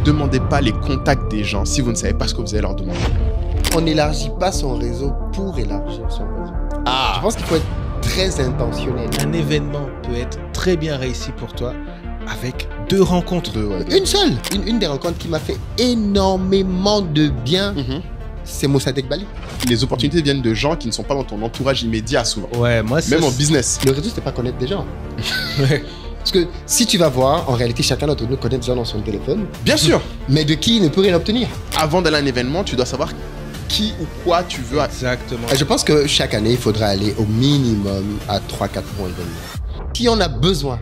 demandez pas les contacts des gens si vous ne savez pas ce que vous allez leur demander. On n'élargit pas son réseau pour élargir son réseau. Ah. Je pense qu'il faut être très intentionnel. Un événement peut être très bien réussi pour toi avec 2 rencontres. Une seule. Une des rencontres qui m'a fait énormément de bien, c'est Mossadegh Bali. Les opportunités viennent de gens qui ne sont pas dans ton entourage immédiat souvent. Ouais, moi Même en business. Le réseau, c'est pas connaître des gens. Parce que si tu vas voir, en réalité, chacun d'entre nous connaît des gens dans son téléphone, Bien sûr. mais de qui il ne peut rien obtenir. Avant d'aller à un événement, tu dois savoir qui ou quoi tu veux. Exactement. Je pense que chaque année, il faudra aller au minimum à 3-4 bons événements. Si on a besoin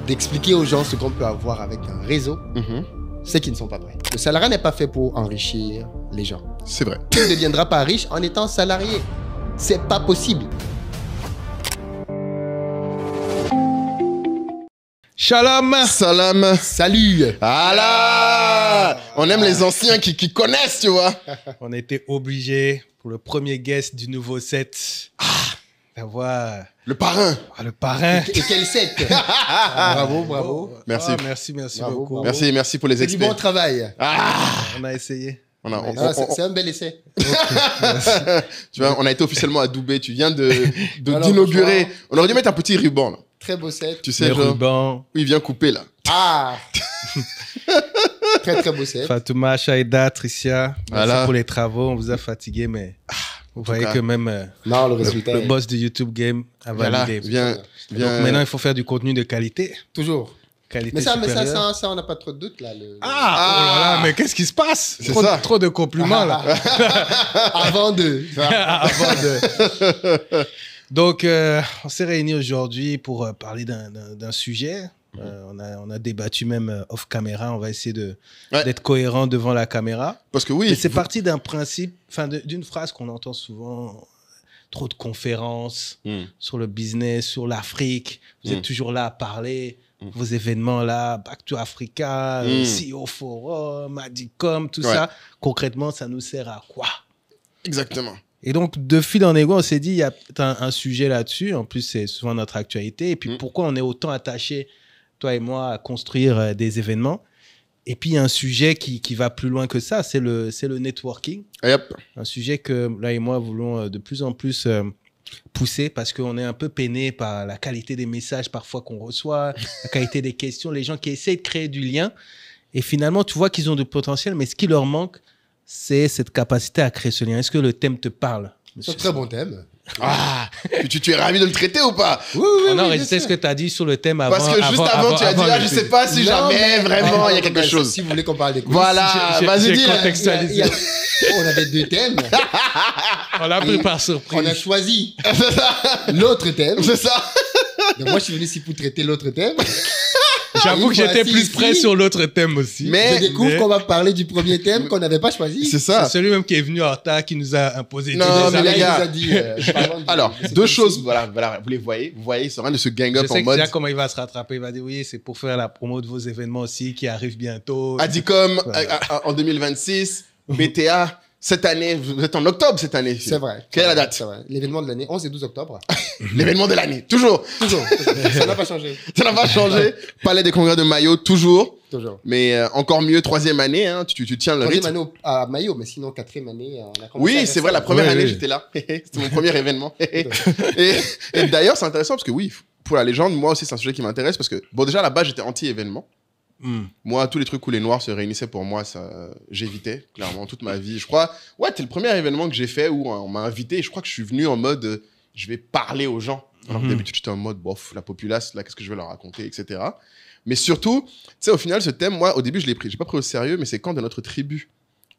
d'expliquer aux gens ce qu'on peut avoir avec un réseau, c'est qu'ils ne sont pas prêts. Le salariat n'est pas fait pour enrichir les gens. C'est vrai. Tu ne deviendras pas riche en étant salarié. C'est pas possible. Shalom. Salam. Salut. Allah. On aime les anciens qui connaissent, tu vois. On était obligé pour le premier guest du nouveau set d'avoir Le parrain. le parrain. Et quel set. Bravo, bravo. Merci. Merci Bravo, beaucoup. bravo. Merci pour les C'est du bon experts. travail. On a essayé. C'est un bel essai. Tu vois, on a été officiellement adoubé. Tu viens Alors, d'inaugurer. franchement- On aurait dû mettre un petit ruban, là. Très beau set. Tu sais, Les genre, rubans. où il vient couper, là. Ah. Très, très beau set. Fatouma, Shaïda, Tricia. Merci Voilà. pour les travaux. On vous a fatigué, mais vous voyez cas. que même Non, le résultat. le boss du YouTube Game a Voilà, validé. viens. Donc maintenant, il faut faire du contenu de qualité. Toujours. Qualité Mais ça, supérieure. on n'a pas trop de doute là. Oh là là, mais qu'est-ce qui se passe? C'est ça. Trop de compliments là. Avant de. Avant de. Donc, on s'est réunis aujourd'hui pour parler d'un sujet. On a débattu même off caméra. On va essayer d'être cohérent devant la caméra. Parce que oui. Mais c'est parti d'un principe, d'une phrase qu'on entend souvent. Trop de conférences sur le business, sur l'Afrique. Vous êtes toujours là à parler. Vos événements là, Back to Africa, CEO Forum, Adicom, tout ça. Concrètement, ça nous sert à quoi? Exactement. Et donc, de fil en aiguille, on s'est dit, il y a un sujet là-dessus. En plus, c'est souvent notre actualité. Et puis, pourquoi on est autant attachés, toi et moi, à construire des événements? Et puis, il y a un sujet qui va plus loin que ça, c'est le networking. Yep. Un sujet que là et moi voulons de plus en plus pousser parce qu'on est un peu peiné par la qualité des messages parfois qu'on reçoit, la qualité des questions, les gens qui essayent de créer du lien. Et finalement, tu vois qu'ils ont du potentiel, mais ce qui leur manque, c'est cette capacité à créer ce lien. Est-ce que le thème te parle? C'est un très bon thème. Ah, tu es ravi de le traiter ou pas? Oui, On a enregistré ce que tu as dit sur le thème avant. Parce que juste avant, tu as dit, je sais pas si jamais vraiment il y a quelque chose. Si vous voulez qu'on parle des quiz. Voilà, vas-y, dis. contextualisé. On avait 2 thèmes. On l'a pris par surprise. On a choisi l'autre thème. C'est ça. Donc moi, je suis venu ici pour traiter l'autre thème. J'avoue que j'étais Voici plus ici. prêt sur l'autre thème aussi. Mais- Je découvre qu'on va parler du premier thème qu'on n'avait pas choisi. C'est C'est ça. celui même qui est venu en retard qui nous a imposé. Non, des mais là, les il gars. nous a dit, parlons de- Alors, de ce 2 thème-ci. choses. Voilà, vous les voyez. Vous voyez, ils sont en train de se gang Je up sais en mode. déjà comment il va se rattraper. Il va dire oui, c'est pour faire la promo de vos événements aussi qui arrivent bientôt. Adicom Voilà. en 2026. BTA cette année. Vous êtes en octobre cette année. C'est vrai. Quelle est la date? C'est vrai. L'événement de l'année, 11 et 12 octobre. L'événement de l'année. Toujours. Toujours. Ça n'a pas changé. Ça n'a pas changé. Palais des congrès de Mayo, toujours. Toujours. Mais encore mieux, 3ème année. Hein, tu tiens le Troisième rythme. année à Mayo, mais sinon 4e année, on a commencé à Oui, faire c'est vrai, ça. la première Oui, année, oui. j'étais là. C'était mon premier événement. et d'ailleurs, c'est intéressant parce que oui, pour la légende, moi aussi, c'est un sujet qui m'intéresse parce que, bon, déjà, là-bas, j'étais anti-événement. Moi, tous les trucs où les Noirs se réunissaient pour moi, ça, j'évitais, clairement, toute ma vie. Je crois, ouais, c'est le premier événement que j'ai fait où on m'a invité et je crois que je suis venu en mode, je vais parler aux gens. Alors que d'habitude, j'étais en mode, bof, la populace, là, qu'est-ce que je vais leur raconter, etc. Mais surtout, tu sais, au final, ce thème, moi, au début, je l'ai pris. J'ai pas pris au sérieux, mais c'est quand, dans notre tribu,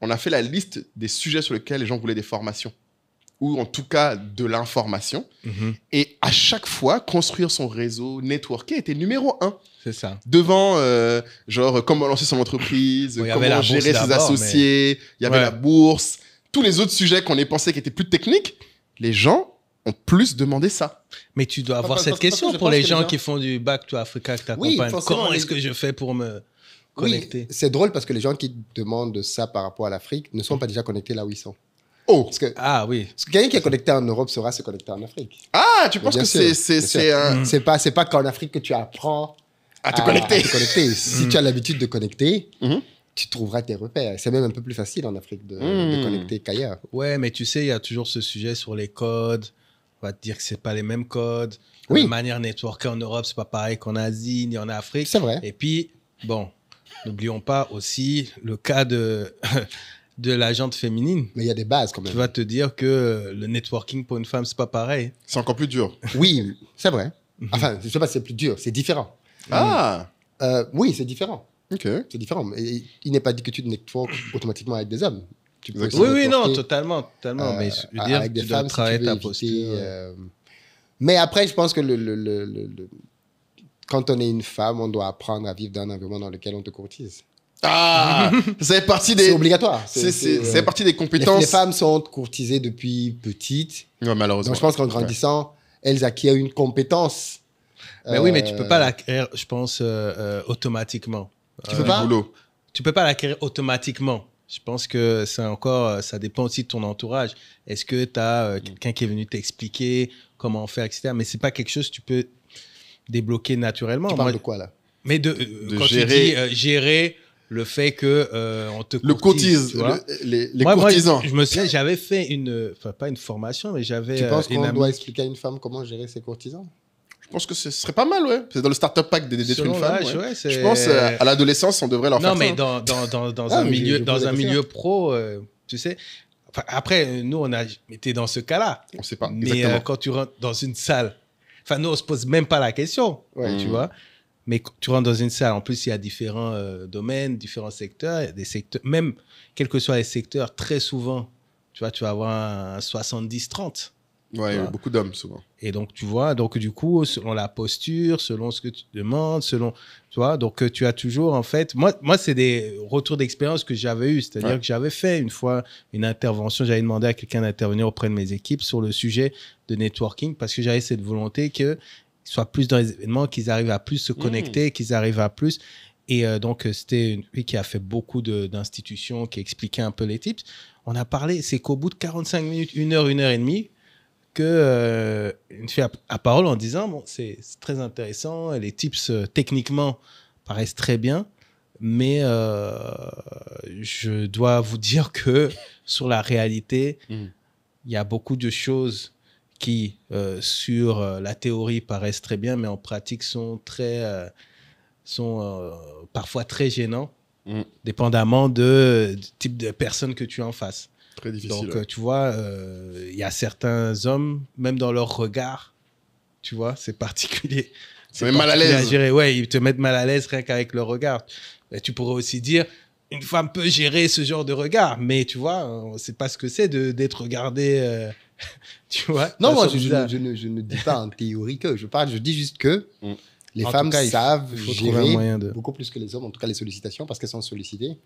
on a fait la liste des sujets sur lesquels les gens voulaient des formations. Ou en tout cas, de l'information. Et à chaque fois, construire son réseau, networker était numéro 1. C'est ça. Devant, genre, comment lancer son entreprise, Bon, il y avait la comment bourse gérer ses d'abord, associés, il y avait Ouais. la bourse, tous les autres sujets qu'on ait pensé qui étaient plus techniques, les gens ont plus demandé ça. Mais tu dois avoir Parce- cette parce que question je pour pense les que gens les gens- qui font du Back to Africa que tu Oui, accompagnes. forcément, Comment les- est-ce que je fais pour me connecter? Oui, c'est drôle parce que les gens qui demandent ça par rapport à l'Afrique ne sont pas déjà connectés là où ils sont. Oh. Parce que, Ah oui. parce que quelqu'un qui est connecté en Europe saura se connecter en Afrique. Ah, tu penses Bien que sûr, c'est bien sûr. un... C'est pas qu'en Afrique que tu apprends À te connecter. Si tu as l'habitude de connecter, tu trouveras tes repères. C'est même un peu plus facile en Afrique de connecter qu'ailleurs. Ouais, mais tu sais, il y a toujours ce sujet sur les codes. On va te dire que c'est pas les mêmes codes. Oui. La manière networker en Europe, c'est pas pareil qu'en Asie ni en Afrique. C'est vrai. Et puis, bon, n'oublions pas aussi le cas de l'agente féminine. Mais il y a des bases quand même. Tu vas te dire que le networking pour une femme, c'est pas pareil. C'est encore plus dur. Oui, c'est vrai. Enfin, je sais pas si c'est plus dur, c'est différent. Ah, Oui, c'est différent. ok. C'est différent. Et il n'est pas dit que tu network automatiquement avec des hommes. Tu peux Exactement. aussi Oui, non, networker, totalement. Mais je veux dire, avec des tu dois femmes, si tu travailler veux ta éviter, posture. Mais après, je pense que quand on est une femme, on doit apprendre à vivre dans un environnement dans lequel on te courtise. Ah, c'est partie C'est des... obligatoire. C'est partie des compétences. Les femmes sont courtisées depuis petites. Ouais, malheureusement. Donc, je pense qu'en grandissant, elles acquièrent une compétence. Mais oui, mais tu peux pas l'acquérir, je pense, automatiquement. Tu peux pas Boulot. Tu peux pas l'acquérir automatiquement. Je pense que c'est encore, ça dépend aussi de ton entourage. Est-ce que tu as quelqu'un qui est venu t'expliquer comment faire, etc. Mais c'est pas quelque chose que tu peux débloquer naturellement. Tu parles de quoi, là? Mais quand gérer... tu dis gérer le fait que on te Le cotise, tu vois. les Moi, courtisans. je me souviens, j'avais fait enfin pas une formation, mais j'avais Tu penses une qu'on amie. doit expliquer à une femme comment gérer ses courtisans? Je pense que ce serait pas mal, ouais. C'est dans le startup pack d'être Selon une femme. l'âge, Ouais. ouais, c'est- Je pense à l'adolescence, on devrait leur Non, faire mais ça. dans Ah, un mais milieu, je dans pose la un question. milieu pro, tu sais. Enfin, après, nous, on a été dans ce cas-là. On sait pas. Mais Exactement. quand tu rentres dans une salle, enfin, nous, on se pose même pas la question, Ouais. tu vois. Mais quand tu rentres dans une salle, en plus, il y a différents domaines, différents secteurs. Il y a des secteurs, même quels que soient les secteurs, très souvent, tu vois, tu vas avoir un 70-30. Ouais, Voilà. beaucoup d'hommes, souvent. Et donc, tu vois, donc du coup, selon la posture, selon ce que tu demandes, selon, tu vois, donc tu as toujours, en fait, moi c'est des retours d'expérience que j'avais eu, c'est-à-dire Ouais. que j'avais fait une fois une intervention, j'avais demandé à quelqu'un d'intervenir auprès de mes équipes sur le sujet de networking parce que j'avais cette volonté qu'ils soient plus dans les événements, qu'ils arrivent à plus se connecter, qu'ils arrivent à plus. Et donc, c'était une fille qui a fait beaucoup d'institutions, qui expliquait un peu les tips. On a parlé, c'est qu'au bout de 45 minutes, 1 heure et demie, que une fille à parole en disant bon c'est très intéressant, les tips techniquement paraissent très bien, mais je dois vous dire que sur la réalité il y a beaucoup de choses qui sur la théorie paraissent très bien mais en pratique sont parfois très gênants dépendamment du type de personne que tu as en face. Très difficile. Donc, ouais. tu vois, il y a certains hommes, même dans leur regard, tu vois, c'est particulier. C'est même mal à l'aise. gérer. Ouais, ils te mettent mal à l'aise rien qu'avec leur regard. Et tu pourrais aussi dire, une femme peut gérer ce genre de regard, mais tu vois, on ne sait pas ce que c'est d'être regardé, tu vois. Non, moi, façon bizarre. je ne dis pas en théorie que. Je dis juste que les En femmes tout cas, savent il faut trouver un gérer moyen de... beaucoup plus que les hommes, en tout cas les sollicitations, parce qu'elles sont sollicitées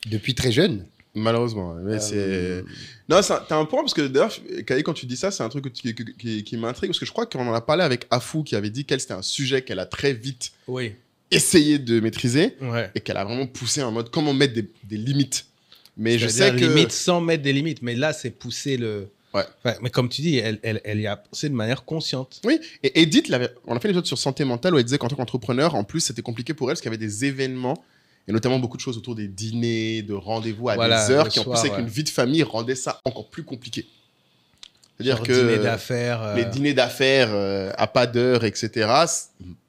depuis très jeunes. Malheureusement. Ouais. Mais c'est... Non, t'as un point, parce que d'ailleurs, Kaye, quand tu dis ça, c'est un truc qui m'intrigue, parce que je crois qu'on en a parlé avec Afou, qui avait dit qu'elle, c'était un sujet qu'elle a très vite Oui, essayé de maîtriser, ouais. et qu'elle a vraiment poussé en mode comment mettre des limites. Mais je sais C'est-à-dire que... limite sans mettre des limites, mais là, c'est pousser le... Ouais. Enfin, mais comme tu dis, elle y a pensé de manière consciente. Oui, et Edith, on a fait l'épisode sur santé mentale où elle disait qu'en tant qu'entrepreneur, en plus, c'était compliqué pour elle parce qu'il y avait des événements, et notamment beaucoup de choses autour des dîners, de rendez-vous à Voilà, des heures, le qui en plus, soir, avec ouais. une vie de famille, rendaient ça encore plus compliqué. C'est-à-dire Genre que dîner d'affaires. les dîners d'affaires à pas d'heure, etc.,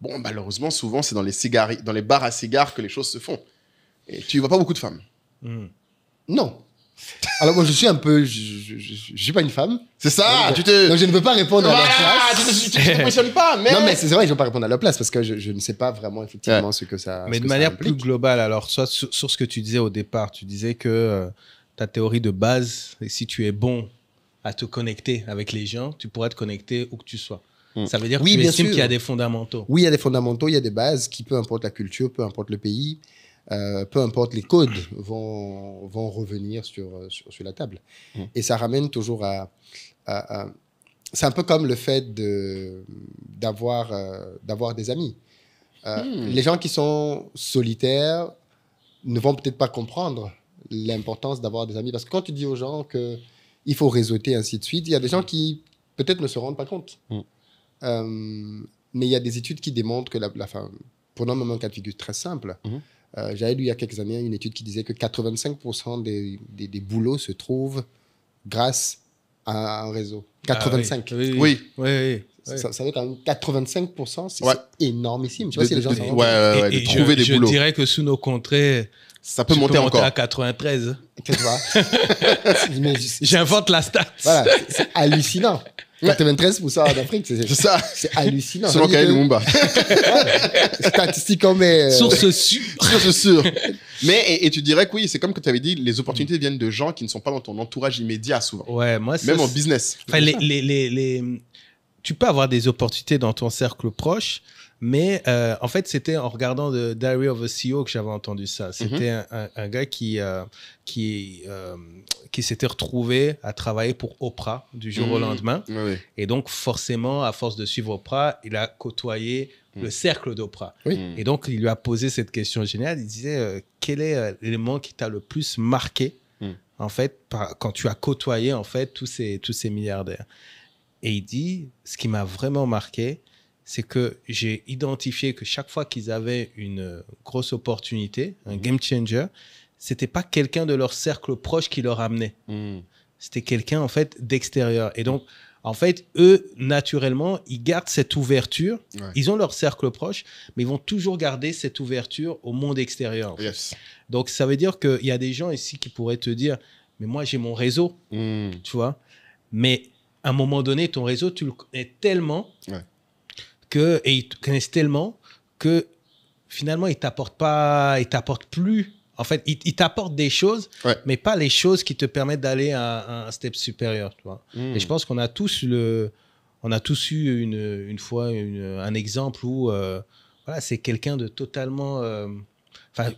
bon, malheureusement, souvent, c'est dans les bars à cigares que les choses se font. Et tu vois pas beaucoup de femmes. Non. Alors moi, je suis un peu... Je suis pas une femme. C'est ça, Donc, tu te... Donc je ne veux pas répondre à leur Voilà, place. tu te positionnes pas, mais... Non, mais c'est vrai, je ne veux pas répondre à leur place parce que je ne sais pas vraiment effectivement ce que ça Mais ce de que ça manière plus implique. globale, alors, soit sur ce que tu disais au départ, tu disais que ta théorie de base, c'est que si tu es bon à te connecter avec les gens, tu pourras te connecter où que tu sois. Ça veut dire que Oui, tu bien estimes sûr. qu'il y a des fondamentaux. Oui, il y a des fondamentaux, il y a des bases qui, peu importe la culture, peu importe le pays, peu importe les codes, vont revenir sur la table. Et ça ramène toujours à c'est un peu comme le fait d'avoir des amis. Les gens qui sont solitaires ne vont peut-être pas comprendre l'importance d'avoir des amis. Parce que quand tu dis aux gens qu'il faut réseauter, ainsi de suite, il y a des gens qui peut-être ne se rendent pas compte. Mais il y a des études qui démontrent que prenons même un cas de figure très simple. J'avais lu il y a quelques années une étude qui disait que 85% des boulots se trouvent grâce à un réseau. 85. Oui. Ça veut quand même 85%, c'est Ouais. énormissime. Je sais pas si les gens s'en rendent compte. de trouver des boulots. Je dirais que sous nos contrées, Ça peut monter encore. à 93. Tu vois. Mais J'invente la stat. voilà, c'est hallucinant. 93% en Afrique, C'est ça. c'est hallucinant. Selon Ça veut dire Kael que- Lumumba. Statistiquement, mais... Source sûre. C'est sûr. Mais, et tu dirais que oui, c'est comme que tu avais dit, les opportunités viennent de gens qui ne sont pas dans ton entourage immédiat souvent. Ouais, moi, Même en business. Enfin, tu peux avoir des opportunités dans ton cercle proche, mais en fait, c'était en regardant The Diary of a CEO que j'avais entendu ça. C'était un gars qui s'était retrouvé à travailler pour Oprah du jour au lendemain. Oui. Et donc, forcément, à force de suivre Oprah, il a côtoyé le cercle d'Oprah. Oui. Et donc, il lui a posé cette question géniale. Il disait, quel est l'élément qui t'a le plus marqué, en fait, quand tu as côtoyé, en fait, tous ces milliardaires? Et il dit, ce qui m'a vraiment marqué, c'est que j'ai identifié que chaque fois qu'ils avaient une grosse opportunité, un game changer, c'était pas quelqu'un de leur cercle proche qui leur amenait. C'était quelqu'un, en fait, d'extérieur. Et donc, en fait, eux, naturellement, ils gardent cette ouverture. Ouais. Ils ont leur cercle proche, mais ils vont toujours garder cette ouverture au monde extérieur. En fait. Yes. Donc, ça veut dire qu'il y a des gens ici qui pourraient te dire, mais moi, j'ai mon réseau, tu vois. Mais à un moment donné, ton réseau, tu le connais tellement et ils te connaissent tellement que finalement, ils t'apportent plus. En fait, ils t'apportent des choses, mais pas les choses qui te permettent d'aller à un step supérieur, tu vois. Et je pense qu'on a tous eu une fois un exemple où voilà, c'est quelqu'un de totalement...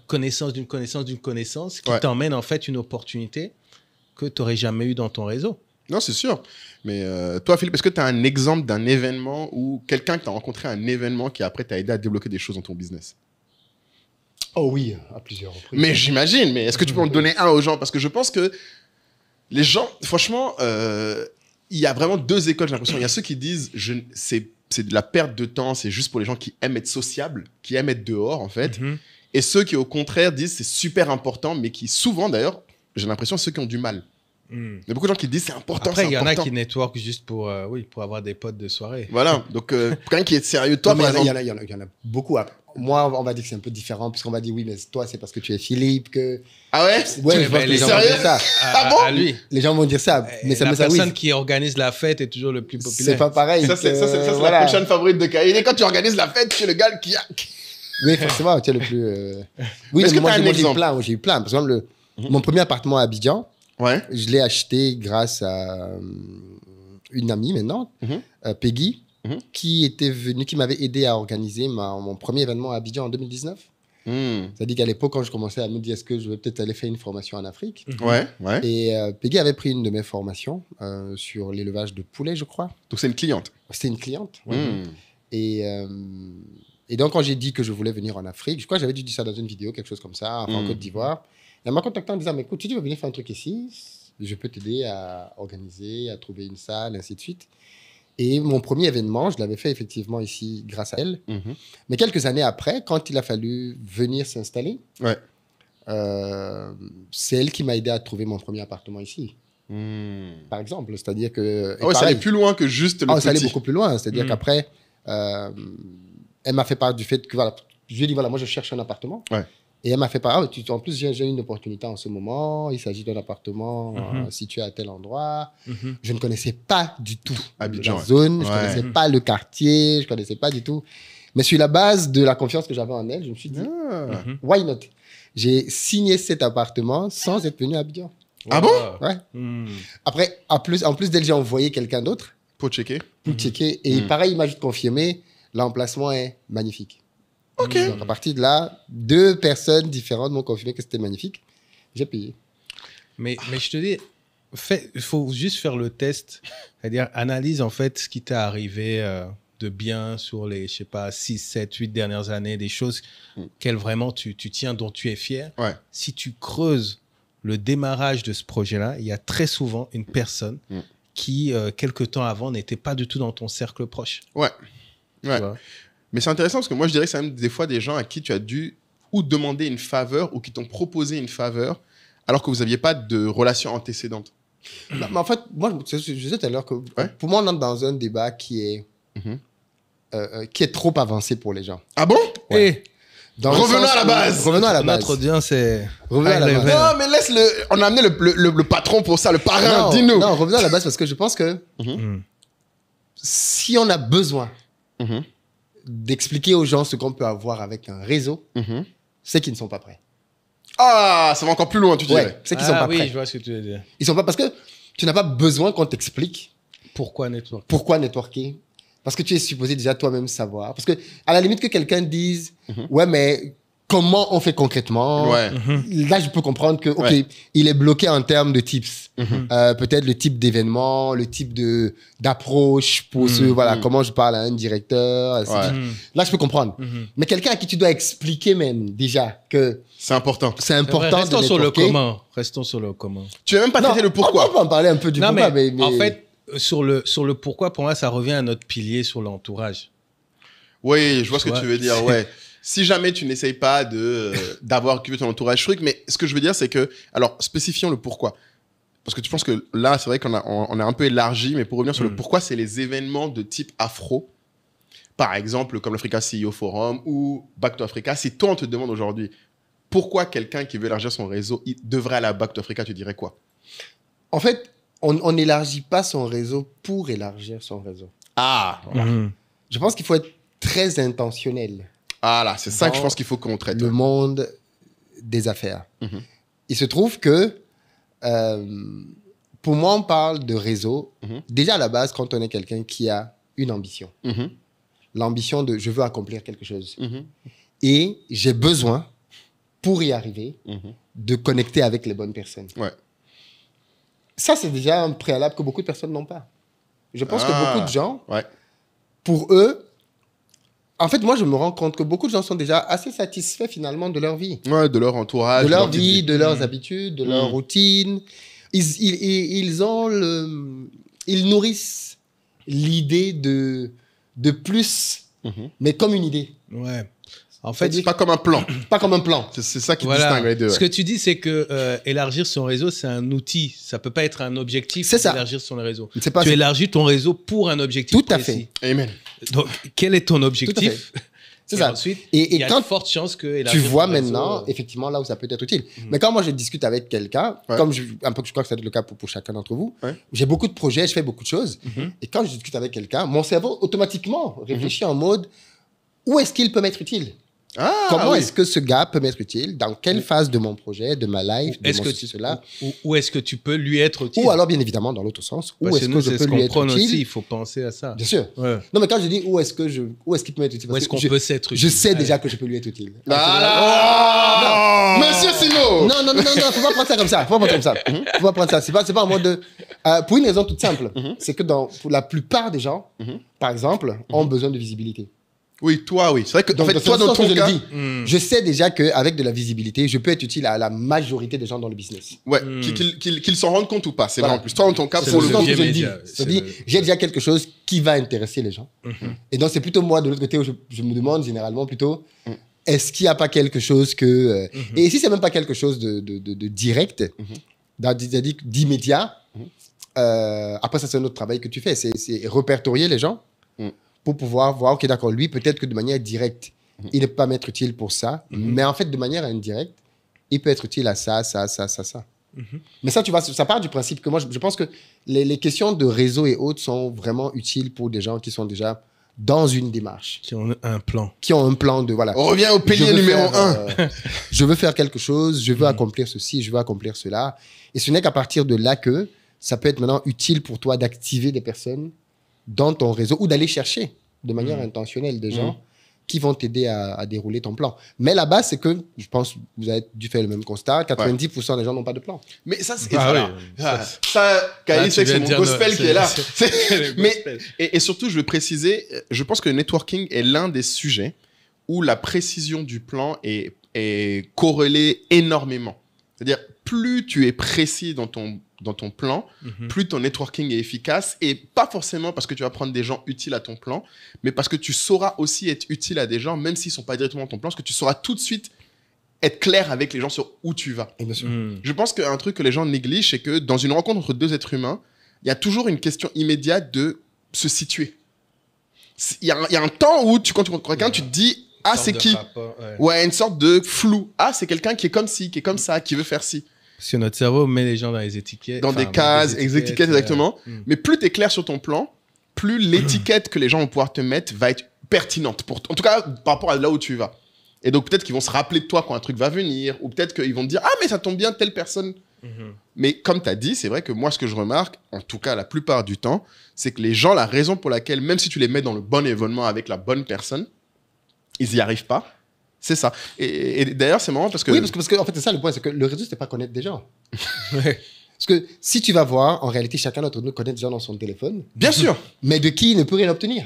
connaissance d'une connaissance qui t'emmène en fait une opportunité que tu n'aurais jamais eu dans ton réseau. Non, c'est sûr. Mais toi, Philippe, est-ce que tu as un exemple d'un événement ou quelqu'un que tu as rencontré à un événement qui après t'a aidé à débloquer des choses dans ton business? Oh oui, à plusieurs reprises. Mais j'imagine, mais est-ce que tu peux en donner un aux gens? Parce que je pense que les gens, franchement, il y a vraiment deux écoles, j'ai l'impression. Il y a ceux qui disent c'est de la perte de temps, c'est juste pour les gens qui aiment être sociables, qui aiment être dehors, en fait. Et ceux qui, au contraire, disent c'est super important, mais qui, souvent d'ailleurs, j'ai l'impression, ceux qui ont du mal. Il y a beaucoup de gens qui disent c'est important. Après, il y en a qui network juste pour avoir des potes de soirée. Voilà, donc quelqu'un qui est sérieux. Toi, par exemple. Il y en a beaucoup. Moi, on va dire que c'est un peu différent, puisqu'on va dire oui, mais toi, c'est parce que tu es Philippe que. Ah ouais? Ouais, je pense que les gens vont dire ça. Ah bon? À lui. Les gens vont dire ça. Mais la personne oui. qui organise la fête est toujours le plus populaire. C'est pas pareil. Ça, c'est la prochaine favorite de Kaïd. Et quand tu organises la fête, tu es le gars qui a. Oui, forcément, tu es le plus. Oui, mais moi, j'ai eu plein. Par exemple, mon premier appartement à Abidjan, je l'ai acheté grâce à une amie maintenant, Peggy, qui m'avait aidé à organiser mon premier événement à Abidjan en 2019. C'est-à-dire qu'à l'époque, quand je commençais à me dire est-ce que je vais peut-être aller faire une formation en Afrique. Et Peggy avait pris une de mes formations sur l'élevage de poulets, je crois. Donc c'est une cliente. C'était une cliente. Et donc, quand j'ai dit que je voulais venir en Afrique, je crois que j'avais dû dire ça dans une vidéo, quelque chose comme ça, en Côte d'Ivoire. Elle m'a contacté en disant, mais écoute, si tu veux venir faire un truc ici, je peux t'aider à organiser, à trouver une salle, ainsi de suite. Et mon premier événement, je l'avais fait effectivement ici grâce à elle. Mais quelques années après, quand il a fallu venir s'installer, c'est elle qui m'a aidé à trouver mon premier appartement ici. Par exemple, c'est-à-dire que... ça allait plus loin que juste le petit. Ça allait beaucoup plus loin. C'est-à-dire qu'après, elle m'a fait part du fait que, voilà, je lui ai dit, voilà, moi je cherche un appartement. Et elle m'a fait part, en plus j'ai une opportunité en ce moment, il s'agit d'un appartement situé à tel endroit. Je ne connaissais pas du tout Abidjan, la zone, je ne connaissais pas le quartier, je ne connaissais pas du tout. Mais sur la base de la confiance que j'avais en elle, je me suis dit, why not? J'ai signé cet appartement sans être venu à Abidjan. Ah bon? Ouais. Après, en plus d'elle, j'ai envoyé quelqu'un d'autre. Pour checker. Et pareil, il m'a juste confirmé, l'emplacement est magnifique. Ok. Donc, à partir de là, 2 personnes différentes m'ont confirmé que c'était magnifique. J'ai payé. Mais je te dis, il faut juste faire le test. C'est-à-dire, analyse en fait ce qui t'est arrivé de bien sur les, 6, 7, 8 dernières années, des choses qu'elles vraiment tu tiens, dont tu es fier. Si tu creuses le démarrage de ce projet-là, il y a très souvent une personne qui, quelque temps avant, n'était pas du tout dans ton cercle proche. Mais c'est intéressant parce que moi, je dirais que c'est même des fois des gens à qui tu as dû ou demander une faveur ou qui t'ont proposé une faveur alors que vous n'aviez pas de relation antécédente. Mais en fait, moi, je disais tout à l'heure que pour moi, on entre dans un débat qui est trop avancé pour les gens. Ah bon? Et Revenons à la base. Revenons à la base. notre audience est... Revenons à la base. Non, mais laisse-le. On a amené le patron pour ça, le parrain. Non, Dis-nous. non, revenons à la base parce que je pense que si on a besoin d'expliquer aux gens ce qu'on peut avoir avec un réseau, c'est qu'ils ne sont pas prêts. Ah, ça va encore plus loin, tu dirais. Ouais, c'est qu'ils ne sont pas oui, prêts. je vois ce que tu veux dire. Ils sont pas parce que tu n'as pas besoin qu'on t'explique Pourquoi network? pourquoi networker. Parce que tu es supposé déjà toi-même savoir. Parce que à la limite que quelqu'un dise ouais, mais comment on fait concrètement? Ouais. Là, je peux comprendre que ok, il est bloqué en termes de tips. Peut-être le type d'événement, le type d'approche pour voilà, comment je parle à un directeur. ainsi de suite. Là, je peux comprendre. Mais quelqu'un à qui tu dois expliquer même déjà que C'est important. c'est important Restons de sur le networker. comment. Restons sur le comment. Tu n'as même pas Non, traité le on pourquoi. peut en parler un peu du Non, pourquoi, mais mais en fait, sur le pourquoi, pour moi, ça revient à notre pilier sur l'entourage. Oui, je vois ce que Ouais. tu veux dire. Ouais. Si jamais tu n'essayes pas d'avoir occupé ton entourage truc, mais ce que je veux dire, c'est que, alors, spécifions le pourquoi. Parce que tu penses que là, c'est vrai qu'on a un peu élargi, mais pour revenir sur le pourquoi, c'est les événements de type afro. Par exemple, comme l'Africa CEO Forum ou Back to Africa. Si toi, on te demande aujourd'hui, pourquoi quelqu'un qui veut élargir son réseau, il devrait aller à Back to Africa, tu dirais quoi? en fait, on n'élargit pas son réseau pour élargir son réseau. Ah, Je pense qu'il faut être très intentionnel. ah là, c'est ça que je Dans pense qu'il faut qu'on traite. le monde des affaires. Il se trouve que, pour moi, on parle de réseau. Déjà, à la base, quand on est quelqu'un qui a une ambition, l'ambition de je veux accomplir quelque chose. Et j'ai besoin, pour y arriver, de connecter avec les bonnes personnes. Ouais. Ça, c'est déjà un préalable que beaucoup de personnes n'ont pas. Je pense que beaucoup de gens, Ouais. pour eux, en fait, moi, je me rends compte que beaucoup de gens sont déjà assez satisfaits finalement de leur vie. Ouais, de leur entourage. De leur petite vie, de leurs habitudes, de leur routine. Ils nourrissent l'idée de plus, mais comme une idée. Ouais. En fait, C'est pas comme un plan. Pas comme un plan. C'est ça qui voilà. distingue les deux. Ce que tu dis, c'est que élargir son réseau, c'est un outil. Ça peut pas être un objectif. C'est ça. Élargir son réseau. C'est pas Tu élargis ton réseau pour un objectif Tout à précis. Amen. Donc, quel est ton Tout à objectif? C'est Et ça. ensuite, Et il y a quand de fortes chances que tu élargir vois ton réseau, maintenant, effectivement, là où ça peut être utile. Mais quand moi, je discute avec quelqu'un, comme un peu que je crois que c'est le cas pour chacun d'entre vous, j'ai beaucoup de projets, je fais beaucoup de choses. Et quand je discute avec quelqu'un, mon cerveau, automatiquement, réfléchit en mode, où est-ce qu'il peut m'être utile? Ah, Comment oui. est-ce que ce gars peut m'être utile? Dans quelle phase de mon projet, de ma life, de est-ce mon que ceci, cela? ou est-ce que tu peux lui être utile? Ou alors, bien évidemment, dans l'autre sens, où Parce est-ce nous, que je c'est peux ce lui qu'on être prône utile? aussi. Il faut penser à ça. Bien sûr. Ouais. Non, mais quand je dis où est-ce qu'il peut m'être utile? Où parce est-ce que qu'on peut s'être je utile? sais déjà que je peux lui être utile. Ah là Monsieur Simo. Non, faut pas prendre ça comme ça. Faut pas prendre ça. C'est pas en mode de. Pour une raison toute simple, c'est que pour la plupart des gens, par exemple, ont besoin de visibilité. Oui, toi, oui. C'est vrai que, en Donc, fait, dans toi, ce dans sens ton que je cas... le dis, je sais déjà qu'avec de la visibilité, je peux être utile à la majorité des gens dans le business. Ouais, qu'ils s'en rendent compte ou pas. C'est Voilà. vrai en plus. Toi, dans ton cas, C'est pour le le Dans coup... ce que je le dis. média, Je dis, j'ai déjà quelque chose qui va intéresser les gens. Et donc, c'est plutôt moi, de l'autre côté, où je me demande généralement plutôt, est-ce qu'il n'y a pas quelque chose que... Et si c'est même pas quelque chose de direct, d'immédiat, après ça, c'est un autre travail que tu fais. C'est répertorier les gens pour pouvoir voir, ok, d'accord, lui, peut-être que de manière directe, il ne peut pas m'être utile pour ça, mais en fait, de manière indirecte, il peut être utile à ça, ça, ça, ça, ça. Mais ça, tu vois, ça part du principe que moi, je pense que les questions de réseau et autres sont vraiment utiles pour des gens qui sont déjà dans une démarche, Qui ont un plan. qui ont un plan de, voilà. On revient au pilier numéro 1. Je veux faire quelque chose, je veux accomplir ceci, je veux accomplir cela. Et ce n'est qu'à partir de là que ça peut être maintenant utile pour toi d'activer des personnes dans ton réseau ou d'aller chercher de manière intentionnelle des gens qui vont t'aider à dérouler ton plan. Mais la base, c'est que, je pense, vous avez dû faire le même constat, 90% des gens n'ont pas de plan. Mais ça, c'est... Ah voilà. oui, Ça, Kali, tu c'est que viens c'est de mon dire gospel qui est là. le Mais, gospel. et surtout, je veux préciser, je pense que le networking est l'un des sujets où la précision du plan est corrélée énormément. C'est-à-dire, plus tu es précis dans dans ton plan, plus ton networking est efficace. Et pas forcément parce que tu vas prendre des gens utiles à ton plan, mais parce que tu sauras aussi être utile à des gens, même s'ils ne sont pas directement dans ton plan, parce que tu sauras tout de suite être clair avec les gens sur où tu vas. Et bien sûr. Je pense qu'un truc que les gens négligent, c'est que dans une rencontre entre deux êtres humains, il y a toujours une question immédiate de se situer. Il y a un temps où, quand tu rencontres quelqu'un, tu te dis « Ah, c'est qui ?» Ouais, une sorte de flou. « Ah, c'est quelqu'un qui est comme ci, qui est comme ça, qui veut faire ci. » Parce que notre cerveau met les gens dans les étiquettes. Dans des cases, étiquettes exactement. Mais plus tu es clair sur ton plan, plus l'étiquette que les gens vont pouvoir te mettre va être pertinente. En tout cas, par rapport à là où tu vas. Et donc, peut-être qu'ils vont se rappeler de toi quand un truc va venir. Ou peut-être qu'ils vont te dire « Ah, mais ça tombe bien, telle personne. » Mais comme tu as dit, c'est vrai que moi, ce que je remarque, en tout cas la plupart du temps, c'est que les gens, la raison pour laquelle, même si tu les mets dans le bon événement avec la bonne personne, ils n'y arrivent pas. C'est ça. Et d'ailleurs, c'est marrant parce que... Oui, parce que en fait, c'est ça le point, c'est que le réseau, c'est pas connaître des gens. Parce que si tu vas voir, en réalité, chacun d'entre nous connaît des gens dans son téléphone. Bien sûr. Mais de qui il ne peut rien obtenir.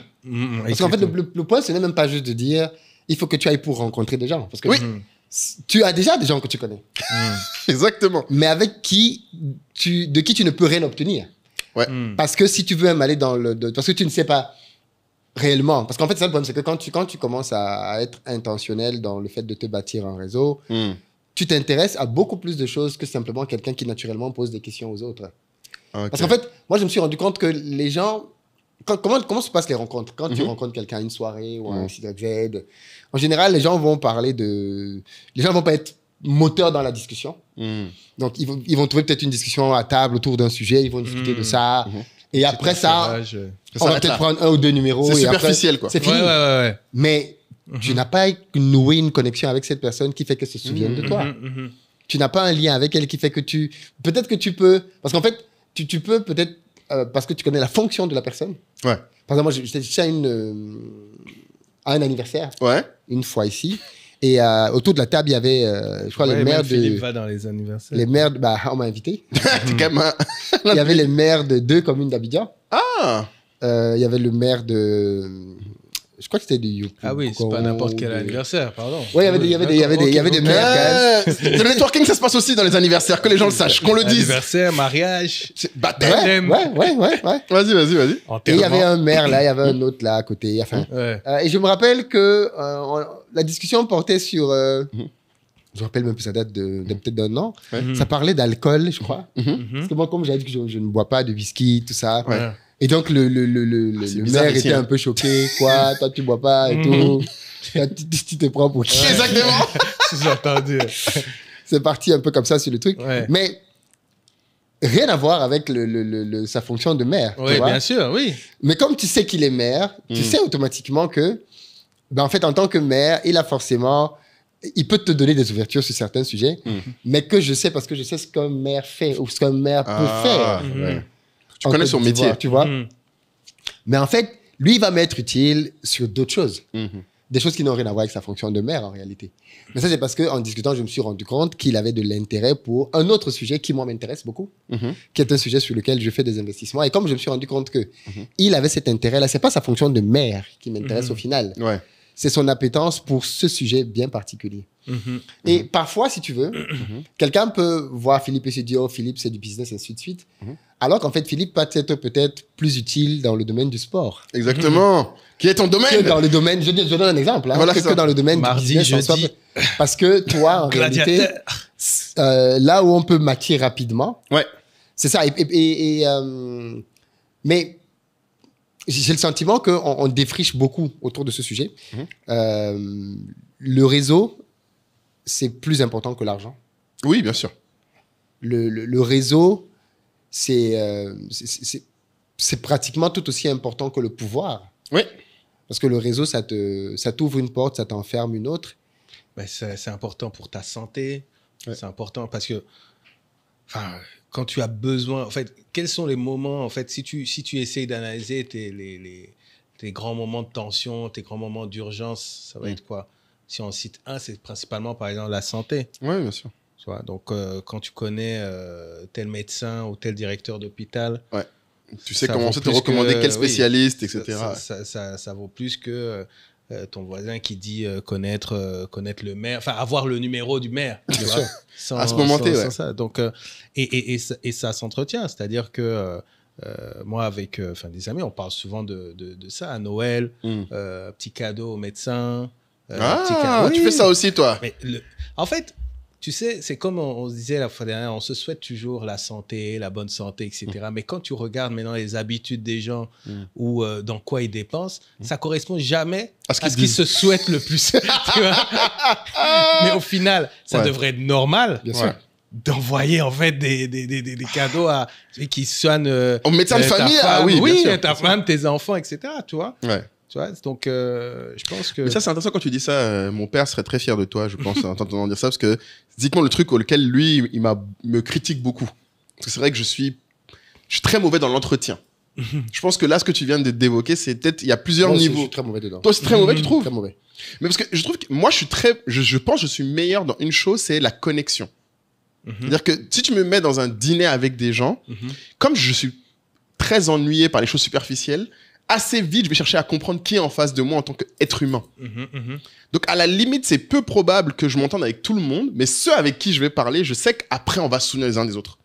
Parce qu'en fait, le point, ce n'est même pas juste de dire il faut que tu ailles pour rencontrer des gens. Parce que tu as déjà des gens que tu connais. Exactement. Mais avec de qui tu ne peux rien obtenir. Ouais. Parce que si tu veux même aller dans parce que tu ne sais pas réellement. Parce qu'en fait, c'est ça le problème, c'est que quand tu commences à être intentionnel dans le fait de te bâtir un réseau, tu t'intéresses à beaucoup plus de choses que simplement quelqu'un qui naturellement pose des questions aux autres. Okay. Parce qu'en fait, moi, je me suis rendu compte que les gens... Comment se passent les rencontres? Quand tu rencontres quelqu'un à une soirée ou à un CZ, en général, les gens vont parler de... Les gens ne vont pas être moteurs dans la discussion. Donc, ils vont trouver peut-être une discussion à table autour d'un sujet, ils vont discuter de ça. Et après ça, on va peut-être prendre un ou deux numéros. C'est superficiel, quoi. C'est fini. Ouais. Mais tu n'as pas noué une connexion avec cette personne qui fait qu'elle se souvienne de toi. Tu n'as pas un lien avec elle qui fait que tu... Peut-être que tu peux... Parce qu'en fait, tu peux peut-être... parce que tu connais la fonction de la personne. Ouais. Par exemple, moi, j'étais à un anniversaire, une fois ici. Et autour de la table, il y avait, je crois, les maires de... Philippe va dans les anniversaires. Les maires... on m'a invité. Il y avait les maires de 2 communes d'Abidjan. Ah. Il y avait le maire de... Je crois que c'était de Yopougon. Ah oui, c'est pas n'importe quel anniversaire, pardon. Oui, il y avait des maires quand même. Le networking, ça se passe aussi dans les anniversaires, que les gens le sachent, qu'on le dise. Anniversaire, mariage, baptême. Ouais. Vas-y. Et il y avait un maire là, il y avait un autre là à côté. Enfin, et je me rappelle que la discussion portait sur... je me rappelle même plus, ça date de peut-être d'un an. Ça parlait d'alcool, je crois. Parce que moi, comme j'avais dit que je ne bois pas de whisky, tout ça... Et donc, le maire était un peu choqué. Quoi, toi, tu bois pas et tout. Tu te prends pour qui? Exactement. J'ai entendu. C'est parti un peu comme ça sur le truc. Mais rien à voir avec sa fonction de maire. Oui, bien sûr, oui. Mais comme tu sais qu'il est maire, tu sais automatiquement que, en fait, en tant que maire, il a forcément... Il peut te donner des ouvertures sur certains sujets, mais que je sais parce que je sais ce qu'un maire fait ou ce qu'un maire peut faire. Tu connais son métier. Tu vois. Mais en fait, lui, il va m'être utile sur d'autres choses. Des choses qui n'ont rien à voir avec sa fonction de maire, en réalité. Mais ça, c'est parce qu'en discutant, je me suis rendu compte qu'il avait de l'intérêt pour un autre sujet qui, moi, m'intéresse beaucoup, qui est un sujet sur lequel je fais des investissements. Et comme je me suis rendu compte qu'il avait cet intérêt-là, c'est pas sa fonction de maire qui m'intéresse au final. C'est son appétence pour ce sujet bien particulier. Et parfois, si tu veux, quelqu'un peut voir Philippe et se dire « Oh, Philippe, c'est du business, et ainsi de suite. » Alors qu'en fait, Philippe peut être peut-être plus utile dans le domaine du sport. Exactement. Qui est ton domaine? Que dans le domaine... Je donne un exemple. Voilà que dans le domaine du business. Parce que toi, en réalité, là où on peut matcher rapidement, c'est ça. Mais... j'ai le sentiment qu'on défriche beaucoup autour de ce sujet. Le réseau, c'est plus important que l'argent. Oui, bien sûr. Le réseau, c'est pratiquement tout aussi important que le pouvoir. Oui. Parce que le réseau, ça t'ouvre une porte, ça t'enferme une autre. Ben, c'est important pour ta santé. C'est important parce que... quand tu as besoin, en fait, quels sont les moments, en fait, si tu essayes d'analyser tes grands moments de tension, tes grands moments d'urgence, ça va être quoi? Si on cite un, c'est principalement, par exemple, la santé. Oui, bien sûr. Tu vois, donc, quand tu connais tel médecin ou tel directeur d'hôpital, tu sais comment te recommander quel spécialiste, etc. Ça vaut plus que ton voisin qui dit connaître le maire, enfin avoir le numéro du maire, tu vois, à ce moment T, sans ça. Donc, et ça s'entretient, c'est-à-dire que moi, avec des amis, on parle souvent de ça à Noël, petit cadeau au médecin. Petit cadeau. Tu fais ça aussi, toi. Mais en fait, tu sais, c'est comme on se disait la fois dernière, on se souhaite toujours la santé, la bonne santé, etc. Mais quand tu regardes maintenant les habitudes des gens ou dans quoi ils dépensent, ça correspond jamais à ce qu'ils se souhaitent le plus. Tu vois. Mais au final, ça devrait être normal. Bien sûr. D'envoyer en fait des cadeaux à celui qui soigne au médecin de famille, ta femme, tes enfants, etc. Tu vois. Ouais. Tu vois, donc je pense que... Mais ça, c'est intéressant quand tu dis ça. Mon père serait très fier de toi, je pense, en t'entendant dire ça, parce que c'est typiquement le truc auquel lui, me critique beaucoup. Parce que c'est vrai que je suis très mauvais dans l'entretien. Je pense que là, ce que tu viens d'évoquer, c'est peut-être, il y a plusieurs niveaux. Je suis très mauvais dedans. Toi, c'est très mauvais, tu trouves? Très mauvais. Mais parce que je trouve que moi, je pense que je suis meilleur dans une chose, c'est la connexion. C'est-à-dire que si tu me mets dans un dîner avec des gens, comme je suis très ennuyé par les choses superficielles, assez vite, je vais chercher à comprendre qui est en face de moi en tant qu'être humain. Donc, à la limite, c'est peu probable que je m'entende avec tout le monde, mais ceux avec qui je vais parler, je sais qu'après, on va se souvenir les uns des autres.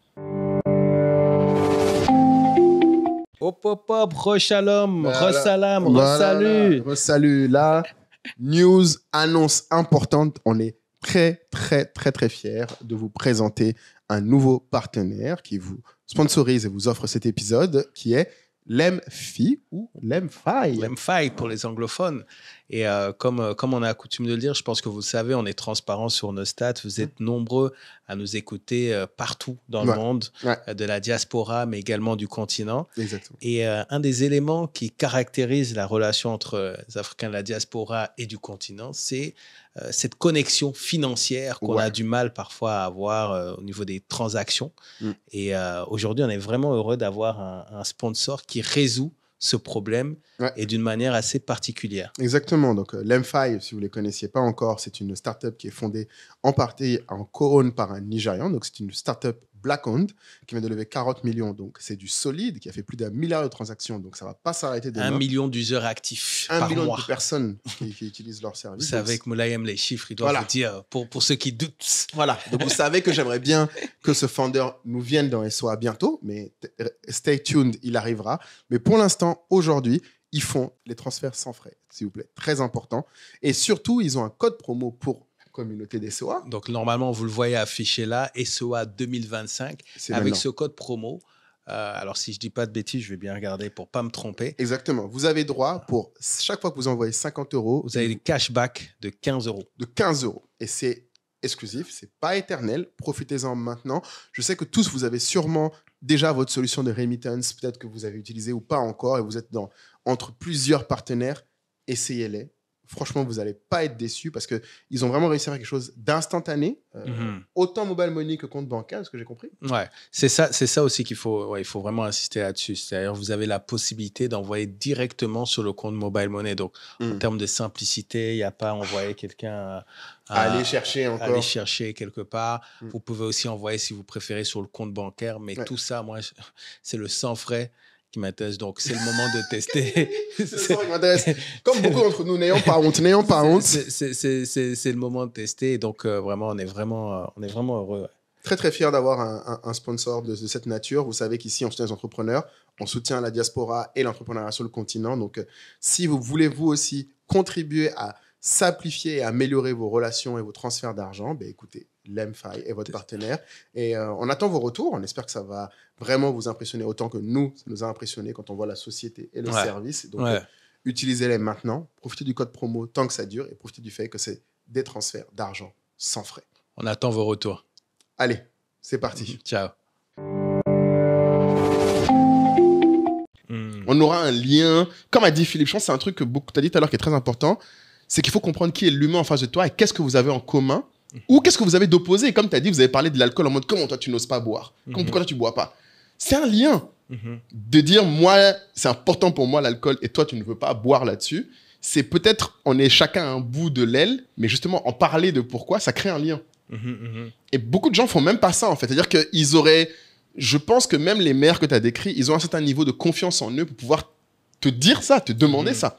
Hop, re-shalom, re-salam, re-salut. Re-salut. Là, news, annonce importante. On est très, très, très, très fiers de vous présenter un nouveau partenaire qui vous sponsorise et vous offre cet épisode, qui est Lemfi ou Lemfi. Lemfi pour les anglophones. Et comme on a coutume de le dire, je pense que vous le savez, on est transparent sur nos stats. Vous êtes nombreux à nous écouter partout dans le monde, de la diaspora, mais également du continent. Exactement. Et un des éléments qui caractérise la relation entre les Africains de la diaspora et du continent, c'est cette connexion financière qu'on a du mal parfois à avoir au niveau des transactions. Et aujourd'hui, on est vraiment heureux d'avoir un sponsor qui résout ce problème et d'une manière assez particulière. Exactement. Donc, Lemfi, si vous ne les connaissiez pas encore, c'est une startup qui est fondée en partie en co-own par un Nigérian. Donc, c'est une startup black-owned qui vient de lever 40 millions. Donc, c'est du solide qui a fait plus d'1 milliard de transactions. Donc, ça ne va pas s'arrêter demain. 1 million d'users actifs par mois. 1 million de personnes qui utilisent leur service. Vous savez que Moulay aime les chiffres. Il doit vous dire, pour ceux qui doutent. Voilà. Donc, vous savez que j'aimerais bien que ce founder nous vienne dans SOA bientôt. Mais stay tuned, il arrivera. Mais pour l'instant, aujourd'hui, ils font les transferts sans frais, s'il vous plaît. Très important. Et surtout, ils ont un code promo pour communauté des SOA. Donc, normalement, vous le voyez affiché là, SOA 2025, avec ce code promo. Alors, si je ne dis pas de bêtises, je vais bien regarder pour ne pas me tromper. Exactement. Vous avez droit pour chaque fois que vous envoyez 50 €. Vous avez des cashbacks de 15 €. De 15 €. Et c'est exclusif, ce n'est pas éternel. Profitez-en maintenant. Je sais que tous, vous avez sûrement déjà votre solution de remittance, peut-être que vous avez utilisé ou pas encore, et vous êtes entre plusieurs partenaires. Essayez-les. Franchement, vous n'allez pas être déçus parce qu'ils ont vraiment réussi à faire quelque chose d'instantané, autant mobile money que compte bancaire, ce que j'ai compris. Ouais, c'est ça aussi qu'il faut, il faut vraiment insister là-dessus. C'est-à-dire, vous avez la possibilité d'envoyer directement sur le compte mobile money. Donc, en termes de simplicité, il n'y a pas à envoyer quelqu'un à aller chercher encore. Aller chercher quelque part. Vous pouvez aussi envoyer, si vous préférez, sur le compte bancaire. Mais tout ça, moi, c'est le sans frais qui m'intéresse. Donc, c'est le moment de tester. C'est ça qui m'intéresse. Comme beaucoup d'entre nous, n'ayons pas honte, n'ayons pas honte. C'est le moment de tester. Donc, vraiment, on est vraiment heureux. Très, très fier d'avoir un sponsor de cette nature. Vous savez qu'ici, on soutient les entrepreneurs. On soutient la diaspora et l'entrepreneuriat sur le continent. Donc, si vous voulez, vous aussi, contribuer à simplifier et améliorer vos relations et vos transferts d'argent, écoutez, Lemfi est votre partenaire. Et on attend vos retours. On espère que ça va vraiment vous impressionner autant que nous, ça nous a impressionné quand on voit la société et le service. Donc, utilisez-les maintenant. Profitez du code promo tant que ça dure et profitez du fait que c'est des transferts d'argent sans frais. On attend vos retours. Allez, c'est parti. Ciao. On aura un lien. Comme a dit Philippe, je pense que c'est un truc que tu as dit tout à l'heure qui est très important. C'est qu'il faut comprendre qui est l'humain en face de toi et qu'est-ce que vous avez en commun ou qu'est-ce que vous avez d'opposé. Et comme tu as dit, vous avez parlé de l'alcool en mode comment toi tu n'oses pas boire, pourquoi toi tu bois pas. C'est un lien de dire moi, c'est important pour moi l'alcool et toi tu ne veux pas boire là-dessus. C'est peut-être, on est chacun à un bout de l'aile, mais justement en parler de pourquoi, ça crée un lien. Et beaucoup de gens font même pas ça en fait. C'est-à-dire qu'ils auraient, je pense que même les mères que tu as décrits, ils ont un certain niveau de confiance en eux pour pouvoir te dire ça, te demander ça.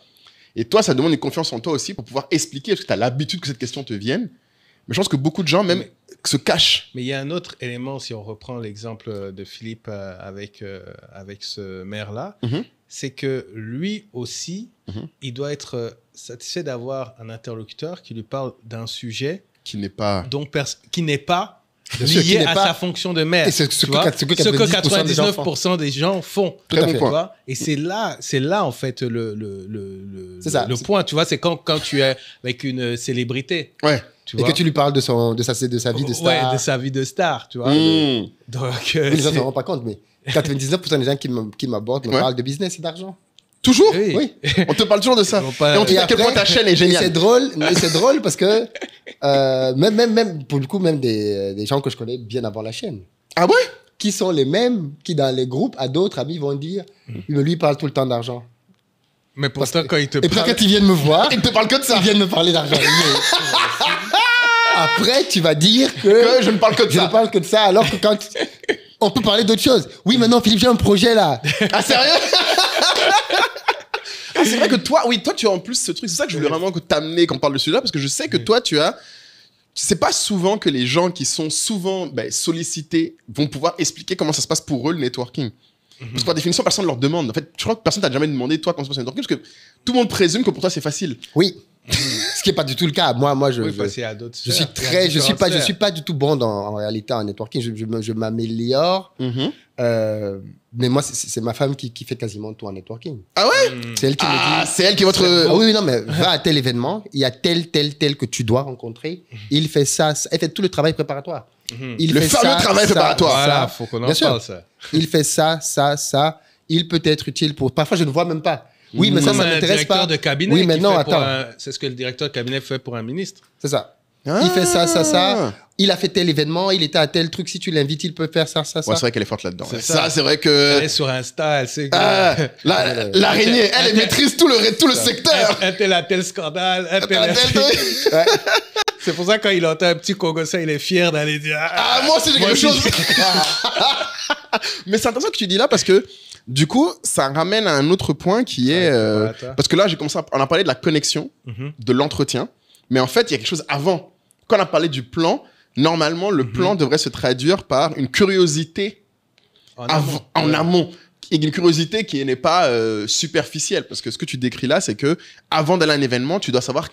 Et toi, ça demande une confiance en toi aussi pour pouvoir expliquer, parce que tu as l'habitude que cette question te vienne. Mais je pense que beaucoup de gens, même, se cachent. Mais il y a un autre élément, si on reprend l'exemple de Philippe avec ce maire-là, c'est que lui aussi, il doit être satisfait d'avoir un interlocuteur qui lui parle d'un sujet qui n'est pas lié à sa fonction de maire. Et ce que 99% des gens font. Très bon point. Vois. Et c'est là en fait le point. Tu vois, c'est quand tu es avec une célébrité. Ouais. Tu et vois? que tu lui parles de sa vie de star. Ouais, de sa vie de star, tu vois. Donc, les gens ne se rendent pas compte, mais 99% des gens qui m'abordent me parlent de business et d'argent. Toujours? Oui. On te parle toujours de ça. Et on te dit à quel point ta chaîne est géniale. Et c'est drôle parce que même pour le coup, même des gens que je connais bien avant la chaîne. Ah ouais? Qui sont les mêmes qui, dans les groupes, à d'autres amis, vont dire mais lui, il parle tout le temps d'argent. Mais pourtant, quand il te parle. Et puis quand ils viennent me voir, ils te parlent que de ça. Ils viennent me parler d'argent. Après, tu vas dire que je ne parle que de ça. Je ne parle que de ça, alors que quand on peut parler d'autres choses. Oui, maintenant, Philippe, j'ai un projet là. Ah, sérieux? Ah, c'est vrai que toi, tu as en plus ce truc. C'est ça que je voulais vraiment t'amener quand on parle de ce sujet-là, parce que je sais que toi, c'est pas souvent que les gens qui sont souvent sollicités vont pouvoir expliquer comment ça se passe pour eux, le networking. Parce que par définition, personne ne leur demande. En fait, je crois que personne t'a jamais demandé, toi, comment ça se passe le networking, parce que tout le monde présume que pour toi, c'est facile. Oui. Ce qui n'est pas du tout le cas. Moi, je suis pas du tout bon en réalité en networking. Je m'améliore. Mais moi, c'est ma femme qui fait quasiment tout en networking. Ah ouais? C'est elle qui me dit. C'est elle qui est votre. Ah oui, non, mais va à tel événement, il y a tel que tu dois rencontrer. Il fait ça, elle fait tout le travail préparatoire. Le fameux travail préparatoire. Voilà, faut qu'on en parle, ça. Il fait ça. Il peut être utile pour. Parfois, je ne vois même pas. Oui, mais ça m'intéresse pas. De cabinet oui, mais non, attends. C'est ce que le directeur de cabinet fait pour un ministre. C'est ça. Il fait ça. Il a fait tel événement, il était à tel truc. Si tu l'invites, il peut faire ça. Ouais, c'est vrai qu'elle est forte là-dedans. Ça, c'est vrai que. Elle est sur Insta, elle sait. L'araignée, elle maîtrise tout le secteur. Un tel scandale, un tel. C'est pour ça quand il entend un petit Congossais, il est fier d'aller dire. Moi aussi, j'ai quelque chose. Mais c'est intéressant que tu dis là parce que. Du coup, ça ramène à un autre point qui est... parce que là, on a parlé de la connexion, de l'entretien, mais en fait, il y a quelque chose avant. Quand on a parlé du plan, normalement, le plan devrait se traduire par une curiosité en amont. Et une curiosité qui n'est pas superficielle, parce que ce que tu décris là, c'est que avant d'aller à un événement, tu dois savoir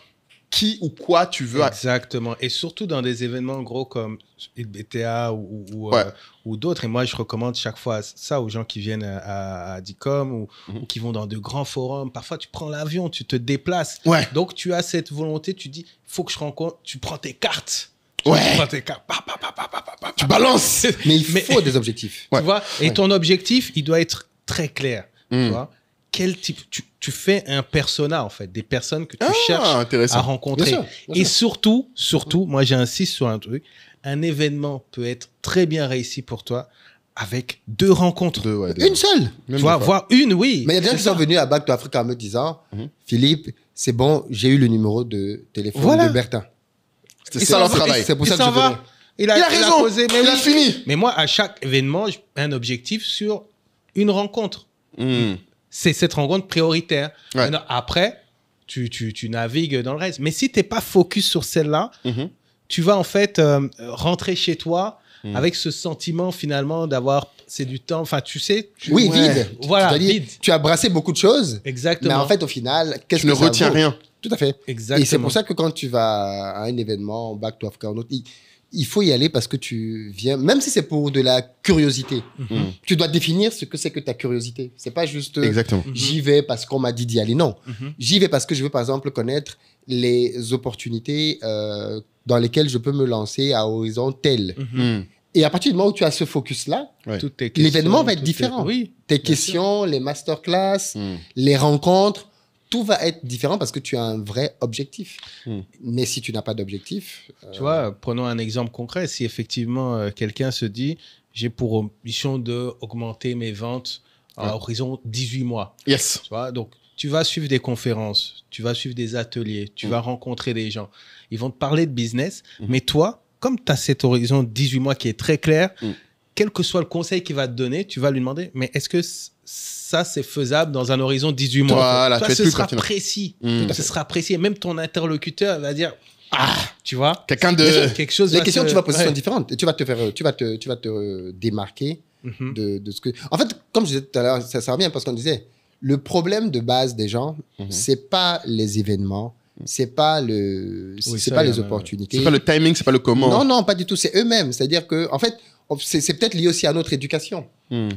qui ou quoi tu veux. Exactement. Et surtout dans des événements gros comme BTA ou d'autres. Et moi, je recommande chaque fois ça aux gens qui viennent à DICOM ou qui vont dans de grands forums. Parfois, tu prends l'avion, tu te déplaces. Ouais. Donc, tu as cette volonté, tu dis, il faut que je rencontre. Tu prends tes cartes. Ouais. Tu prends tes cartes. Tu balances. Mais il faut des objectifs. Tu vois. Et ton objectif, il doit être très clair. Tu vois. Quel type tu fais un persona en fait, des personnes que tu cherches à rencontrer. Bien sûr. Et surtout, moi j'insiste sur un truc, un événement peut être très bien réussi pour toi avec 2 rencontres. Une seule. Tu vois, voire une, oui. Mais il y a des gens qui sont venus à Back to Africa en me disant, Philippe, c'est bon, j'ai eu le numéro de téléphone de Bertin. C'était ça leur travail. C'est pour ça que je venais. Il a raison, il a fini. Mais moi, à chaque événement, j'ai un objectif sur une rencontre. C'est cette rencontre prioritaire. Ouais. Maintenant, après, tu navigues dans le reste. Mais si tu n'es pas focus sur celle-là, tu vas en fait rentrer chez toi avec ce sentiment finalement d'avoir... C'est du temps... Enfin, tu sais... vide. Voilà, vide. Tu as brassé beaucoup de choses. Exactement. Mais en fait, au final, qu'est-ce que tu ne retiens rien. Tout à fait. Exactement. Et c'est pour ça que quand tu vas à un événement, Back to Africa, il faut y aller parce que tu viens, même si c'est pour de la curiosité, tu dois définir ce que c'est que ta curiosité. C'est pas juste j'y vais parce qu'on m'a dit d'y aller. Non. J'y vais parce que je veux, par exemple, connaître les opportunités dans lesquelles je peux me lancer à horizon tel. Et à partir du moment où tu as ce focus-là, l'événement va être différent. Tes questions, les masterclass, les rencontres, tout va être différent parce que tu as un vrai objectif. Mais si tu n'as pas d'objectif... Tu vois, prenons un exemple concret. Si effectivement, quelqu'un se dit, j'ai pour mission d'augmenter mes ventes à horizon 18 mois. Yes. Tu vois, donc, tu vas suivre des conférences, tu vas suivre des ateliers, tu vas rencontrer des gens. Ils vont te parler de business. Mais toi, comme tu as cet horizon 18 mois qui est très clair, quel que soit le conseil qu'il va te donner, tu vas lui demander, mais est-ce que ça, c'est faisable dans un horizon de 18 mois. Voilà, Toi, tu vas être ce plus sera pertinent. précis. Ce sera précis. Et même ton interlocuteur va dire, tu vois, Quelqu'un de... quelque chose. Les questions que tu vas poser ouais. sont différentes. Et tu vas te démarquer de ce que... En fait, comme je disais tout à l'heure, ça revient parce qu'on disait, le problème de base des gens, c'est pas les événements, c'est pas c'est pas les opportunités. C'est pas le timing, c'est pas le comment. Non, pas du tout. C'est eux-mêmes. C'est-à-dire que, en fait, c'est peut-être lié aussi à notre éducation.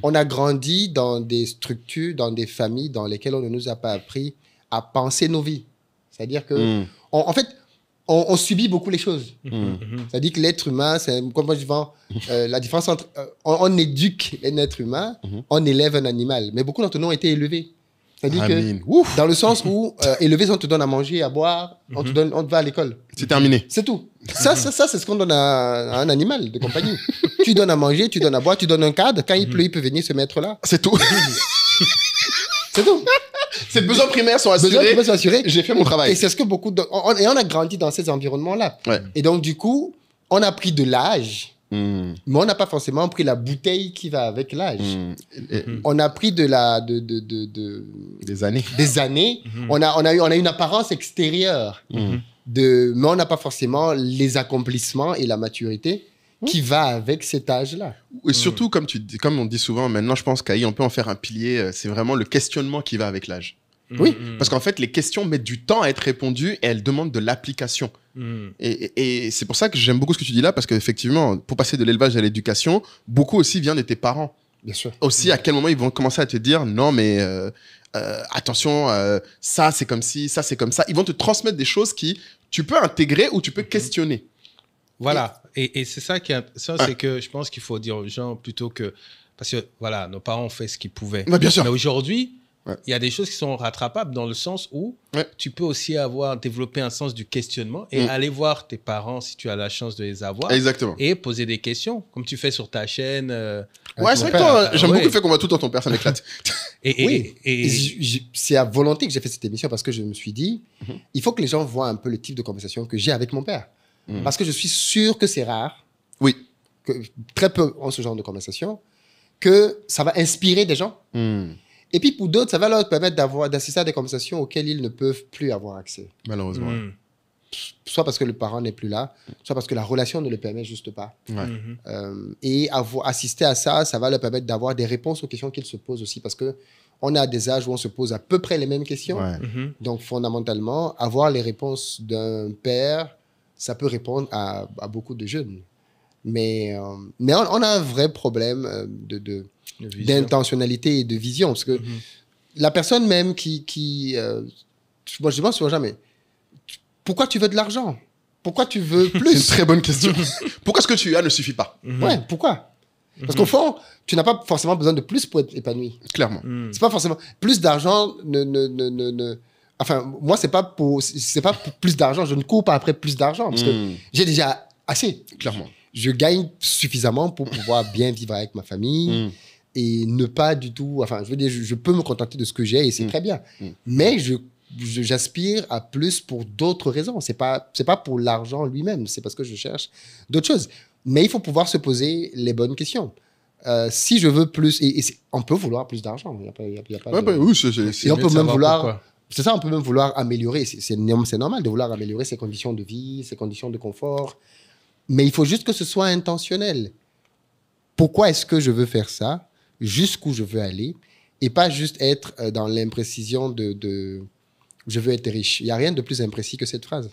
On a grandi dans des structures, dans des familles dans lesquelles on ne nous a pas appris à penser nos vies. C'est-à-dire que, en fait, on subit beaucoup les choses. C'est-à-dire que l'être humain, c'est comme moi je dis, la différence entre on éduque un être humain, on élève un animal. Mais beaucoup d'entre nous ont été élevés. C'est-à-dire que dans le sens où élever, on te donne à manger, à boire, on te va à l'école. C'est terminé. C'est tout. Ça c'est ce qu'on donne à un animal de compagnie. Tu donnes à manger, tu donnes à boire, tu donnes un cadre. Quand il pleut, il peut venir se mettre là. C'est tout. C'est tout. Ses besoins primaires sont assurés. J'ai fait mon travail. Et c'est ce que beaucoup et on a grandi dans ces environnements-là. Ouais. Et donc, du coup, on a pris de l'âge, mais on n'a pas forcément pris la bouteille qui va avec l'âge. On a pris des années. Des années. On a une apparence extérieure, mais on n'a pas forcément les accomplissements et la maturité qui va avec cet âge-là. Et surtout, comme on dit souvent, maintenant, je pense qu'Aïe, on peut en faire un pilier. C'est vraiment le questionnement qui va avec l'âge. Oui. Parce qu'en fait, les questions mettent du temps à être répondues et elles demandent de l'application. Et c'est pour ça que j'aime beaucoup ce que tu dis là, parce qu'effectivement, pour passer de l'élevage à l'éducation, beaucoup aussi vient de tes parents. Bien sûr. Aussi, à quel moment ils vont commencer à te dire non, mais attention, ça c'est comme ci, ça c'est comme ça. Ils vont te transmettre des choses qui tu peux intégrer ou tu peux questionner. Voilà. Et c'est ça c'est que je pense qu'il faut dire aux gens plutôt que. Parce que voilà, nos parents ont fait ce qu'ils pouvaient. Ouais, bien sûr. Mais aujourd'hui, il y a des choses qui sont rattrapables dans le sens où tu peux aussi développer un sens du questionnement et aller voir tes parents si tu as la chance de les avoir. Exactement. Et poser des questions, comme tu fais sur ta chaîne. Ouais, c'est vrai que toi, j'aime beaucoup le fait qu'on voit tout dans ton père, ça m'éclate. C'est à volonté que j'ai fait cette émission parce que je me suis dit, il faut que les gens voient un peu le type de conversation que j'ai avec mon père. Parce que je suis sûr que c'est rare. Oui. Que très peu ont ce genre de conversation. Que ça va inspirer des gens. Et puis pour d'autres, ça va leur permettre d'assister à des conversations auxquelles ils ne peuvent plus avoir accès. Malheureusement. Soit parce que le parent n'est plus là, soit parce que la relation ne le permet juste pas. Et assister à ça, ça va leur permettre d'avoir des réponses aux questions qu'ils se posent aussi. Parce qu'on a des âges où on se pose à peu près les mêmes questions. Donc fondamentalement, avoir les réponses d'un père, ça peut répondre à beaucoup de jeunes. Mais on a un vrai problème d'intentionnalité et de vision. Parce que la personne même moi, je demande souvent jamais, pourquoi tu veux de l'argent? Pourquoi tu veux plus? C'est une très bonne question. Pourquoi ce que tu as ne suffit pas? Ouais, pourquoi? Parce qu'au fond, tu n'as pas forcément besoin de plus pour être épanoui. Clairement. C'est pas forcément... Plus d'argent Enfin, moi, c'est pas pour plus d'argent. Je ne cours pas après plus d'argent parce que j'ai déjà assez. Clairement. Je gagne suffisamment pour pouvoir bien vivre avec ma famille et ne pas du tout... Enfin, je veux dire, je peux me contenter de ce que j'ai et c'est très bien. Mais j'aspire à plus pour d'autres raisons. C'est pas pour l'argent lui-même. C'est parce que je cherche d'autres choses. Mais il faut pouvoir se poser les bonnes questions. Si je veux plus... on peut vouloir plus d'argent. Il y a pas oui, c'est et on peut même vouloir... Pourquoi. C'est ça, on peut même vouloir améliorer. C'est normal de vouloir améliorer ses conditions de vie, ses conditions de confort. Mais il faut juste que ce soit intentionnel. Pourquoi est-ce que je veux faire ça? Jusqu'où je veux aller? Et pas juste être dans l'imprécision de je veux être riche. Il n'y a rien de plus imprécis que cette phrase.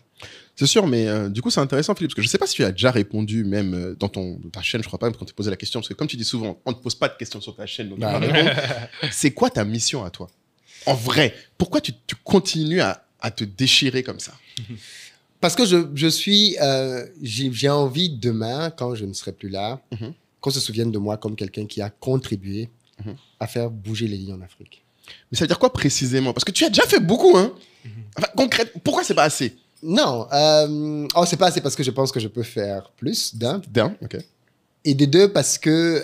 C'est sûr, mais du coup, c'est intéressant, Philippe, parce que je ne sais pas si tu as déjà répondu, même dans ta chaîne, je ne crois pas, quand tu posé la question, parce que comme tu dis souvent, on ne te pose pas de questions sur ta chaîne, donc tu vas répondre. C'est quoi ta mission à toi? En vrai, pourquoi tu continues à te déchirer comme ça? Parce que j'ai envie demain, quand je ne serai plus là, qu'on se souvienne de moi comme quelqu'un qui a contribué à faire bouger les lignes en Afrique. Mais ça veut dire quoi précisément? Parce que tu as déjà fait beaucoup, hein? Enfin, concrètement, pourquoi c'est pas assez? Non, c'est pas assez parce que je pense que je peux faire plus d'un. Ok. Et de deux, parce que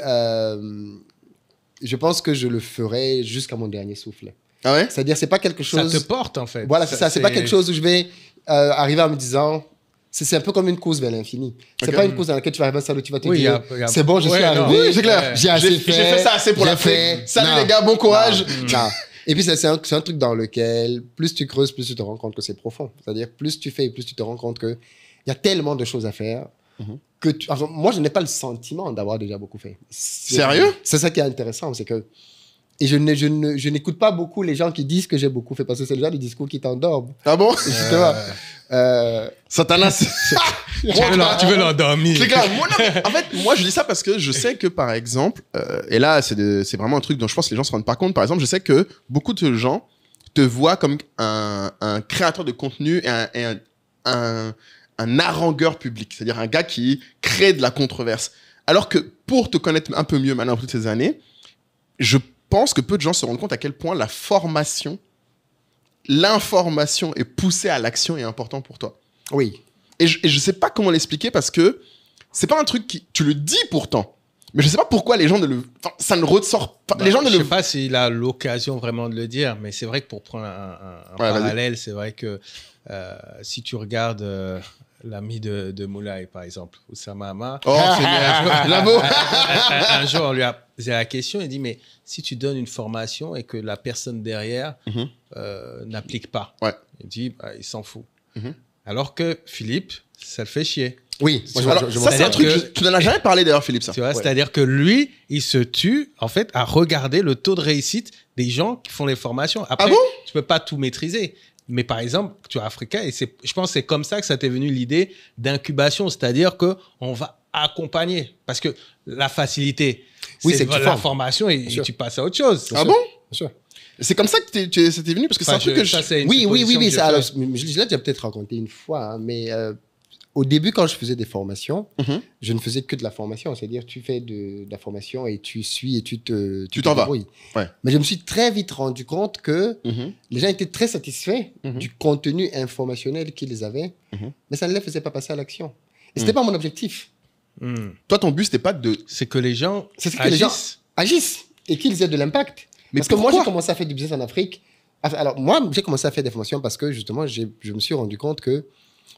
je pense que je le ferai jusqu'à mon dernier souffle. Ah ouais? C'est-à-dire, c'est pas quelque chose... Ça te porte, en fait. Voilà, c'est ça. C'est pas quelque chose où je vais arriver en me disant, c'est un peu comme une course vers l'infini. C'est Ok. pas une course dans laquelle tu vas arriver à un stade où tu vas te Oui, dire, il y a- c'est bon, je suis Ouais, non. arrivé. Oui, c'est clair. J'ai assez fait. J'ai fait ça assez pour j'ai l'Afrique. fait. Salut Non. les gars, bon courage. Non. Et puis, c'est un truc dans lequel, plus tu creuses, plus tu te rends compte que c'est profond. C'est-à-dire, plus tu fais, plus tu te rends compte qu'il y a tellement de choses à faire que enfin, moi, je n'ai pas le sentiment d'avoir déjà beaucoup fait. Sérieux? C'est ça qui est intéressant, c'est que... Et je n'écoute pas beaucoup les gens qui disent que j'ai beaucoup fait, parce que c'est le genre de discours qui t'endorment. Ah bon? Justement. Satanas. Tu veux l'endormir. C'est clair. Moi, non, mais en fait, moi, je dis ça parce que je sais que, par exemple, et là, c'est vraiment un truc dont je pense que les gens se rendent pas compte. Par exemple, je sais que beaucoup de gens te voient comme un créateur de contenu et un harangueur public. C'est-à-dire un gars qui crée de la controverse. Alors que pour te connaître un peu mieux maintenant, après toutes ces années, je pense que peu de gens se rendent compte à quel point la formation, l'information et pousser à l'action est important pour toi. Oui. Et je sais pas comment l'expliquer parce que c'est pas un truc qui... Tu le dis pourtant, mais je sais pas pourquoi les gens ne le... Enfin, ça ne ressort pas. Les gens ne Je le... sais pas s'il a l'occasion vraiment de le dire, mais c'est vrai que pour prendre un Ouais, vas-y. parallèle, c'est vrai que si tu regardes l'ami de Moulay, par exemple, Oussama Hamma, Oh, c'est Labo. un jour, on lui a posé la question, il dit, mais si tu donnes une formation et que la personne derrière n'applique pas, Ouais. il dit, bah, il s'en fout. Mhm. Alors que Philippe, ça le fait chier. Oui. Moi, Alors, je ça, c'est un C'est-à-dire truc... que- Tu n'en as jamais parlé d'ailleurs, Philippe, ça. Tu vois, Ouais. c'est-à-dire que lui, il se tue, en fait, à regarder le taux de réussite des gens qui font les formations. Après, Ah bon? tu peux pas tout maîtriser. Mais par exemple, tu es Africa, et je pense que c'est comme ça que ça t'est venu l'idée d'incubation, c'est-à-dire que on va accompagner. Parce que la facilité, Oui, c'est c'est que tu la formes. formation et Bien sûr. tu passes à autre chose. Ah bon? Bien sûr. C'est comme ça que c'était venu parce que c'est un truc que ça, c'est une Oui, supposition que ça, je alors, fais. je l'ai déjà peut-être raconté une fois, hein, mais au début, quand je faisais des formations, Mhm. je ne faisais que de la formation. C'est-à-dire, tu fais de la formation et tu suis et tu te Tu t'en vas. débrouilles. Ouais. Mais je me suis très vite rendu compte que Mhm. les gens étaient très satisfaits Mhm. du contenu informationnel qu'ils avaient, Mhm. mais ça ne les faisait pas passer à l'action. Et ce n'était pas mon objectif. Hmm. Toi, ton but, c'était pas de... C'est que les gens C'est ce que les gens agissent. agissent et qu'ils aient de l'impact. Mais Parce que moi, pourquoi j'ai commencé à faire du business en Afrique. Alors, moi, j'ai commencé à faire des formations parce que, justement, je me suis rendu compte que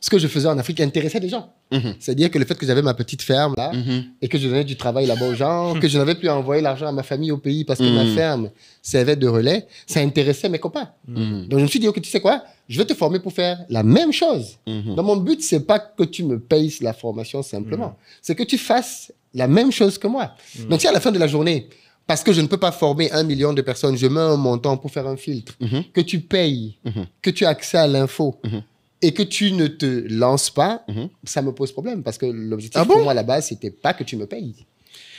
ce que je faisais en Afrique intéressait les gens. Mhm. C'est-à-dire que le fait que j'avais ma petite ferme là, Mhm. et que je donnais du travail là-bas aux gens, que je n'avais plus à envoyer l'argent à ma famille au pays parce que ma ferme servait de relais, ça intéressait mes copains. Mhm. Donc, je me suis dit, ok, tu sais quoi, je vais te former pour faire la même chose. Mhm. Donc, mon but, c'est pas que tu me payes la formation simplement, c'est que tu fasses la même chose que moi. Donc, si à la fin de la journée, parce que je ne peux pas former 1 million de personnes, je mets un montant pour faire un filtre, Mhm. que tu payes, Mhm. que tu as accès à l'info, Mhm. et que tu ne te lances pas, Mhm. ça me pose problème. Parce que l'objectif Ah bon pour moi, là-bas, c'était pas que tu me payes.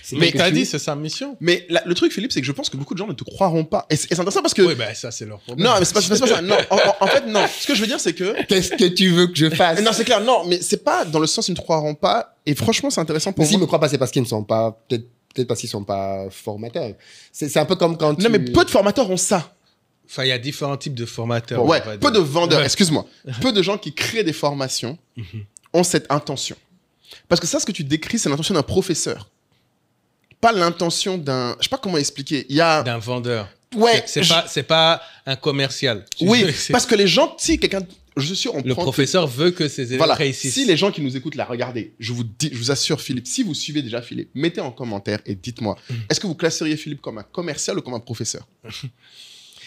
C'était Mais que t'as tu- dit, c'est sa mission. Mais le truc, Philippe, c'est que je pense que beaucoup de gens ne te croiront pas. Et c'est intéressant parce que... Oui, ben ça, c'est leur problème. Non, mais c'est pas ça. Non, en fait, non. Ce que je veux dire, c'est que... Qu'est-ce que tu veux que je fasse? Non, c'est clair. Non, mais c'est pas dans le sens ils ne te croiront pas. Et franchement, c'est intéressant pour Mais s'ils moi. me croient pas, c'est parce qu'ils ne sont pas... Peut-être parce qu'ils sont pas formateurs. C'est un peu comme quand tu... Non, mais peu de formateurs ont ça. Enfin, il y a différents types de formateurs. Ouais, on va peu dire. de vendeurs, Ouais. excuse-moi. Peu de gens qui créent des formations ont cette intention. Parce que ça, ce que tu décris, c'est l'intention d'un professeur. Pas l'intention d'un... Je sais pas comment expliquer. Il y a... D'un vendeur. Ouais, C'est pas un commercial. Oui, C'est- parce que les gens, si quelqu'un... Je suis sûr, on le prend... professeur veut que ses élèves Voilà, réussissent. si les gens qui nous écoutent là, regardez, je vous assure, Philippe, si vous suivez déjà Philippe, mettez en commentaire et dites-moi, est-ce que vous classeriez Philippe comme un commercial ou comme un professeur?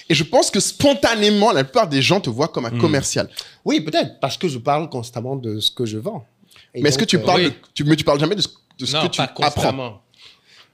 Et je pense que spontanément, la plupart des gens te voient comme un commercial. Oui, peut-être, parce que je parle constamment de ce que je vends. Et Mais est-ce que donc, tu parles, oui. mais tu parles jamais de ce non, que tu pas apprends? constamment.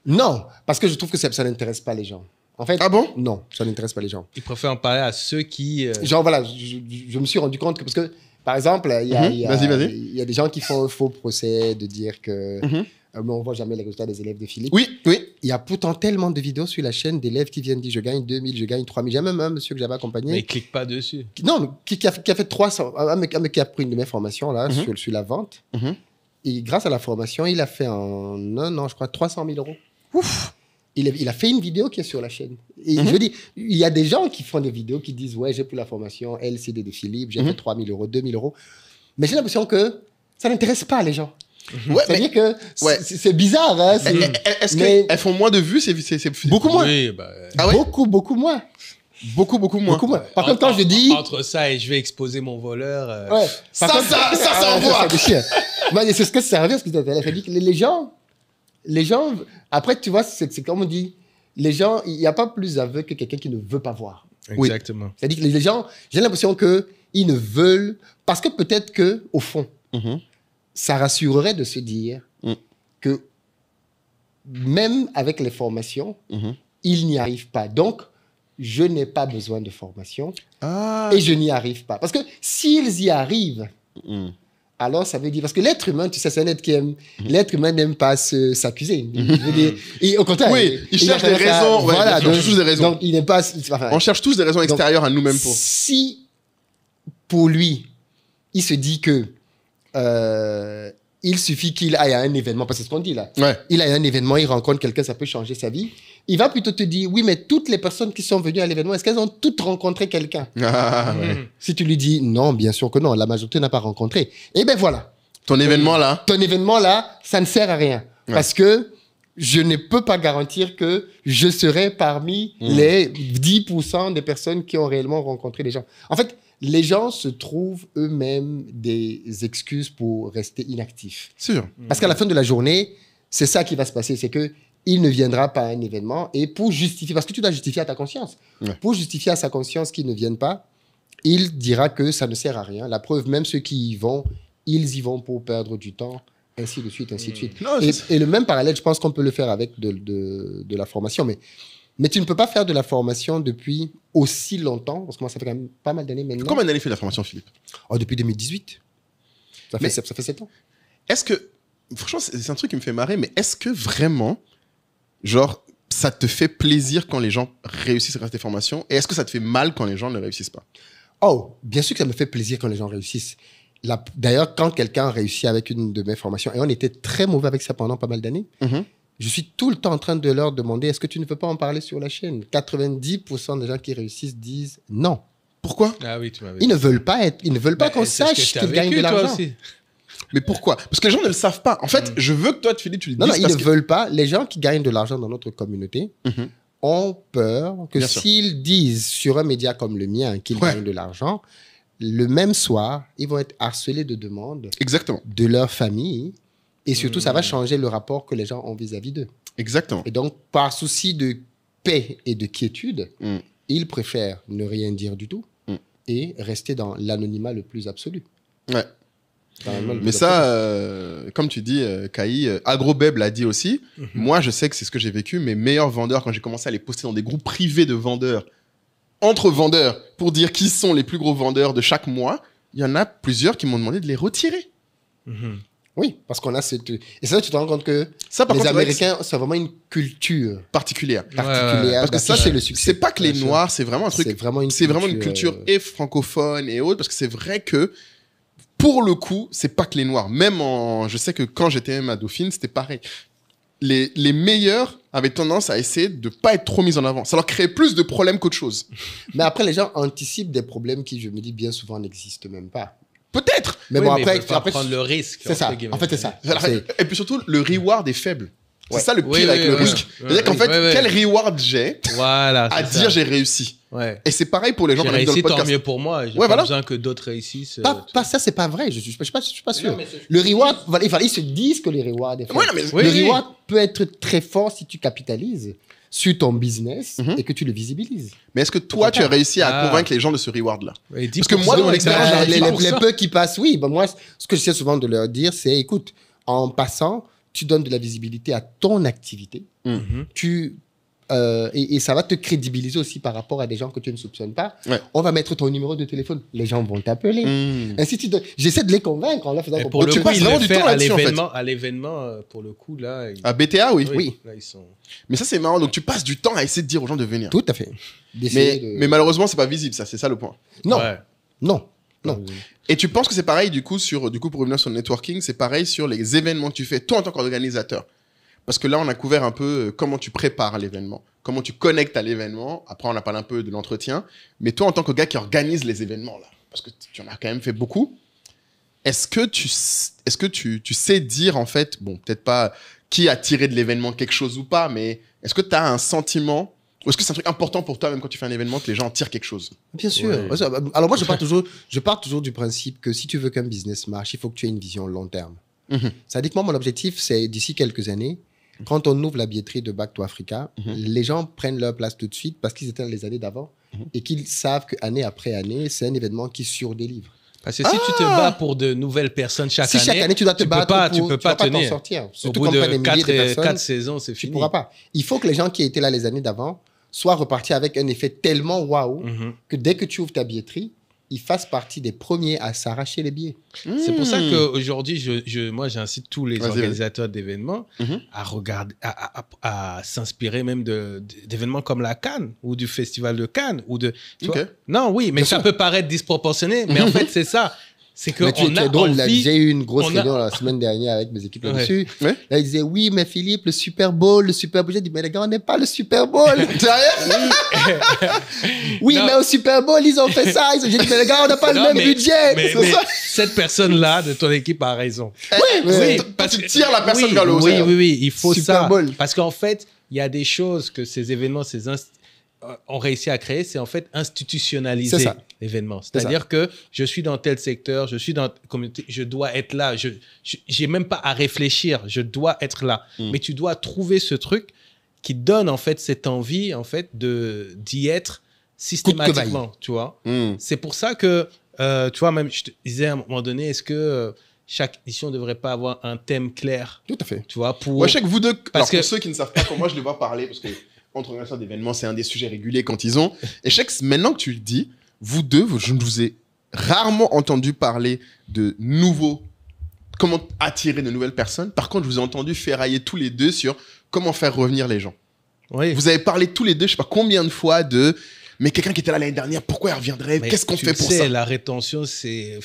Non, parce que je trouve que ça n'intéresse pas les gens. En fait, Ah bon? non, ça n'intéresse pas les gens. Il préfère en parler à ceux qui... Genre, voilà, je me suis rendu compte que... Parce que, par exemple, il y a, Mhm. il y a- Vas-y. il y a des gens qui font un faux procès de dire que... Mhm. mais on voit jamais les résultats des élèves de Philippe. Oui, oui. Il y a pourtant tellement de vidéos sur la chaîne d'élèves qui viennent dire je gagne 2000, je gagne 3000. J'ai même un monsieur que j'avais accompagné. Mais ils cliquent pas dessus. Non, mais qui a fait 300. Un mec qui a pris une de mes formations là, sur la vente. Mhm. Et grâce à la formation, il a fait en un an, je crois, 300 000 euros. Ouf! Il a fait une vidéo qui est sur la chaîne. Et je veux dire, il y a des gens qui font des vidéos qui disent ouais, j'ai pris la formation LCD de Philippe, j'ai fait 3 000 euros, 2 000 euros. Mais j'ai l'impression que ça n'intéresse pas les gens. Ouais, mais C'est-à-dire que Ouais. c'est bizarre. Hein, est-ce mais- qu'elles font moins de vues? C'est beaucoup moins. Oui, bah, Ah ouais? Beaucoup, beaucoup moins. Beaucoup moins. Beaucoup moins. Par contre, quand je dis... Entre ça et je vais exposer mon voleur... Ouais. Ça envoie. C'est ce que ça revient, ce que tu as dit. Ça dit que les gens, après, tu vois, c'est comme on dit, les gens, il n'y a pas plus aveugle que quelqu'un qui ne veut pas voir. Exactement. Oui. C'est-à-dire que les gens, j'ai l'impression qu'ils ne veulent, parce que peut-être qu'au fond, ça rassurerait de se dire que même avec les formations, ils n'y arrivent pas. Donc, je n'ai pas besoin de formation et je n'y arrive pas. Parce que s'ils y arrivent, alors ça veut dire... Parce que l'être humain, tu sais, c'est un être qui aime... L'être humain n'aime pas s'accuser. Et au contraire... Oui, il cherche des raisons. Voilà, on cherche tous des raisons. Donc, il n'est pas... On cherche tous des raisons extérieures à nous-mêmes pour... Si, pour lui, il se dit que... il suffit qu'il aille à un événement, parce que c'est ce qu'on dit là. Ouais. Il aille à un événement, il rencontre quelqu'un, ça peut changer sa vie. Il va plutôt te dire, oui, mais toutes les personnes qui sont venues à l'événement, est-ce qu'elles ont toutes rencontré quelqu'un? Si tu lui dis, non, bien sûr que non, la majorité n'a pas rencontré. Eh bien voilà. Ton événement là, ça ne sert à rien. Ouais. Parce que je ne peux pas garantir que je serai parmi les 10% des personnes qui ont réellement rencontré les gens. En fait, les gens se trouvent eux-mêmes des excuses pour rester inactifs. Sûr. Parce qu'à la fin de la journée, c'est ça qui va se passer, c'est qu'il ne viendra pas à un événement et pour justifier, parce que tu dois justifier à ta conscience, pour justifier à sa conscience qu'ils ne viennent pas, il dira que ça ne sert à rien. La preuve, même ceux qui y vont, ils y vont pour perdre du temps, ainsi de suite, ainsi de suite. Non, et le même parallèle, je pense qu'on peut le faire avec de la formation, mais tu ne peux pas faire de la formation depuis aussi longtemps, parce que moi, ça fait quand même pas mal d'années maintenant. Combien d'années fait de la formation, Philippe? Depuis 2018. Ça fait 7 ans. Est-ce que, franchement, c'est un truc qui me fait marrer, mais est-ce que vraiment, genre, ça te fait plaisir quand les gens réussissent à faire tes formations? Et est-ce que ça te fait mal quand les gens ne réussissent pas? Oh, bien sûr que ça me fait plaisir quand les gens réussissent. D'ailleurs, quand quelqu'un réussit avec une de mes formations, et on était très mauvais avec ça pendant pas mal d'années, je suis tout le temps en train de leur demander, est-ce que tu ne veux pas en parler sur la chaîne? 90% des gens qui réussissent disent non. Pourquoi? Oui, tu m'avais Ils ne veulent pas qu'on sache qu'ils gagnent de l'argent. Mais pourquoi? Parce que les gens ne le savent pas. En fait, je veux que toi, Philippe, tu le dises. Non, ils ne veulent pas. Les gens qui gagnent de l'argent dans notre communauté ont peur que s'ils disent sur un média comme le mien qu'ils gagnent de l'argent, le même soir, ils vont être harcelés de demandes de leur famille. Et surtout, ça va changer le rapport que les gens ont vis-à-vis d'eux. Exactement. Et donc, par souci de paix et de quiétude, ils préfèrent ne rien dire du tout et rester dans l'anonymat le plus absolu. Ouais. Mais ça, comme tu dis, Kai, Agrobeb l'a dit aussi. Moi, je sais que c'est ce que j'ai vécu. Mes meilleurs vendeurs, quand j'ai commencé à les poster dans des groupes privés de vendeurs, entre vendeurs, pour dire qui sont les plus gros vendeurs de chaque mois, il y en a plusieurs qui m'ont demandé de les retirer. Oui, parce qu'on a cette... Et c'est là que tu te rends compte que les Américains, c'est vraiment une culture particulière. Parce que ça, c'est le succès. C'est pas que les Noirs, c'est vraiment un truc... C'est vraiment une culture et francophone et autres, parce que c'est vrai que, pour le coup, c'est pas que les Noirs. Même je sais que quand j'étais même à Dauphine, c'était pareil. Les meilleurs avaient tendance à essayer de pas être trop mis en avant. Ça leur créait plus de problèmes qu'autre chose. Mais après, les gens anticipent des problèmes qui, je me dis, bien souvent n'existent même pas. Peut-être. Mais bon, après, prendre le risque. C'est ça. En fait, c'est ça. Et puis surtout, le reward est faible. C'est ça le pire avec le risque. C'est-à-dire qu'en fait, quel reward j'ai à dire j'ai réussi. Et c'est pareil pour les gens qui réussi, dans le podcast. Tant mieux pour moi. J'ai pas besoin que d'autres réussissent. Ça, c'est pas vrai. Je suis pas sûr. Le reward, ils se disent que les rewards est faible. Le reward peut être très fort si tu capitalises sur ton business et que tu le visibilises. Mais est-ce que toi, tu as réussi à convaincre les gens de ce reward-là? Parce que moi, dans mon expérience, les peu qui passent, oui. Moi, ce que j'essaie souvent de leur dire, c'est, écoute, en passant, tu donnes de la visibilité à ton activité. Et ça va te crédibiliser aussi par rapport à des gens que tu ne soupçonnes pas. On va mettre ton numéro de téléphone. Les gens vont t'appeler. Ainsi, j'essaie de les convaincre en leur faisant comprendre. Pour le coup, ils le font à l'événement, pour le coup, là. À BTA, oui. Là, ils sont... Mais ça, c'est marrant. Donc, tu passes du temps à essayer de dire aux gens de venir. Tout à fait. Mais malheureusement, c'est pas visible, ça. C'est ça le point. Non. Et tu penses que c'est pareil, du coup, pour revenir sur le networking, c'est pareil sur les événements que tu fais, toi, en tant qu'organisateur. Parce que là, on a couvert un peu comment tu prépares l'événement, comment tu connectes à l'événement. Après, on a parlé un peu de l'entretien. Mais toi, en tant que gars qui organise les événements, là, parce que tu en as quand même fait beaucoup, est-ce que tu sais dire, en fait, bon, peut-être pas qui a tiré de l'événement quelque chose ou pas, mais est-ce que tu as un sentiment Ou est-ce que c'est un truc important pour toi, même quand tu fais un événement, que les gens en tirent quelque chose? Bien sûr. Ouais. Alors moi, je pars toujours du principe que si tu veux qu'un business marche, il faut que tu aies une vision long terme. C'est-à-dire que moi, mon objectif, c'est d'ici quelques années, quand on ouvre la billetterie de Back to Africa, les gens prennent leur place tout de suite parce qu'ils étaient dans les années d'avant et qu'ils savent qu'année après année, c'est un événement qui surdélivre. Parce que si tu te bats pour de nouvelles personnes chaque année, Si chaque année tu dois te battre, tu peux pas t'en tenir. sortir. Au Surtout bout qu'on prend de des milliers de personnes, 4 saisons, c'est tu fini. ne pourras pas. Il faut que les gens qui étaient là les années d'avant soient repartis avec un effet tellement waouh que dès que tu ouvres ta billetterie, ils fassent partie des premiers à s'arracher les billets. C'est pour ça qu'aujourd'hui, moi, j'incite tous les organisateurs d'événements à regarder, à s'inspirer même d'événements comme la Cannes ou du Festival de Cannes. Tu vois. Non, oui, mais ça peut paraître disproportionné, mais en fait, c'est ça. C'est que tu es drôle, j'ai eu une grosse réunion la semaine dernière avec mes équipes là-dessus. Ouais. Là, ils disaient, oui, mais Philippe, le Super Bowl. J'ai dit, mais les gars, on n'est pas le Super Bowl. Sérieux? Oui, mais au Super Bowl, ils ont fait ça. J'ai dit, mais les gars, on n'a pas le même budget. Mais cette personne-là de ton équipe a raison. Oui, parce que tu tires la personne vers le haut. Oui, il faut Super ça. Bowl. Parce qu'en fait, il y a des choses que ces événements, ont réussi à créer, c'est en fait institutionnaliser l'événement. C'est-à-dire que je suis dans tel secteur, je suis dans la communauté, je dois être là. Je n'ai même pas à réfléchir, je dois être là. Mais tu dois trouver ce truc qui donne en fait cette envie en fait d'y être systématiquement, tu vois. C'est pour ça que, tu vois, même je te disais à un moment donné, est-ce que chaque édition ne devrait pas avoir un thème clair? Tout à fait. Tu vois, pour... Ouais, je sais que vous deux, pour ceux qui ne savent pas, comme moi je les vois parler, parce que entre organisateurs d'événements, c'est un des sujets réguliers quand ils ont. Et je sais que maintenant que tu le dis, vous deux, je ne vous ai rarement entendu parler de nouveaux, comment attirer de nouvelles personnes. Par contre, je vous ai entendu ferrailler tous les deux sur comment faire revenir les gens. Oui. Vous avez parlé tous les deux, je ne sais pas combien de fois de... Mais quelqu'un qui était là l'année dernière, pourquoi il reviendrait? Qu'est-ce qu'on fait pour ça? La rétention, c'est...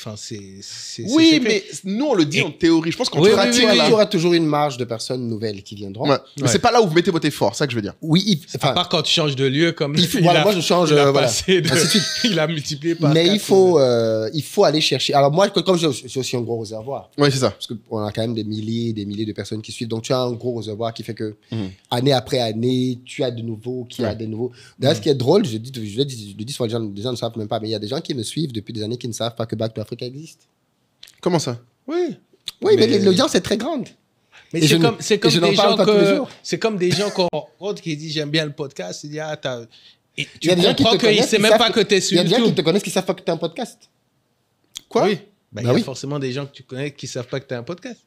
Oui, mais nous, on le dit en théorie. Je pense qu'en pratique, il y aura toujours une marge de personnes nouvelles qui viendront. Ouais. Mais c'est pas là où vous mettez votre effort, c'est ça que je veux dire. Oui, à part quand tu changes de lieu, comme moi je change, il a multiplié par 4. Mais il faut aller chercher. Alors moi, comme j'ai aussi un gros réservoir. Oui, c'est ça. Parce qu'on a quand même des milliers de personnes qui suivent. Donc tu as un gros réservoir qui fait que année après année, tu as de nouveaux, D'ailleurs, ce qui est drôle, je le dis souvent, les gens ne savent même pas, mais il y a des gens qui me suivent depuis des années qui ne savent pas que Back to Africa existe. Comment ça? Oui, mais l'audience est très grande. Mais c'est comme des gens qui disent j'aime bien le podcast, ils disent tu comprends qu'ils ne savent même pas que tu es sur YouTube. Il y a des gens qui te connaissent qui ne savent pas que tu es un podcast. Quoi? Oui. Il y a forcément des gens que tu connais qui ne savent pas que tu es un podcast.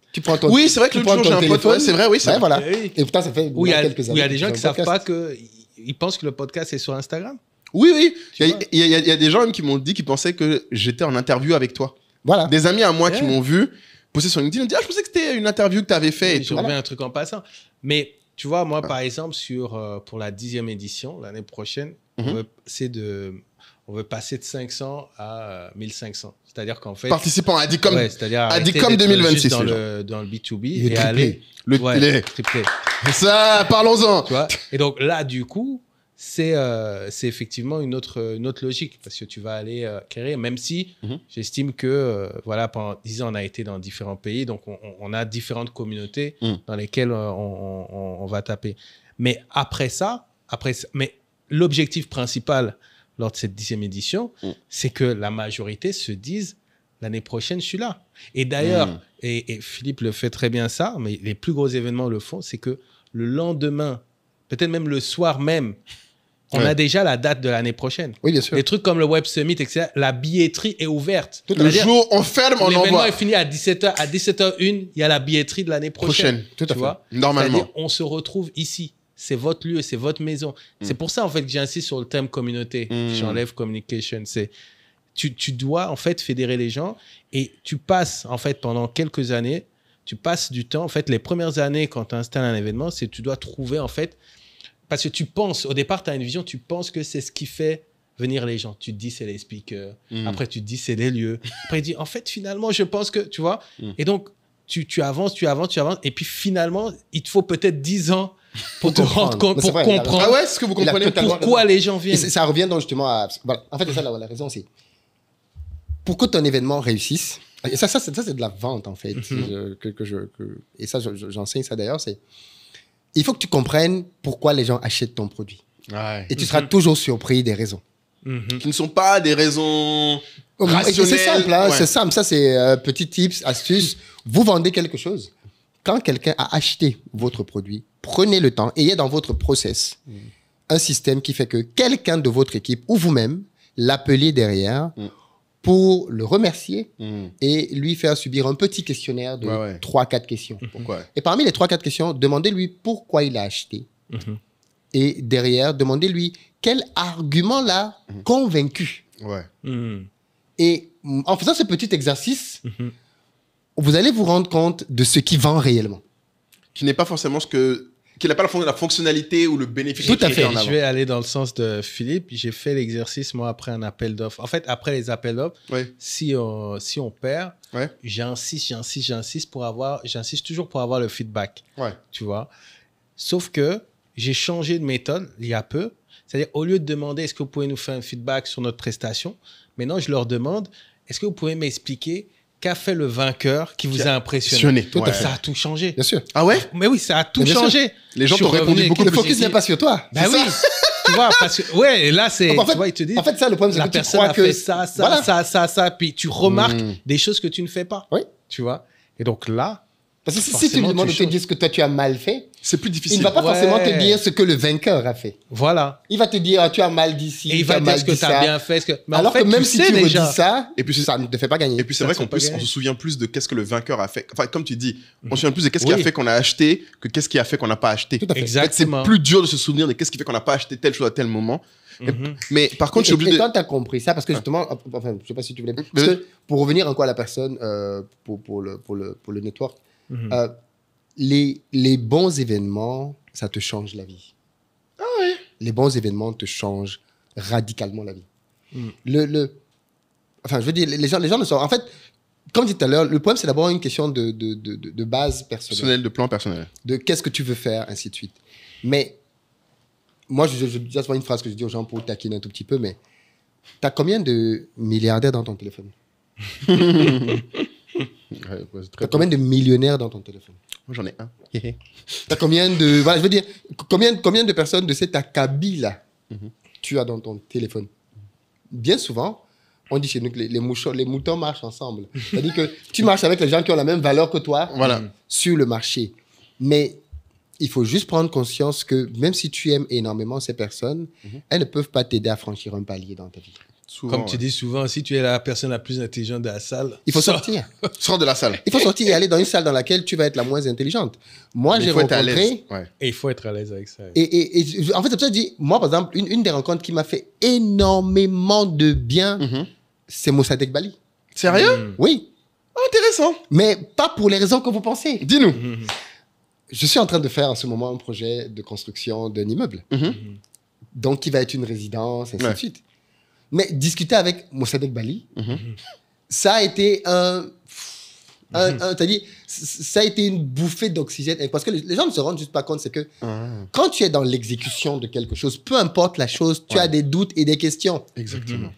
Oui, c'est vrai que l'autre jour j'ai un pote. C'est vrai, oui. Voilà. Et pourtant, ça fait quelques années. Il y a des gens qui ne savent pas qu'ils pensent que le podcast est sur Instagram. Oui. Il y a des gens même qui m'ont dit qu'ils pensaient que j'étais en interview avec toi. Voilà. Des amis à moi qui m'ont vu poster sur LinkedIn, ils m'ont dit je pensais que c'était une interview que tu avais fait. J'ai trouvé un truc en passant. Mais tu vois, moi, par exemple, pour la 10e édition, l'année prochaine, on veut passer de 500 à 1500. C'est-à-dire qu'en fait... Participants à Adicom, Adicom 2026. Dans le B2B et aller... triplé. Ça, parlons-en. Tu vois. Et donc là, du coup, c'est effectivement une autre logique parce que tu vas aller créer, même si j'estime que pendant 10 ans, on a été dans différents pays, donc on a différentes communautés dans lesquelles on va taper. Mais après ça, mais l'objectif principal lors de cette 10e édition, c'est que la majorité se dise l'année prochaine, je suis là. Et d'ailleurs, et Philippe le fait très bien ça, mais les plus gros événements le font, c'est que le lendemain, peut-être même le soir même, on a déjà la date de l'année prochaine. Oui, bien sûr. Des trucs comme le Web Summit, etc., la billetterie est ouverte. Le jour, on ferme, on envoie. L'événement est fini à 17h. À 17h01, il y a la billetterie de l'année prochaine. Tout à fait. Vois. Normalement. C'est-à-dire, on se retrouve ici. C'est votre lieu, c'est votre maison. C'est pour ça, en fait, que j'insiste sur le thème communauté. J'enlève communication. Tu dois, en fait, fédérer les gens et tu passes, en fait, pendant quelques années, tu passes du temps. En fait, les premières années, quand tu installes un événement, c'est tu dois trouver, en fait, parce que tu penses, au départ, tu as une vision, tu penses que c'est ce qui fait venir les gens. Tu te dis, c'est les speakers. Après, tu te dis, c'est les lieux. Après, tu dis, en fait, finalement, je pense que, tu vois. Et donc, tu avances. Et puis, finalement, il te faut peut-être 10 ans pour te rendre compte, pour comprendre. Ah ouais, est-ce que vous comprenez pourquoi les gens viennent. Ça revient donc justement à... Voilà. En fait, c'est ça la raison, c'est... Pour que ton événement réussisse, et ça c'est de la vente, en fait. Et ça, j'enseigne ça d'ailleurs, c'est... Il faut que tu comprennes pourquoi les gens achètent ton produit. Ouais. Et tu seras toujours surpris des raisons. Qui ne sont pas des raisons rationnelles. C'est simple, hein, Ouais. c'est simple. Ça, c'est petit tips, astuce. Vous vendez quelque chose. Quand quelqu'un a acheté votre produit, prenez le temps, ayez dans votre process un système qui fait que quelqu'un de votre équipe ou vous-même l'appelez derrière pour le remercier et lui faire subir un petit questionnaire de 3-4 questions. Pourquoi? Et parmi les 3-4 questions, demandez-lui pourquoi il a acheté. Et derrière, demandez-lui quel argument l'a convaincu. Ouais. Et en faisant ce petit exercice, vous allez vous rendre compte de ce qui vend réellement. Qui n'est pas forcément qui n'a pas la fonctionnalité ou le bénéfice. Tout à qui est fait. en avant. Je vais aller dans le sens de Philippe. J'ai fait l'exercice, moi, après un appel d'offres. En fait, après les appels d'offres, Ouais. si on perd, Ouais. j'insiste toujours pour avoir le feedback. Ouais. Tu vois. Sauf que j'ai changé de méthode il y a peu. C'est-à-dire, au lieu de demander est-ce que vous pouvez nous faire un feedback sur notre prestation, maintenant, je leur demande est-ce que vous pouvez m'expliquer qu'a fait le vainqueur qui vous a impressionné. Tout à fait. Ça a tout changé. Bien sûr. Ah ouais? Mais oui, ça a tout Bien sûr. changé. Les gens Je t'ont suis répondu revenu beaucoup avec Le une focus n'est positive- pas sur toi. Ben C'est oui, ça. tu vois, parce que, ouais, et là, c'est, Donc, en fait- tu vois, ils te disent, En fait, ça, le problème, c'est la que tu personne crois a que... fait ça, Voilà. puis tu remarques des choses que tu ne fais pas. Oui. Tu vois. Et donc là, Parce que si tu Forcément, lui demandes tu de te changes. dire ce que toi, tu as mal fait, C'est plus il difficile. ne va pas Ouais. forcément te dire ce que le vainqueur a fait. voilà. Il va te dire, ah, tu as mal dit ci, Et il tu va as dire mal ce que dit tu as ça. bien fait. Mais Alors en fait, que même tu si sais tu déjà. redis ça, Et puis, ça ne te fait pas gagner. Et puis c'est Ça vrai te qu'en fait pas plus, gagner. on se souvient plus de qu'est-ce que le vainqueur a fait. Enfin, comme tu dis, on se souvient plus de qu'est-ce qui a Oui. fait qu'on a acheté que qu'est-ce qui a fait qu'on n'a pas acheté. Tout à fait. En fait, c'est Exactement. plus dur de se souvenir de qu'est-ce qui fait qu'on n'a pas acheté telle chose à tel moment. Mais par contre, je suis obligé Et de... quand tu as compris ça, parce que justement, enfin, je ne sais pas si tu voulais. Parce que pour revenir encore à la personne, pour le network, les bons événements, ça te change la vie. Ah ouais. Les bons événements te changent radicalement la vie. Enfin, je veux dire, les gens ne sont. En fait, comme dit tout à l'heure, le problème, c'est d'abord une question de base personnelle. Personnel, de plan personnel. De qu'est-ce que tu veux faire, ainsi de suite. Mais moi, je dis souvent une phrase que je dis aux gens pour taquiner un tout petit peu, mais tu as combien de milliardaires dans ton téléphone? Tu as combien de millionnaires dans ton téléphone? Moi, j'en ai un. Tu as combien de... Voilà, je veux dire, combien de personnes de cet acabit-là tu as dans ton téléphone? Bien souvent, on dit chez nous que les moutons marchent ensemble. C'est-à-dire que tu marches avec les gens qui ont la même valeur que toi Voilà. sur le marché. Mais il faut juste prendre conscience que même si tu aimes énormément ces personnes, elles ne peuvent pas t'aider à franchir un palier dans ta vie. Souvent, Comme tu dis souvent, si tu es la personne la plus intelligente de la salle, Il faut sortir. Sors de la salle. Il faut sortir et aller dans une salle dans laquelle tu vas être la moins intelligente. Moi, Il j'ai faut être à l'aise. rencontré... Ouais. et il faut être à l'aise avec ça. Et en fait, c'est pour ça que je dis, moi, par exemple, une des rencontres qui m'a fait énormément de bien, c'est Mossadegh Bali. Sérieux? Oui, Ah, intéressant. mais pas pour les raisons que vous pensez. Dis-nous. Je suis en train de faire en ce moment un projet de construction d'un immeuble. Donc, qui va être une résidence, ainsi de suite. Mais discuter avec Mossadegh Bali, ça a été c'est-à-dire, ça a été une bouffée d'oxygène. Parce que les gens ne se rendent juste pas compte, c'est que quand tu es dans l'exécution de quelque chose, peu importe la chose, tu as des doutes et des questions. Exactement.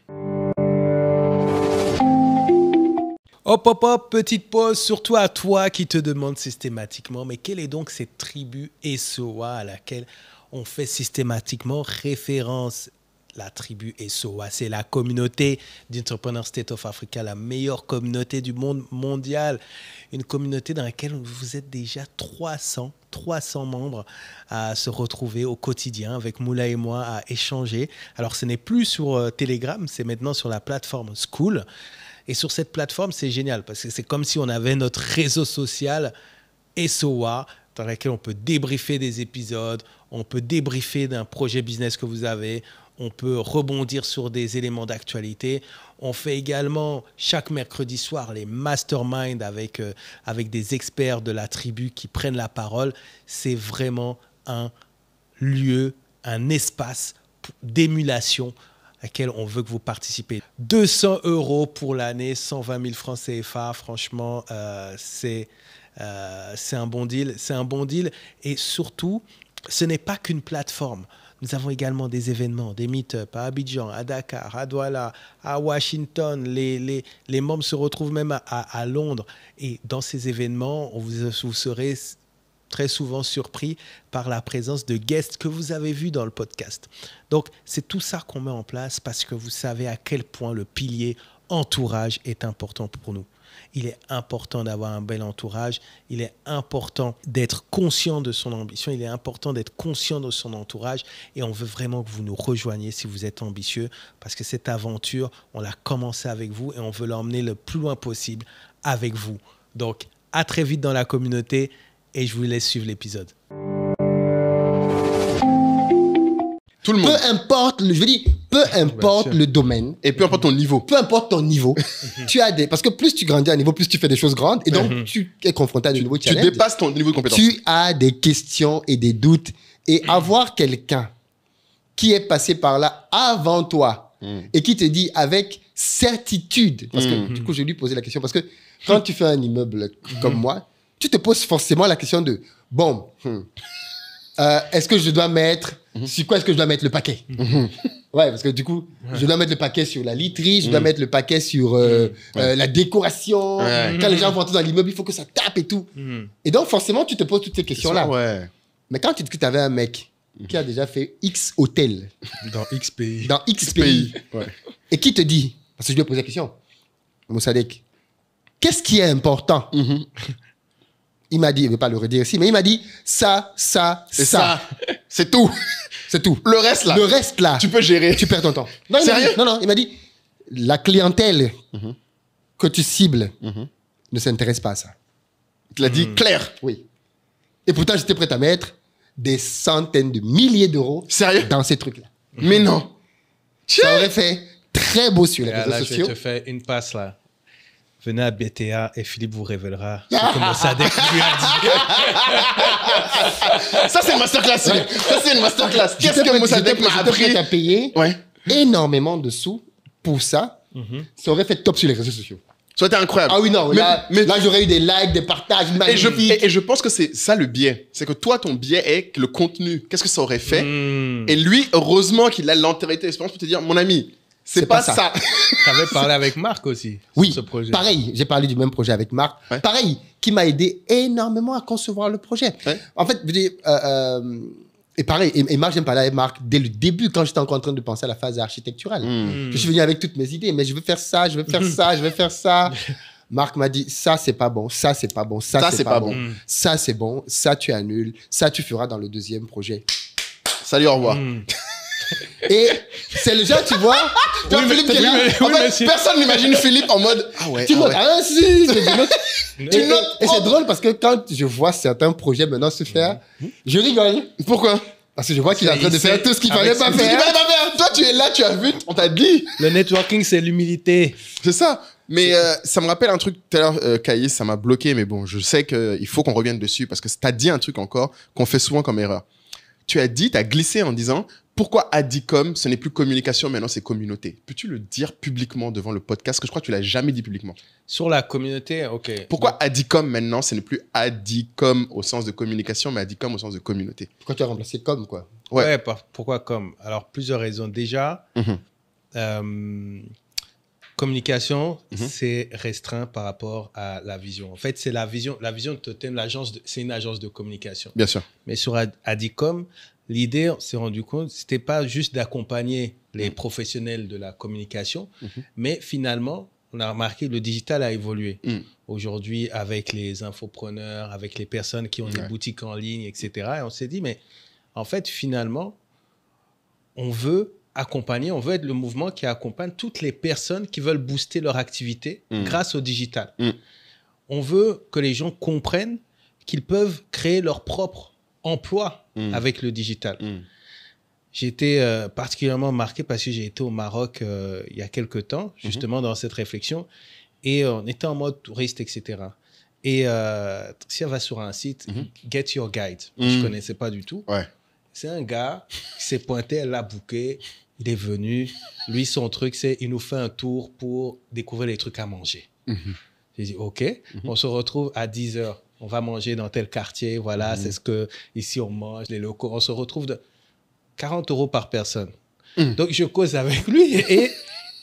Hop, hop, hop, petite pause, surtout à toi qui te demande systématiquement, mais quelle est donc cette tribu SOA à laquelle on fait systématiquement référence? La tribu SOA, c'est la communauté d'Entrepreneur State of Africa, la meilleure communauté du monde mondial. Une communauté dans laquelle vous êtes déjà 300 membres à se retrouver au quotidien avec Moula et moi à échanger. Alors, ce n'est plus sur Telegram, c'est maintenant sur la plateforme School. Et sur cette plateforme, c'est génial parce que c'est comme si on avait notre réseau social SOA dans lequel on peut débriefer des épisodes, on peut débriefer d'un projet business que vous avez, on peut rebondir sur des éléments d'actualité. On fait également chaque mercredi soir les masterminds avec des experts de la tribu qui prennent la parole. C'est vraiment un lieu, un espace d'émulation à laquelle on veut que vous participez. 200 € pour l'année, 120 000 francs CFA. Franchement, c'est un bon deal. C'est un bon deal. Et surtout, ce n'est pas qu'une plateforme. Nous avons également des événements, des meet-up à Abidjan, à Dakar, à Douala, à Washington. Les membres se retrouvent même à Londres. Et dans ces événements, vous serez très souvent surpris par la présence de guests que vous avez vus dans le podcast. Donc, c'est tout ça qu'on met en place parce que vous savez à quel point le pilier entourage est important pour nous. Il est important d'avoir un bel entourage. Il est important d'être conscient de son ambition. Il est important d'être conscient de son entourage. Et on veut vraiment que vous nous rejoigniez si vous êtes ambitieux parce que cette aventure, on l'a commencé avec vous et on veut l'emmener le plus loin possible avec vous. Donc, à très vite dans la communauté et je vous laisse suivre l'épisode. Tout le monde. Peu importe, peu importe le domaine. Et peu importe ton niveau. Peu importe ton niveau. Parce que plus tu grandis à un niveau, plus tu fais des choses grandes. Et donc, tu es confronté à de nouveaux challenges. Tu dépasses ton niveau de compétence. Tu as des questions et des doutes. Et avoir quelqu'un qui est passé par là avant toi et qui te dit avec certitude, parce que du coup, je lui posais la question, parce que quand tu fais un immeuble comme moi, tu te poses forcément la question de, bon, est-ce que je dois mettre, sur quoi est-ce que je dois mettre le paquet? Ouais, parce que du coup, je dois mettre le paquet sur la literie, je dois mettre le paquet sur la décoration. Quand les gens vont entrer dans l'immeuble, il faut que ça tape et tout. Et donc, forcément, tu te poses toutes ces questions-là. Ouais. Mais quand tu dis que tu avais un mec qui a déjà fait X hôtels Dans X pays. dans X pays, et qui te dit, parce que je lui ai posé la question, Moussadek, qu'est-ce qui est important? Il m'a dit, il ne veut pas le redire ici, mais il m'a dit ça. C'est tout. C'est tout. Le reste là. Le reste là, Tu peux gérer. tu perds ton temps. Non, Sérieux? il m'a dit, la clientèle que tu cibles ne s'intéresse pas à ça. Tu l'as dit clair. Oui. Et pourtant, j'étais prêt à mettre des centaines de milliers d'euros Sérieux? dans ces trucs-là. Mais non. Ça aurait fait très beau sur les réseaux Là, je sociaux. te fais une passe là. Venez à BTA et Philippe vous révélera ce que Moussadek lui a dit. Ça, c'est une masterclass. Ça, c'est une masterclass. Qu'est-ce que Moussadek m'a J'étais appris? prêt à payer énormément de sous pour ça. Ça aurait fait top sur les réseaux sociaux. Ça aurait été incroyable. Ah oui, non. Là, j'aurais eu des likes, des partages, Et je pense que c'est ça le biais. C'est que toi, ton biais est le contenu. Qu'est-ce que ça aurait fait? Et lui, heureusement qu'il a l'antérité d'expérience pour te dire, mon ami, c'est pas ça. Tu avais parlé avec Marc aussi Oui, sur ce projet. pareil. J'ai parlé du même projet avec Marc. Ouais. Pareil, qui m'a aidé énormément à concevoir le projet. Ouais. En fait, je dis, et pareil, et Marc, j'aime parler avec Marc dès le début, quand j'étais encore en train de penser à la phase architecturale. Je suis venu avec toutes mes idées, mais je veux faire ça, je veux faire ça, je veux faire ça. Marc m'a dit, ça, c'est pas bon, ça, c'est pas bon, ça, c'est pas bon. Ça, c'est bon, ça, tu annules, ça, tu feras dans le deuxième projet. Salut, au revoir. Et c'est le genre, tu vois, toi, Philippe, qui est là. En fait, personne n'imagine Philippe en mode, ah ouais. Tu notes, ouais. si, je note. Tu notes. Et c'est drôle parce que quand je vois certains projets maintenant se faire, je rigole. Pourquoi? Parce que je vois qu'il est en train de faire tout ce qu'il fallait pas faire. Toi, tu es là, tu as vu, on t'a dit. Le networking, c'est l'humilité. C'est ça. Mais ça me rappelle un truc tout à l'heure, Caïs, ça m'a bloqué, mais bon, je sais qu'il faut qu'on revienne dessus parce que tu as dit un truc encore qu'on fait souvent comme erreur. Tu as dit, tu as glissé en disant pourquoi Adicom, ce n'est plus communication, maintenant c'est communauté. Peux-tu le dire publiquement devant le podcast? Parce que je crois que tu l'as jamais dit publiquement. Sur la communauté, ok. Pourquoi Adicom maintenant, ce n'est plus Adicom au sens de communication, mais Adicom au sens de communauté? Pourquoi tu as remplacé comme, quoi? Ouais, pourquoi comme? Alors, plusieurs raisons. Déjà, communication, c'est restreint par rapport à la vision. En fait, c'est la vision de Totem, c'est une agence de communication. Bien sûr. Mais sur Adicom, l'idée, on s'est rendu compte, c'était pas juste d'accompagner les professionnels de la communication, mais finalement, on a remarqué que le digital a évolué. Aujourd'hui, avec les infopreneurs, avec les personnes qui ont des boutiques en ligne, etc. Et on s'est dit, mais en fait, finalement, on veut accompagner, on veut être le mouvement qui accompagne toutes les personnes qui veulent booster leur activité grâce au digital. On veut que les gens comprennent qu'ils peuvent créer leur propre emploi avec le digital. J'ai été particulièrement marqué parce que j'ai été au Maroc il y a quelques temps, justement dans cette réflexion, et on était en mode touriste, etc. Et si on va sur un site, Get Your Guide, je ne connaissais pas du tout. Ouais. C'est un gars qui s'est pointé, elle l'a booké, il est venu. Lui, son truc, c'est il nous fait un tour pour découvrir les trucs à manger. J'ai dit, OK, on se retrouve à 10h. On va manger dans tel quartier, voilà, c'est ce que ici on mange, les locaux. On se retrouve de 40 € par personne. Donc, je cause avec lui et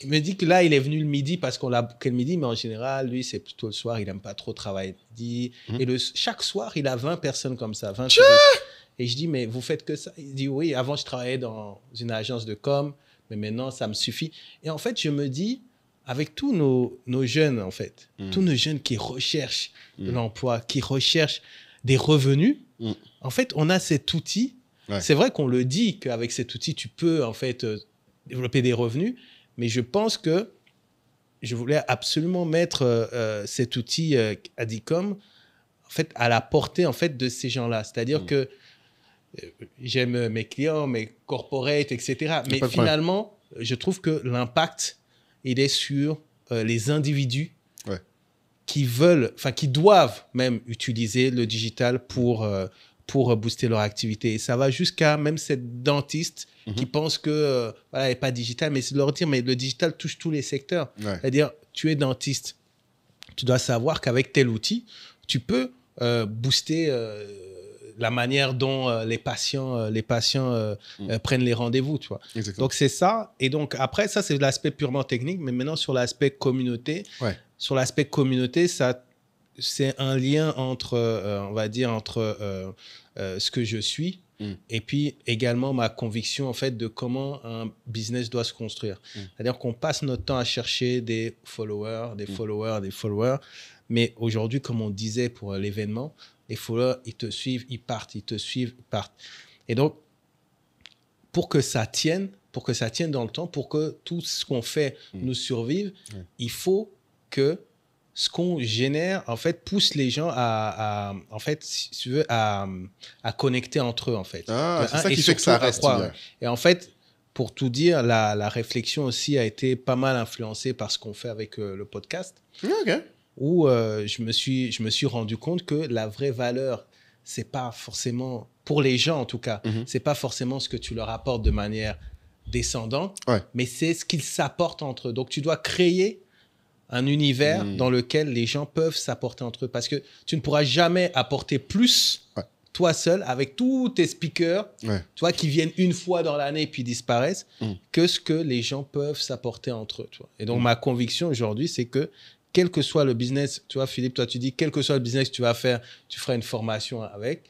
il me dit que là, il est venu le midi parce qu'on l'a booké le midi, mais en général, lui, c'est plutôt le soir. Il n'aime pas trop travailler le midi. Et chaque soir, il a 20 personnes comme ça, 20 touristes. Et je dis, mais vous faites que ça? Il dit, oui, avant, je travaillais dans une agence de com, mais maintenant, ça me suffit. Et en fait, je me dis, avec tous nos jeunes, en fait, tous nos jeunes qui recherchent de l'emploi, qui recherchent des revenus, en fait, on a cet outil. Ouais. C'est vrai qu'on le dit qu'avec cet outil, tu peux, en fait, développer des revenus. Mais je pense que je voulais absolument mettre cet outil Adicom en fait, à la portée en fait, de ces gens-là. C'est-à-dire que j'aime mes clients, mes corporates, etc. Mais finalement, je trouve que l'impact, il est sur les individus qui veulent, enfin qui doivent même utiliser le digital pour booster leur activité. Et ça va jusqu'à même cette dentiste qui pense que voilà, elle n'est pas digitale, mais c'est de leur dire, mais le digital touche tous les secteurs. Ouais. C'est-à-dire, tu es dentiste, tu dois savoir qu'avec tel outil, tu peux booster la manière dont les patients prennent les rendez-vous. Tu vois. Donc, c'est ça. Et donc, après, ça, c'est l'aspect purement technique, mais maintenant, sur l'aspect communauté, sur l'aspect communauté, ça... c'est un lien entre, on va dire, entre ce que je suis et puis également ma conviction en fait de comment un business doit se construire. C'est-à-dire qu'on passe notre temps à chercher des followers, mais aujourd'hui, comme on disait pour l'événement, les followers, ils te suivent, ils partent, ils te suivent, ils partent. Et donc, pour que ça tienne dans le temps, pour que tout ce qu'on fait nous survive, il faut que ce qu'on génère, en fait, pousse les gens en fait, si tu veux, à connecter entre eux, en fait. Ah, c'est ça qui fait que ça reste. Et en fait, pour tout dire, la réflexion aussi a été pas mal influencée par ce qu'on fait avec le podcast, où je me suis rendu compte que la vraie valeur, c'est pas forcément, pour les gens en tout cas, c'est pas forcément ce que tu leur apportes de manière descendante, mais c'est ce qu'ils s'apportent entre eux. Donc, tu dois créer un univers dans lequel les gens peuvent s'apporter entre eux. Parce que tu ne pourras jamais apporter plus, toi seul, avec tous tes speakers, toi, qui viennent une fois dans l'année et puis disparaissent, que ce que les gens peuvent s'apporter entre eux. Tu vois. Et donc, ma conviction aujourd'hui, c'est que quel que soit le business, tu vois, Philippe, toi, tu dis, quel que soit le business que tu vas faire, tu feras une formation avec.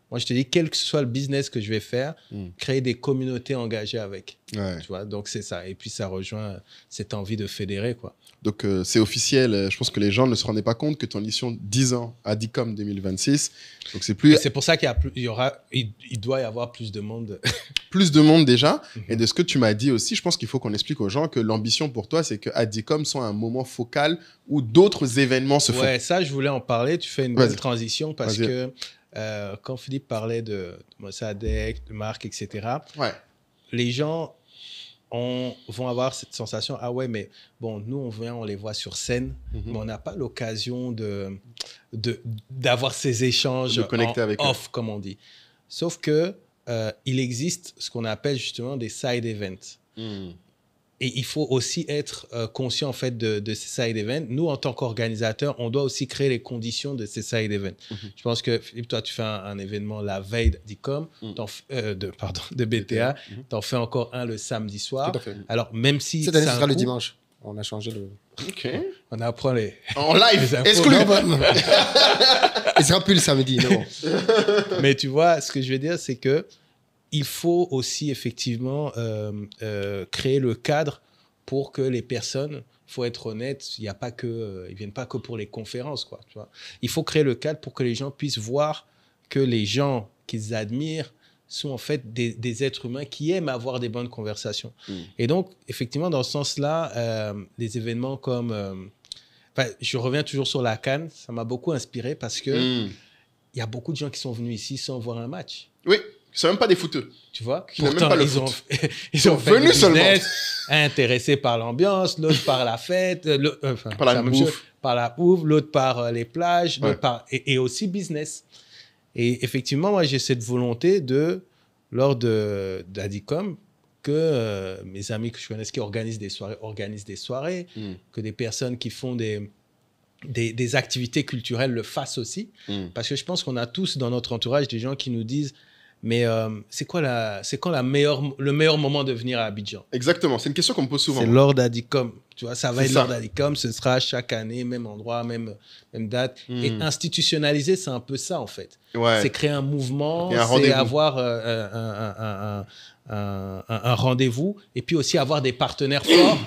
Moi, je te dis, quel que soit le business que je vais faire, créer des communautés engagées avec. Tu vois, donc, c'est ça. Et puis, ça rejoint cette envie de fédérer, quoi. Donc, c'est officiel. Je pense que les gens ne se rendaient pas compte que ton édition 10 ans à Adicom 2026. Donc, c'est plus... Et c'est pour ça il doit y avoir plus de monde. Plus de monde déjà. Et de ce que tu m'as dit aussi, je pense qu'il faut qu'on explique aux gens que l'ambition pour toi, c'est que Adicom soit un moment focal où d'autres événements se font. Ouais, ça, je voulais en parler. Tu fais une belle transition parce que quand Philippe parlait de Mossadegh, de Marc, etc., les gens vont avoir cette sensation, ah ouais, mais bon, nous, on les voit sur scène, mais on n'a pas l'occasion d'avoir ces échanges avec off, comme on dit. Sauf que il existe ce qu'on appelle justement des side events. Et il faut aussi être conscient en fait de ces side events. Nous, en tant qu'organisateurs, on doit aussi créer les conditions de ces side events. Je pense que, Philippe, toi, tu fais un événement la veille d'Adicom, de BTA. Tu en fais encore un le samedi soir. Tout à fait. Alors, même si... Cette année, ce sera le dimanche. On a changé le... OK. On apprend les... En live, exclu. Il sera plus le samedi, non. Mais tu vois, ce que je veux dire, c'est que il faut aussi effectivement créer le cadre pour que les personnes, il faut être honnête, ils ne viennent pas que pour les conférences, quoi, tu vois. Il faut créer le cadre pour que les gens puissent voir que les gens qu'ils admirent sont en fait des êtres humains qui aiment avoir des bonnes conversations. Et donc, effectivement, dans ce sens-là, des événements comme... je reviens toujours sur la CAN, ça m'a beaucoup inspiré parce qu'il y a beaucoup de gens qui sont venus ici sans voir un match. Oui. C'est même pas des footeux. Tu vois, pourtant, ils sont venus seulement intéressés par l'ambiance, l'autre par la fête, par la bouffe, l'autre par les plages, l'autre et aussi business. Et effectivement, moi, j'ai cette volonté lors d'Adicom, que mes amis que je connais qui organisent des soirées, que des personnes qui font des activités culturelles le fassent aussi. Parce que je pense qu'on a tous dans notre entourage des gens qui nous disent Mais c'est quand le meilleur moment de venir à Abidjan? Exactement, c'est une question qu'on me pose souvent. C'est lors d'Adicom. Tu vois, ça va C'est être ça. lors d'Adicom, ce sera chaque année, même endroit, même date. Et institutionnaliser, c'est un peu ça, en fait. Ouais. C'est créer un mouvement, Et un c'est rendez-vous. avoir un rendez-vous, et puis aussi avoir des partenaires forts.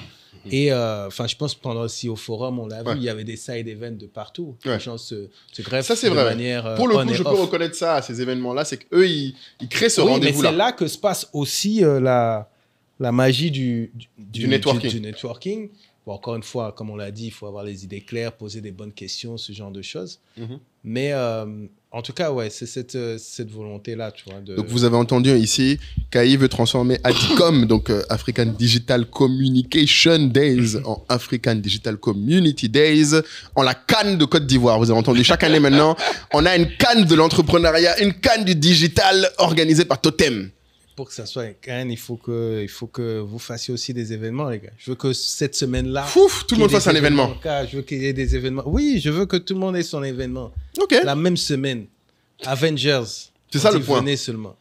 Et je pense pendant aussi au forum, on l'a vu, il y avait des side events de partout. Ouais. Les gens se greffent Ça, c'est de vrai. manière Pour le on coup, et je peux off. reconnaître ça à ces événements-là, c'est qu'eux, ils créent ce Oui, mais rendez-vous-là. c'est là que se passe aussi la magie du networking. du networking. Bon, encore une fois, comme on l'a dit, il faut avoir les idées claires, poser des bonnes questions, ce genre de choses. Mhm. Mais en tout cas, ouais, c'est cette volonté-là, tu vois. Donc, vous avez entendu ici, Kai veut transformer Adicom, donc African Digital Communication Days, en African Digital Community Days, en la Cannes de Côte d'Ivoire. Vous avez entendu, chaque année maintenant, on a une Cannes de l'entrepreneuriat, une Cannes du digital organisée par Totem. Pour que ça soit un Cannes, il faut que vous fassiez aussi des événements, les gars. Je veux que cette semaine-là... Ouf, tout le monde fasse un événement. Je veux qu'il y ait des événements. Oui, je veux que tout le monde ait son événement. Ok. La même semaine. Avengers. C'est ça, On le dit, point. Venez seulement.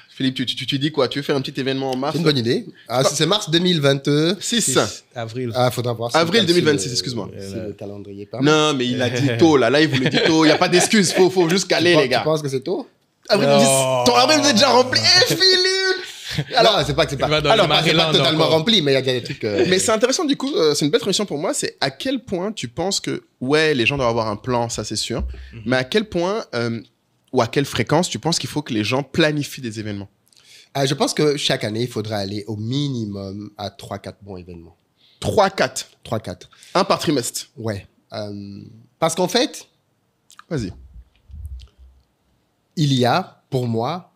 Philippe, tu dis quoi? Tu veux faire un petit événement en mars? C'est une bonne idée. Ah, c'est mars 2026. 6. Avril. Ah, faudra voir. si Avril le- 2026, si le- excuse-moi. Si le calendrier part. Non, mais il a dit tôt, là. Là, il voulait dire tôt. Il n'y a pas d'excuse. Faut juste caler, les Tu gars. penses que c'est tôt? Avril, Non. ton avril, vous êtes déjà rempli. Philippe! Alors, c'est pas que c'est pas. Il va dans Alors, le c'est pas Maryland totalement encore. rempli, mais il y a des trucs. Mais c'est intéressant, du coup, c'est une belle transition pour moi. C'est à quel point tu penses que, ouais, les gens doivent avoir un plan, ça c'est sûr. Mais à quel point, ou à quelle fréquence tu penses qu'il faut que les gens planifient des événements? Je pense que chaque année, il faudra aller au minimum à 3-4 bons événements. 3-4. 3-4. Un par trimestre. Ouais. Parce qu'en fait, Vas-y. il y a, pour moi,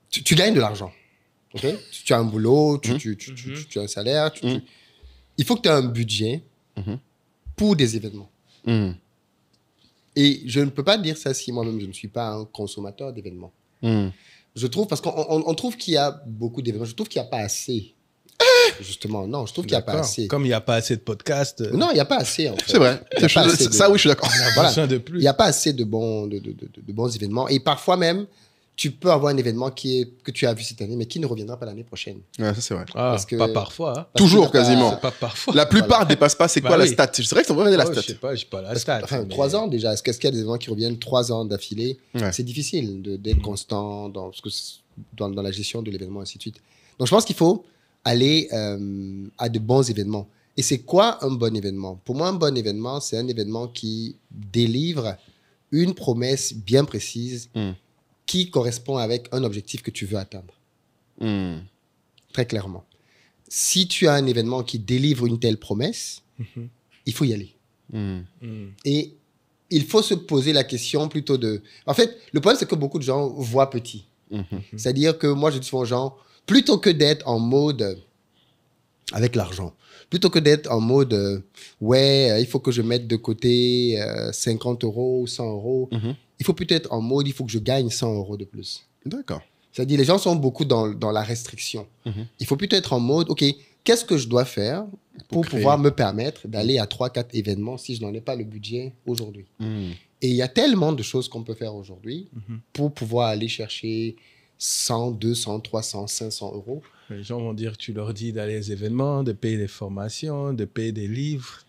tu gagnes de l'argent. Ok. Tu as un boulot, tu as un salaire. Il faut que tu aies un budget pour des événements. Mhm. Et je ne peux pas dire ça si moi-même je ne suis pas un consommateur d'événements. Mhm. Je trouve, parce qu'on trouve qu'il y a beaucoup d'événements, je trouve qu'il n'y a pas assez. Justement, non, je trouve qu'il n'y a pas D'accord. assez. Comme il n'y a pas assez de podcasts, Non, il n'y a pas assez, en fait. C'est vrai. Il y a pas assez de- Ça, oui, je suis d'accord. on a Voilà. besoin de Il plus. n'y a pas assez de bons événements. Et parfois même, tu peux avoir un événement que tu as vu cette année, mais qui ne reviendra pas l'année prochaine. Ouais, ça c'est vrai. Ah, parce que- pas parfois. Hein. Parce Toujours, que t'as pas- quasiment. C'est pas parfois. La plupart ne dépassent pas. C'est Bah quoi la oui. stat? C'est vrai que ça devrait regarder la Oh, je stat. sais pas, j'ai pas la Parce que, stat. enfin, mais- 3 ans déjà. Est-ce qu'il y a des événements qui reviennent 3 ans d'affilée? Ouais. C'est difficile d'être constant dans la gestion de l'événement, ainsi de suite. Donc, je pense qu'il faut aller à de bons événements. Et c'est quoi un bon événement? Pour moi, un bon événement, c'est un événement qui délivre une promesse bien précise qui correspond avec un objectif que tu veux atteindre. Mhm. Très clairement. Si tu as un événement qui délivre une telle promesse, il faut y aller. Mhm. Et il faut se poser la question plutôt de... En fait, le problème, c'est que beaucoup de gens voient petit. C'est-à-dire que moi, je dis souvent aux gens, plutôt que d'être en mode avec l'argent, plutôt que d'être en mode il faut que je mette de côté 50 euros ou 100 euros, il faut plutôt être en mode il faut que je gagne 100 euros de plus. D'accord. C'est-à-dire, les gens sont beaucoup dans la restriction. Il faut plutôt être en mode, OK, qu'est-ce que je dois faire pour créer. pouvoir me permettre d'aller à 3-4 événements si je n'en ai pas le budget aujourd'hui? Mhm. Et il y a tellement de choses qu'on peut faire aujourd'hui pour pouvoir aller chercher 100, 200, 300, 500 euros. Les gens vont dire, tu leur dis d'aller aux événements, de payer des formations, de payer des livres.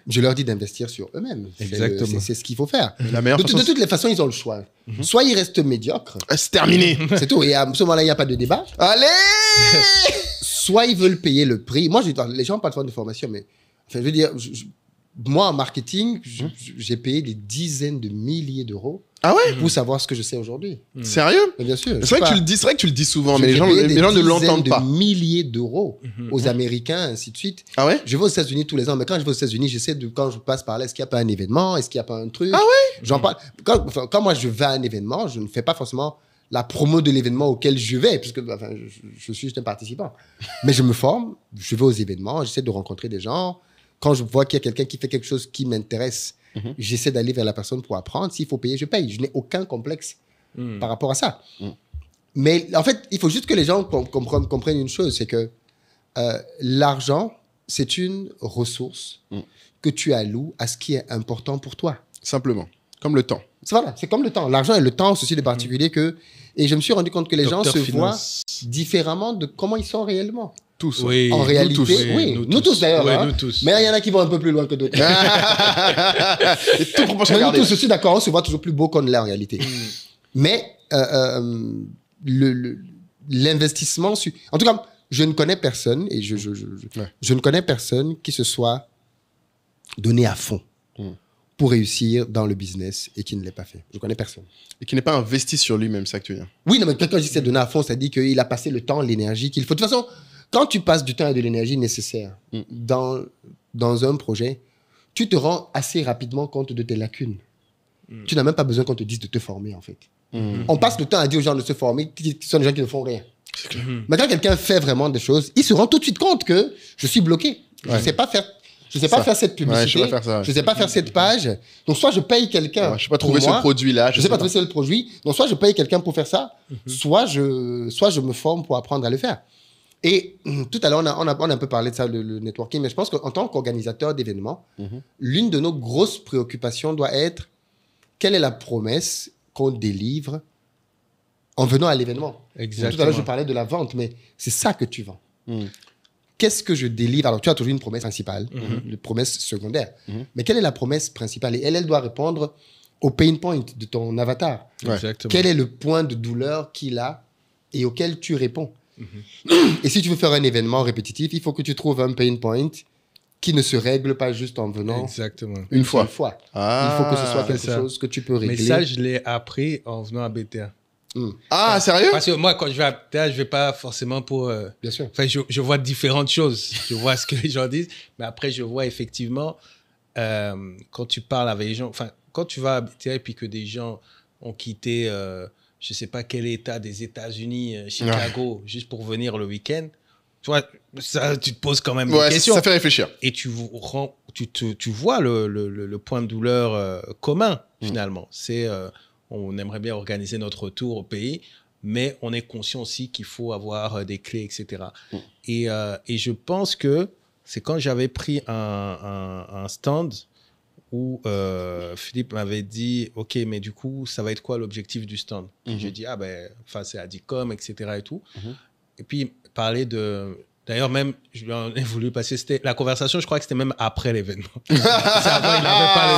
Je leur dis d'investir sur eux-mêmes. Exactement. C'est ce qu'il faut faire. La meilleure De façon, toutes les façons, ils ont le choix. Soit ils restent médiocres, c'est terminé. c'est tout. Et à ce moment-là, il n'y a pas de débat. Allez! Soit ils veulent payer le prix. Moi, les gens parlent de formation, mais enfin, je veux dire, moi, en marketing, j'ai payé des dizaines de milliers d'euros Ah ouais? pour savoir ce que je sais aujourd'hui. Sérieux? Mais bien sûr. C'est vrai que tu le dis souvent, mais J'ai les gens payé des ne l'entendent dizaines pas. de milliers d'euros aux Américains, ainsi de suite. Ah ouais? Je vais aux États-Unis tous les ans, mais quand je vais aux États-Unis, j'essaie de, quand je passe par là, est-ce qu'il n'y a pas un événement? Est-ce qu'il n'y a pas un truc? Ah ouais? J'en parle. Quand moi je vais à un événement, je ne fais pas forcément la promo de l'événement auquel je vais, puisque enfin, je suis juste un participant. Mais je me forme, je vais aux événements, j'essaie de rencontrer des gens. Quand je vois qu'il y a quelqu'un qui fait quelque chose qui m'intéresse, j'essaie d'aller vers la personne pour apprendre. S'il faut payer, je paye. Je n'ai aucun complexe par rapport à ça. Mais en fait, il faut juste que les gens comprennent une chose, c'est que l'argent, c'est une ressource que tu alloues à ce qui est important pour toi. Simplement. Comme le temps. Voilà, c'est comme le temps. L'argent et le temps, ceci de particulier que... Et je me suis rendu compte que les gens se voient différemment de comment ils sont réellement. Tous. Oui, En réalité, nous tous, oui. Nous tous d'ailleurs. Oui, hein. nous tous. Mais il y en a qui vont un peu plus loin que d'autres. C'est tout proportion Mais nous gardée. tous, je suis d'accord, on se voit toujours plus beau qu'on ne l'est en réalité. Mais l'investissement... En tout cas, je ne connais personne, et je ne connais personne qui se soit donné à fond pour réussir dans le business et qui ne l'ait pas fait. Je ne connais personne. Et qui n'est pas investi sur lui-même, c'est ça que tu veux dire. Oui, non, mais quand je dis s'est donné à fond, ça dit qu'il a passé le temps, l'énergie qu'il faut. De toute façon, quand tu passes du temps et de l'énergie nécessaire dans un projet, tu te rends assez rapidement compte de tes lacunes. Tu n'as même pas besoin qu'on te dise de te former, en fait. On passe le temps à dire aux gens de se former, qui sont des gens qui ne font rien. Mais quand quelqu'un fait vraiment des choses, il se rend tout de suite compte que je suis bloqué. Je ne sais pas faire... Je ne sais pas faire cette publicité, je sais pas faire ça, ouais. je ne sais pas faire cette page. Donc, soit je paye quelqu'un. Je ne sais pas trouver ce produit-là. Je ne sais pas trouver ce produit. Donc, soit je paye quelqu'un pour faire ça, soit je me forme pour apprendre à le faire. Et tout à l'heure, on a un peu parlé de ça, le networking, mais je pense qu'en tant qu'organisateur d'événements, l'une de nos grosses préoccupations doit être quelle est la promesse qu'on délivre en venant à l'événement. Exactement. Tout à l'heure, je parlais de la vente, mais c'est ça que tu vends. Qu'est-ce que je délivre? Alors, tu as toujours une promesse principale, une promesse secondaire. Mais quelle est la promesse principale? Et elle doit répondre au pain point de ton avatar. Exactement. Quel est le point de douleur qu'il a et auquel tu réponds? Et si tu veux faire un événement répétitif, il faut que tu trouves un pain point qui ne se règle pas juste en venant une fois. Il faut que ce soit quelque chose que tu peux régler. Mais ça, je l'ai appris en venant à BTA. Ah, sérieux? Parce que moi, quand je vais à BTA, je ne vais pas forcément pour... Bien sûr. Enfin, je vois différentes choses. Je vois ce que les gens disent, mais après, je vois effectivement, quand tu parles avec les gens... Enfin, quand tu vas à BTA et puis que des gens ont quitté, je ne sais pas quel état des États-Unis, Chicago, juste pour venir le week-end, tu vois, ça, tu te poses quand même des questions. Ça fait réfléchir. Et tu vois le point de douleur commun, finalement. C'est... on aimerait bien organiser notre retour au pays, mais on est conscient aussi qu'il faut avoir des clés, etc. Et je pense que c'est quand j'avais pris un stand où Philippe m'avait dit « Ok, mais du coup, ça va être quoi l'objectif du stand ?» J'ai dit « Ah ben, c'est Adicom, etc. » et tout. Et puis, il parlait de... D'ailleurs, même, je lui en ai voulu passer. La conversation, je crois que c'était même après l'événement. Avant, il n'avait pas le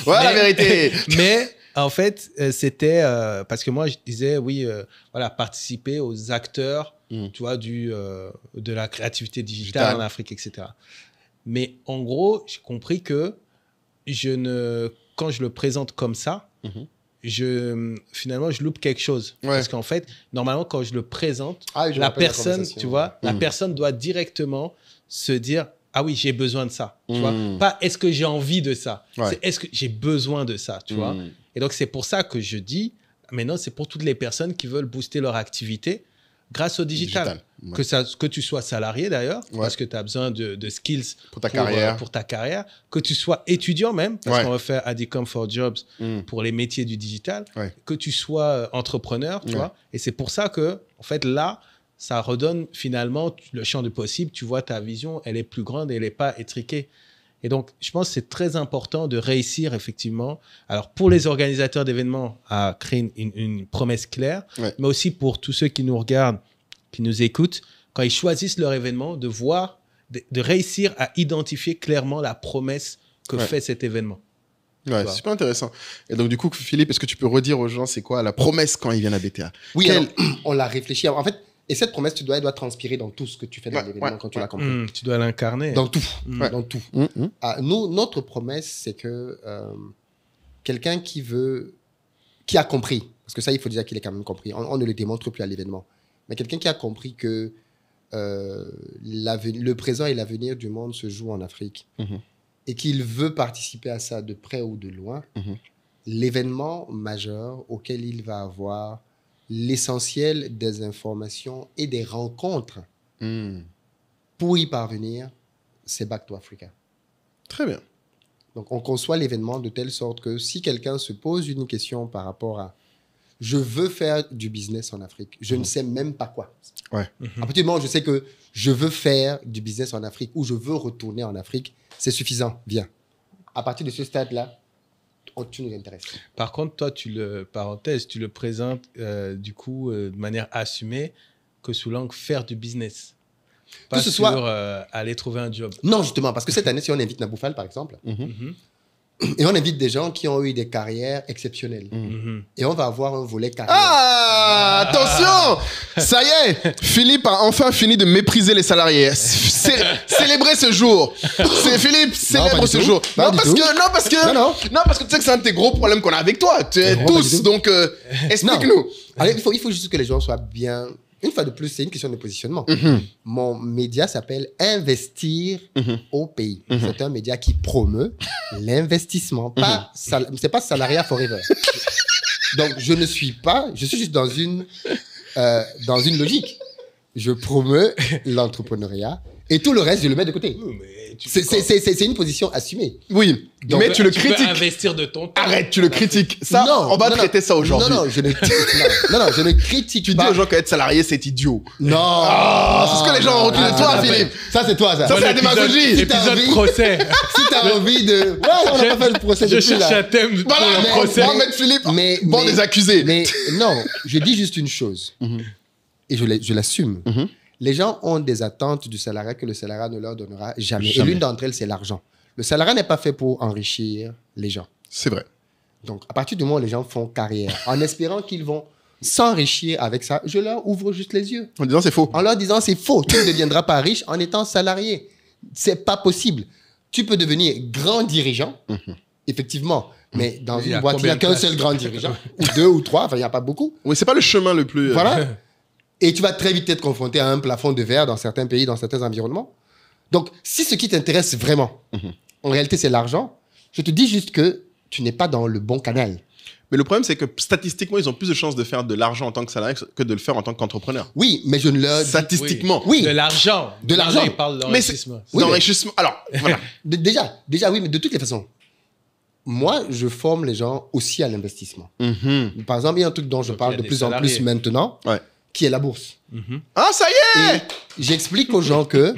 temps. Ouais, la vérité. Mais... En fait, c'était parce que moi, je disais, oui, voilà, participer aux acteurs, tu vois, de la créativité digitale en Afrique, etc. Mais en gros, j'ai compris que quand je le présente comme ça, finalement, je loupe quelque chose. Parce qu'en fait, normalement, quand je le présente, la personne, tu vois, la personne doit directement se dire, ah oui, j'ai besoin de ça. Tu vois, pas est-ce que j'ai envie de ça. C'est est-ce que j'ai besoin de ça, tu vois. Et donc, c'est pour ça que je dis, maintenant, c'est pour toutes les personnes qui veulent booster leur activité grâce au digital. Que tu sois salarié, d'ailleurs, parce que tu as besoin de skills pour ta carrière. Que tu sois étudiant même, parce qu'on va faire Adicom for Jobs pour les métiers du digital. Que tu sois entrepreneur, tu vois. Et c'est pour ça que, en fait, là, ça redonne finalement le champ de possible. Tu vois, ta vision, elle est plus grande et elle n'est pas étriquée. Et donc, je pense que c'est très important de réussir, effectivement, alors pour les organisateurs d'événements, à créer une promesse claire, mais aussi pour tous ceux qui nous regardent, qui nous écoutent, quand ils choisissent leur événement, de réussir à identifier clairement la promesse que fait cet événement. Ouais, c'est super intéressant. Et donc, du coup, Philippe, est-ce que tu peux redire aux gens, c'est quoi la promesse quand ils viennent à BTA? Oui, alors, on l'a réfléchi. En fait, et cette promesse, elle doit transpirer dans tout ce que tu fais dans l'événement quand tu l'as compris. Tu dois l'incarner. Dans tout. Dans tout. Notre promesse, c'est que quelqu'un qui a compris, parce que ça, il faut dire qu'il est quand même compris, on ne le démontre plus à l'événement, mais quelqu'un qui a compris que le présent et l'avenir du monde se jouent en Afrique et qu'il veut participer à ça de près ou de loin, l'événement majeur auquel il va avoir l'essentiel des informations et des rencontres pour y parvenir, c'est Back to Africa. Très bien. Donc, on conçoit l'événement de telle sorte que si quelqu'un se pose une question par rapport à « je veux faire du business en Afrique, je ne sais même pas quoi ». À partir du moment où je sais que je veux faire du business en Afrique ou je veux retourner en Afrique, c'est suffisant, viens. À partir de ce stade-là, tu nous intéresses. Par contre, toi, tu le présentes du coup de manière assumée que sous l'angle faire du business. Pas Que ce sur soit- aller trouver un job. Non, justement, parce que cette année, si on invite Naboufal, par exemple, et on invite des gens qui ont eu des carrières exceptionnelles. Et on va avoir un volet carrière. Ah, attention! Ça y est, Philippe a enfin fini de mépriser les salariés. Célébrez ce jour. C'est Philippe, pas célèbre du ce tout. jour. Pas du tout. Non, parce que tu sais que c'est un de tes gros problèmes qu'on a avec toi. Non, pas du Tous, tout. donc explique-nous. Non. Alors, il faut juste que les gens soient bien... Une fois de plus, c'est une question de positionnement. Mon média s'appelle Investir au pays. C'est un média qui promeut l'investissement. C'est pas salariat forever. Donc, je suis juste dans une logique. Je promeux l'entrepreneuriat et tout le reste, je le mets de côté. C'est une position assumée. Oui, Donc, mais tu le peux critiques. investir de ton temps. Arrête, tu le critiques. Ça, on va traiter ça aujourd'hui. Non, je ne critique Tu dis pas. aux gens qu'être salarié, c'est idiot. Non. Ah, c'est ce que les gens ont retenu de toi, Philippe. Ça, c'est toi, ça. Ça, c'est la démagogie. Si t'as Épisode envie- procès. Si t'as envie de... Ouais, on n'a pas fait le procès Je depuis, cherche là. un thème pour Voilà, le procès. Mohamed Philippe, bon des accusés. Mais non, je dis juste une chose. Et je l'assume. Les gens ont des attentes du salariat que le salariat ne leur donnera jamais. Et l'une d'entre elles, c'est l'argent. Le salariat n'est pas fait pour enrichir les gens. C'est vrai. Donc, à partir du moment où les gens font carrière, en espérant qu'ils vont s'enrichir avec ça, je leur ouvre juste les yeux. En disant c'est faux. En leur disant, c'est faux. Tu ne deviendras pas riche en étant salarié. C'est pas possible. Tu peux devenir grand dirigeant, effectivement. Mais dans Il y a une boîte, il n'y a combien qu'un de seul grand dirigeant. Ou deux ou trois. Enfin, il n'y a pas beaucoup. Oui, c'est pas le chemin le plus. Voilà. Et tu vas très vite être confronté à un plafond de verre dans certains pays, dans certains environnements. Donc, si ce qui t'intéresse vraiment, en réalité, c'est l'argent, je te dis juste que tu n'es pas dans le bon canal. Mais le problème, c'est que statistiquement, ils ont plus de chances de faire de l'argent en tant que salarié que de le faire en tant qu'entrepreneur. Oui, mais je ne leur dis... Statistiquement. Oui. De l'argent. De l'argent. Là, il parle Mais c'est d'enrichissement. Oui, mais- d'enrichissement. Alors, voilà. Déjà, oui, mais de toutes les façons, moi, je forme les gens aussi à l'investissement. Par exemple, il y a un truc dont je Donc, parle il y a de des plus en salariés. plus maintenant, Ouais. qui est la bourse. Ah, ça y est! Et j'explique aux gens que,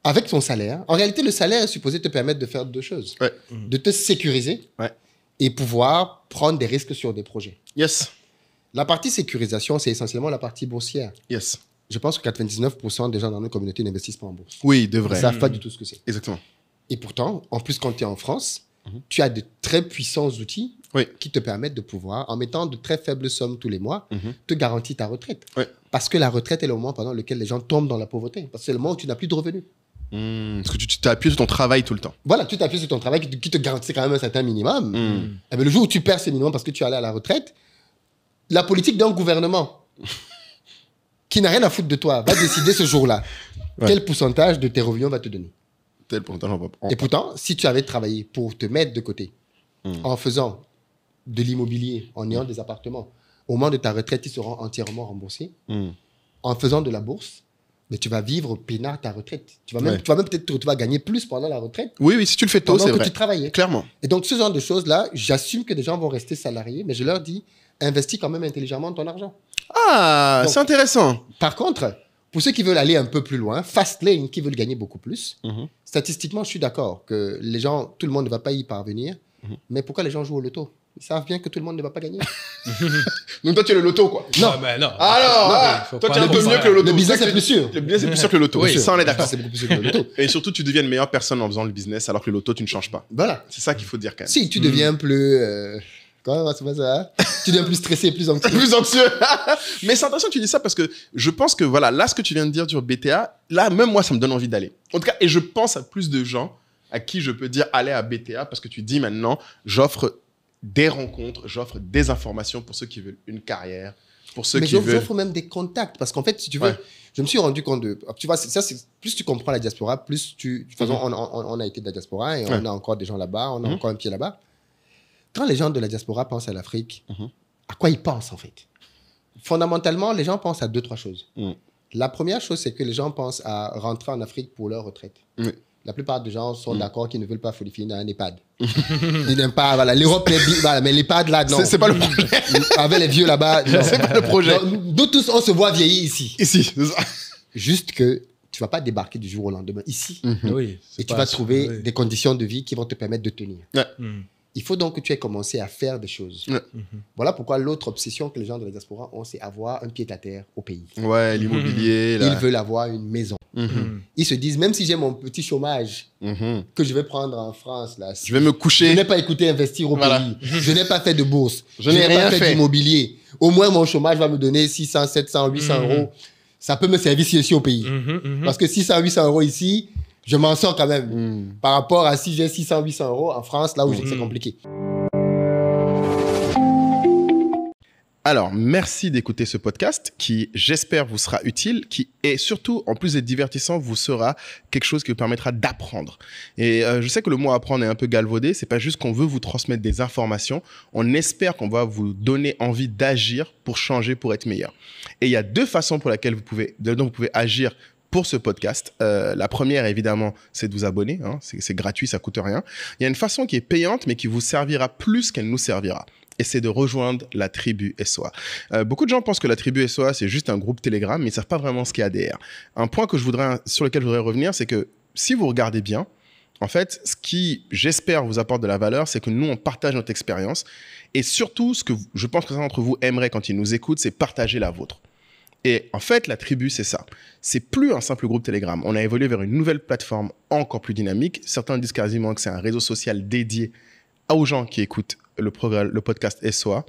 avec ton salaire, en réalité, le salaire est supposé te permettre de faire deux choses. Ouais. De te sécuriser Ouais. et pouvoir prendre des risques sur des projets. Yes. La partie sécurisation, c'est essentiellement la partie boursière. Yes. Je pense que 99% des gens dans nos communautés n'investissent pas en bourse. Oui, de Ils ne vrai. savent pas du tout ce que c'est. Exactement. Et pourtant, en plus, quand tu es en France, tu as de très puissants outils Oui. qui te permettent de pouvoir, en mettant de très faibles sommes tous les mois, te garantir ta retraite. Oui. Parce que la retraite est le moment pendant lequel les gens tombent dans la pauvreté. Parce que c'est le moment où tu n'as plus de revenus. Parce que tu t'appuies sur ton travail tout le temps. Voilà, tu t'appuies sur ton travail qui te garantit quand même un certain minimum. Et bien, le jour où tu perds ce minimum parce que tu es allé à la retraite, la politique d'un gouvernement qui n'a rien à foutre de toi va décider ce jour-là quel pourcentage de tes revenus on va te donner. Tel pourtant, on va- Et pourtant, si tu avais travaillé pour te mettre de côté, en faisant de l'immobilier, en ayant des appartements, au moment de ta retraite, ils seront entièrement remboursés. En faisant de la bourse, mais tu vas vivre peinard ta retraite. Tu vas même, Ouais. tu vas même peut-être te retrouver à gagner plus pendant la retraite Oui, oui, si tu le fais tôt, pendant c'est que vrai. tu travaillais. Clairement. Et donc, ce genre de choses-là, j'assume que des gens vont rester salariés, mais je leur dis, investis quand même intelligemment ton argent. Ah, Donc- c'est intéressant. Par contre, pour ceux qui veulent aller un peu plus loin, fast lane, qui veulent gagner beaucoup plus, statistiquement, je suis d'accord que les gens, tout le monde ne va pas y parvenir. Mais pourquoi les gens jouent au loto? Ils savent bien que tout le monde ne va pas gagner. Donc toi, tu es le loto, quoi. Non. Ah, ben non. Alors, ah, faut toi, pas tu es un peu comparer. mieux que le loto. Le business C'est ça est que plus sûr. Le business est plus sûr que le loto. Oui. Ça, on est d'accord. C'est beaucoup plus sûr que le loto. Et surtout, tu deviens une meilleure personne en faisant le business, alors que le loto, tu ne changes pas. Voilà. C'est ça qu'il faut dire quand même. Si tu deviens plus... comment ça va ça? Tu deviens plus stressé, plus anxieux. Plus anxieux. Mais c'est intéressant que tu dis ça parce que je pense que voilà, là, ce que tu viens de dire sur BTA, là, même moi, ça me donne envie d'aller. En tout cas, et je pense à plus de gens à qui je peux dire allez à BTA parce que tu dis maintenant, j'offre des rencontres, j'offre des informations pour ceux qui veulent une carrière, pour ceux Mais qui veulent. j'offre même des contacts. Parce qu'en fait, si tu veux, Ouais. je me suis rendu compte de... Tu vois, ça, c'est plus tu comprends la diaspora, plus tu... De toute façon, on a été de la diaspora et on a encore des gens là-bas, on a encore un pied là-bas. Quand les gens de la diaspora pensent à l'Afrique, à quoi ils pensent en fait? Fondamentalement, les gens pensent à 2-3 choses. La première chose, c'est que les gens pensent à rentrer en Afrique pour leur retraite. Oui. La plupart des gens sont d'accord qu'ils ne veulent pas finir dans un EHPAD. Ils n'aiment pas, voilà, l'Europe, voilà, mais l'EHPAD là, non. C'est pas le projet. Avec les vieux là-bas, non. C'est pas le projet. Non, nous tous, on se voit vieillir ici. Ici. c'est ça. Juste que tu vas pas débarquer du jour au lendemain ici. Oui. Et tu vas trouver des conditions de vie qui vont te permettre de tenir. Ouais. Il Il faut donc que tu aies commencé à faire des choses. Ouais. Voilà pourquoi l'autre obsession que les gens de la diaspora ont, c'est avoir un pied-à-terre au pays. Ouais, l'immobilier. Ils veulent avoir une maison. Ils se disent, même si j'ai mon petit chômage que je vais prendre en France, là, Je vais me coucher. je n'ai pas écouté investir au Voilà. pays, je n'ai pas fait de bourse, Je n'ai rien pas fait fait. d'immobilier. Au moins, mon chômage va me donner 600, 700, 800 euros. Ça peut me servir ici au pays. Parce que 600, 800 euros ici, je m'en sors quand même. Par rapport à si j'ai 600, 800 euros en France, là où c'est compliqué. Alors, merci d'écouter ce podcast qui, j'espère, vous sera utile, qui est surtout, en plus d'être divertissant, vous sera quelque chose qui vous permettra d'apprendre. Et je sais que le mot apprendre est un peu galvaudé. C'est pas juste qu'on veut vous transmettre des informations. On espère qu'on va vous donner envie d'agir pour changer, pour être meilleur. Et il y a deux façons pour lesquelles dont vous pouvez agir pour ce podcast. La première, évidemment, c'est de vous abonner. Hein. C'est gratuit, ça coûte rien. Il y a une façon qui est payante, mais qui vous servira plus qu'elle nous servira. Et c'est de rejoindre la tribu SOA. Beaucoup de gens pensent que la tribu SOA, c'est juste un groupe Telegram, mais ils ne savent pas vraiment ce qu'il y a derrière. Un point sur lequel je voudrais revenir, c'est que si vous regardez bien, en fait, ce qui, j'espère, vous apporte de la valeur, c'est que nous, on partage notre expérience. Et surtout, ce que je pense que certains d'entre vous aimeraient quand ils nous écoutent, c'est partager la vôtre. Et en fait, la tribu, c'est ça. C'est plus un simple groupe Telegram. On a évolué vers une nouvelle plateforme encore plus dynamique. Certains disent quasiment que c'est un réseau social dédié aux gens qui écoutent le podcast SOA.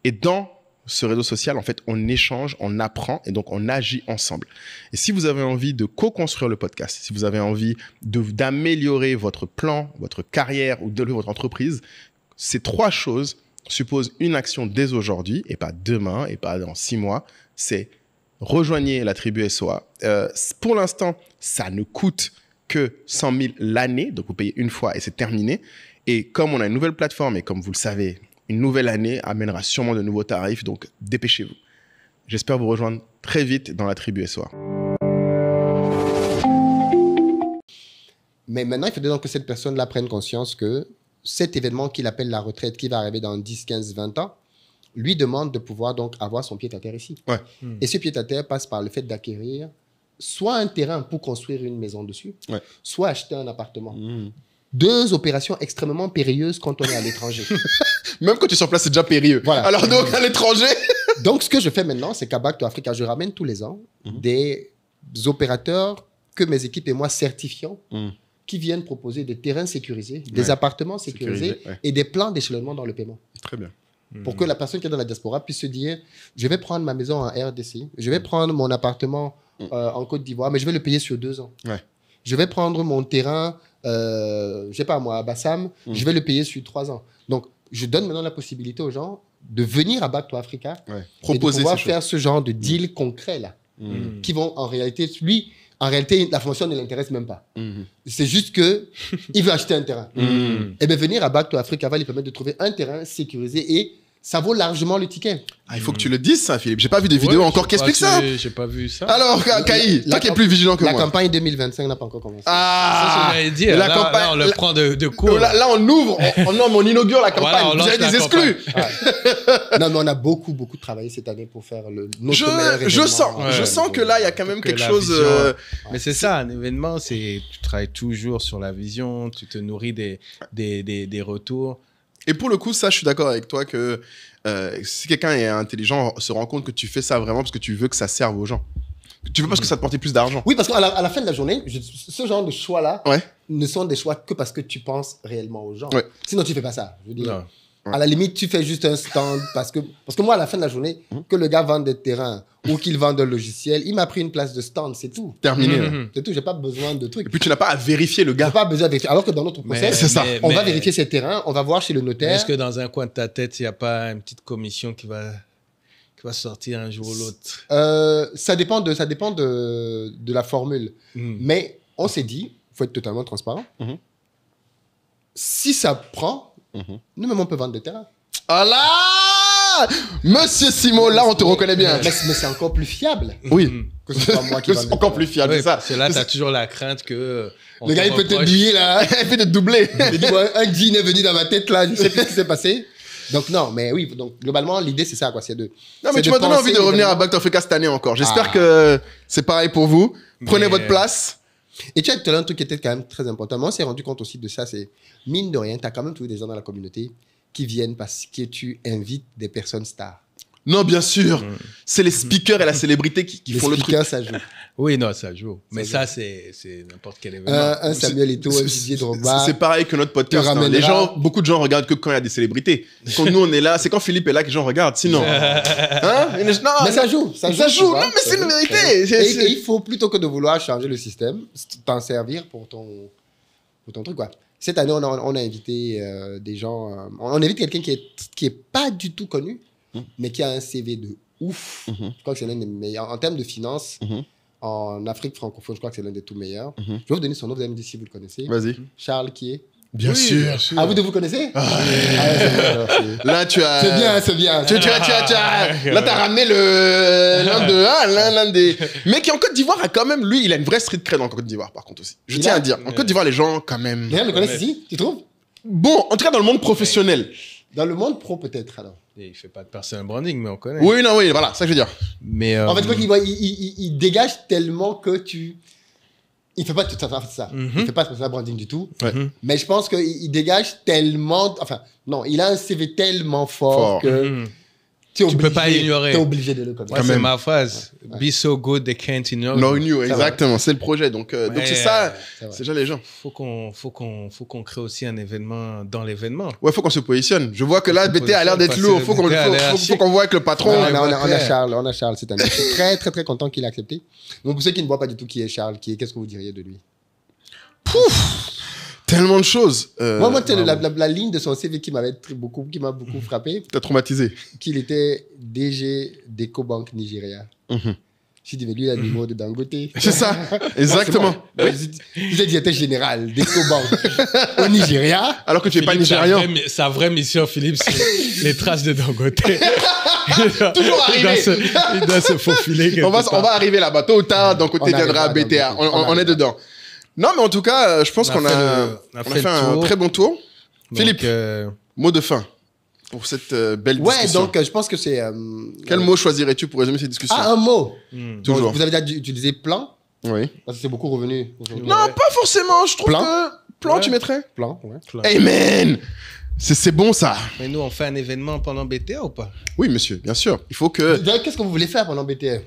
Et dans ce réseau social, en fait, on échange, on apprend et donc on agit ensemble. Et si vous avez envie de co-construire le podcast, si vous avez envie d'améliorer votre plan, votre carrière ou de votre entreprise, ces trois choses supposent une action dès aujourd'hui et pas demain et pas dans 6 mois. C'est rejoignez la tribu SOA. Pour l'instant, ça ne coûte que 100 000 l'année, donc vous payez une fois et c'est terminé. Et comme on a une nouvelle plateforme et comme vous le savez, une nouvelle année amènera sûrement de nouveaux tarifs, donc dépêchez-vous. J'espère vous rejoindre très vite dans la tribu SOA. Mais maintenant, il faudrait donc que cette personne-là prenne conscience que cet événement qu'il appelle la retraite, qui va arriver dans 10, 15, 20 ans, lui demande de pouvoir donc avoir son pied-à-terre ici. Ouais. Et ce pied-à-terre passe par le fait d'acquérir soit un terrain pour construire une maison dessus, soit acheter un appartement. Deux opérations extrêmement périlleuses quand on est à l'étranger. Même quand tu es sur place, c'est déjà périlleux. Voilà. Alors donc, à l'étranger... Donc, ce que je fais maintenant, c'est qu'à Back to Africa, je ramène tous les ans des opérateurs que mes équipes et moi certifions qui viennent proposer des terrains sécurisés, des appartements sécurisés et des plans d'échelonnement dans le paiement. Très bien. Pour que la personne qui est dans la diaspora puisse se dire, je vais prendre ma maison en RDC, je vais prendre mon appartement en Côte d'Ivoire, mais je vais le payer sur 2 ans. Ouais. Je vais prendre mon terrain, je sais pas moi, à Bassam, je vais le payer sur 3 ans. Donc, je donne maintenant la possibilité aux gens de venir à Back to Africa et de pouvoir faire ce genre de deal concret là, qui vont en réalité, la formation ne l'intéresse même pas. C'est juste que il veut acheter un terrain. Et bien venir à Back to Africa va lui permettre de trouver un terrain sécurisé et ça vaut largement le ticket. Ah, il faut que tu le dises, ça, Philippe. J'ai pas vu des vidéos encore qui expliquent ça. J'ai pas vu ça. Alors, Kaï, toi qui es plus vigilant que moi. La campagne 2025 n'a pas encore commencé. Ça, j'allais dire. Là, on le prend de court. Là, on ouvre, on inaugure la campagne. Voilà, vous avez des exclus. Non, mais on a beaucoup travaillé cette année pour faire notre meilleur événement. Je sens que là, il y a quand même quelque chose... Mais c'est ça, un événement, c'est tu travailles toujours sur la vision, tu te nourris des retours. Et pour le coup, ça, je suis d'accord avec toi que si quelqu'un est intelligent, se rend compte que tu fais ça vraiment parce que tu veux que ça serve aux gens. Tu veux parce que ça te porte plus d'argent. Oui, parce qu'à la fin de la journée, ce genre de choix-là ne sont des choix que parce que tu penses réellement aux gens. Ouais. Sinon, tu ne fais pas ça. Je veux dire, Non. à la limite, tu fais juste un stand parce que moi, à la fin de la journée, que le gars vende des terrains ou qu'il vende un logiciel, il m'a pris une place de stand, c'est tout. Terminé. C'est tout, j'ai pas besoin de trucs. Et puis, tu n'as pas à vérifier le J'ai gars. pas besoin de vérifier. Alors que dans notre process, on va vérifier ces terrains, on va voir chez le notaire. Est-ce que dans un coin de ta tête, il n'y a pas une petite commission qui va sortir un jour ou l'autre? Ça dépend de la formule. Mais on s'est dit, il faut être totalement transparent. Si ça prend, nous-mêmes, on peut vendre des terrains. Ah là, Monsieur Simon, là, on te reconnaît bien. Mais c'est encore plus fiable. Oui. Que ce soit moi qui vende des encore terrains. plus fiable, c'est ça. Parce que là, tu as toujours la crainte que... Le gars, il peut te douiller, là. Il fait de doubler. Il dit, un jean est venu dans ma tête, là. Je sais plus ce qui s'est passé. Donc, non, mais oui. Donc, globalement, l'idée, c'est ça, quoi. C'est de... Non, mais tu m'as donné envie de revenir à Back to Africa cette année encore. J'espère que c'est pareil pour vous. Prenez votre place. Et tu as tout à l'heure un truc qui était quand même très important. Moi, on s'est rendu compte aussi de ça. C'est, mine de rien, tu as quand même trouvé des gens dans la communauté qui viennent parce que tu invites des personnes stars. Non, bien sûr. C'est les speakers et la célébrité qui font le truc. Les speakers, ça joue. Oui, non, ça joue. Mais ça, c'est n'importe quel événement. Un Samuel Eto'o, un Didier Drogba. C'est pareil que notre podcast. Hein. Les gens, beaucoup de gens regardent que quand il y a des célébrités. Quand nous, on est là, c'est quand Philippe est là que les gens regardent. Sinon. Hein? Non, mais ça joue. Ça joue. Non, mais c'est une vérité. Et il faut, plutôt que de vouloir changer le système, t'en servir pour ton truc, quoi. Cette année, on a invité des gens. On invite quelqu'un qui est pas du tout connu, mais qui a un CV de ouf. Je crois que c'est l'un des meilleurs. En termes de finances, en Afrique francophone, je crois que c'est l'un des tout meilleurs. Je vais vous donner son nom, vous allez me dire si vous le connaissez. Vas-y. Charles qui est. Bien sûr. Ah, vous le connaissez? Là, tu as. C'est bien. Là, t'as ramené l'un des. Mais qui en Côte d'Ivoire a quand même, lui, il a une vraie street cred en Côte d'Ivoire, par contre aussi. Je tiens à dire. En Côte d'Ivoire, les gens, quand même. Les gens le connaissent ici, tu trouves? Bon, en tout cas, dans le monde professionnel. Dans le monde pro, peut-être, alors. Et il fait pas de personal branding, mais on connaît. Oui, non, oui, voilà, ça que je veux dire. Mais en fait, il dégage tellement que tu. Il fait pas tout ça. Il fait pas de branding du tout. Mais je pense qu'il dégage tellement. Enfin, non, il a un CV tellement fort que. Tu peux pas l'ignorer. Tu es obligé de le connaître. C'est ma phrase. Be so good they can't ignore you. No you, exactement. C'est le projet. Donc c'est ça. C'est déjà les gens. Faut qu'on crée aussi un événement dans l'événement. Ouais, faut qu'on se positionne. Je vois que là, BT a l'air d'être lourd. Faut qu'on voit avec le patron. On a Charles cette année. Je suis très, très, très content qu'il ait accepté. Donc, pour ceux qui ne voient pas du tout qui est Charles, qu'est-ce que vous diriez de lui? Pouf! Tellement de choses. Moi, la ligne de son CV qui m'a beaucoup frappé. T'as traumatisé. Qu'il était DG d'EcoBank Nigeria. Je dis, mais lui, il a le numéro de Dangote. C'est ça, exactement. Bon. Il est directeur général d'EcoBank au Nigeria. Alors que tu n'es pas nigérian. Sa vraie mission, Philippe, c'est les traces de Dangote. Toujours arriver. Il doit se faufiler. On va arriver là-bas. Tôt ou tard, Dangote viendra à BTA. On est dedans. Non, mais en tout cas, je pense qu'on a fait un très bon tour. Donc, Philippe, mot de fin pour cette belle discussion. Ouais, donc je pense que c'est... Quel mot choisirais-tu pour résumer cette discussion? Ah, un mot. Toujours. Donc, vous avez déjà utilisé plan? Oui. Parce que c'est beaucoup revenu. Non, pas forcément. Je trouve plan. que... Plan, tu mettrais? Plan, ouais. Hey man, c'est bon ça. Mais nous, on fait un événement pendant BTA ou pas? Oui, monsieur, bien sûr. Il faut que... Qu'est-ce que vous voulez faire pendant BTA?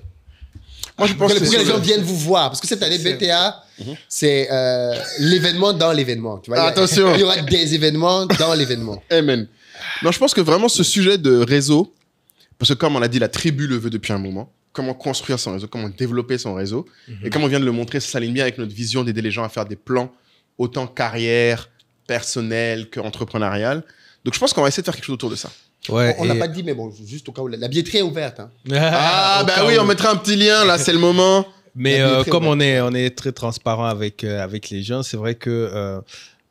Moi, je pense que les gens viennent vous voir. Parce que cette année, BTA, c'est l'événement dans l'événement. Tu vois, attention. Il y aura des événements dans l'événement. Amen. Non, je pense que vraiment ce sujet de réseau, parce que comme on l'a dit, la tribu le veut depuis un moment, comment construire son réseau, comment développer son réseau, et comme on vient de le montrer, ça s'aligne bien avec notre vision d'aider les gens à faire des plans, autant carrière, personnel qu'entrepreneurial. Donc je pense qu'on va essayer de faire quelque chose autour de ça. Ouais, on n'a pas dit, mais bon, juste au cas où, la billetterie est ouverte. Hein. Bah oui, on mettra un petit lien, là, c'est le moment. Mais comme on est très transparent avec les gens, c'est vrai que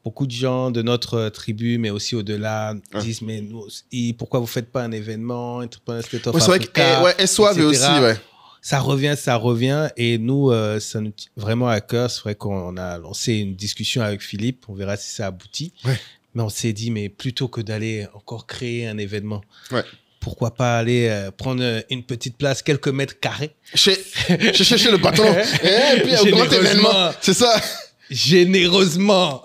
beaucoup de gens de notre tribu, mais aussi au-delà, disent, mais nous, pourquoi vous ne faites pas un événement State of Africa, c'est vrai que SOAV aussi, ouais. Ça revient. Et nous, ça nous tient vraiment à cœur. C'est vrai qu'on a lancé une discussion avec Philippe. On verra si ça aboutit. Ouais. Mais on s'est dit, mais plutôt que d'aller encore créer un événement, pourquoi pas aller prendre une petite place, quelques mètres carrés. Chez le patron. Et puis au grand événement. C'est ça. Généreusement.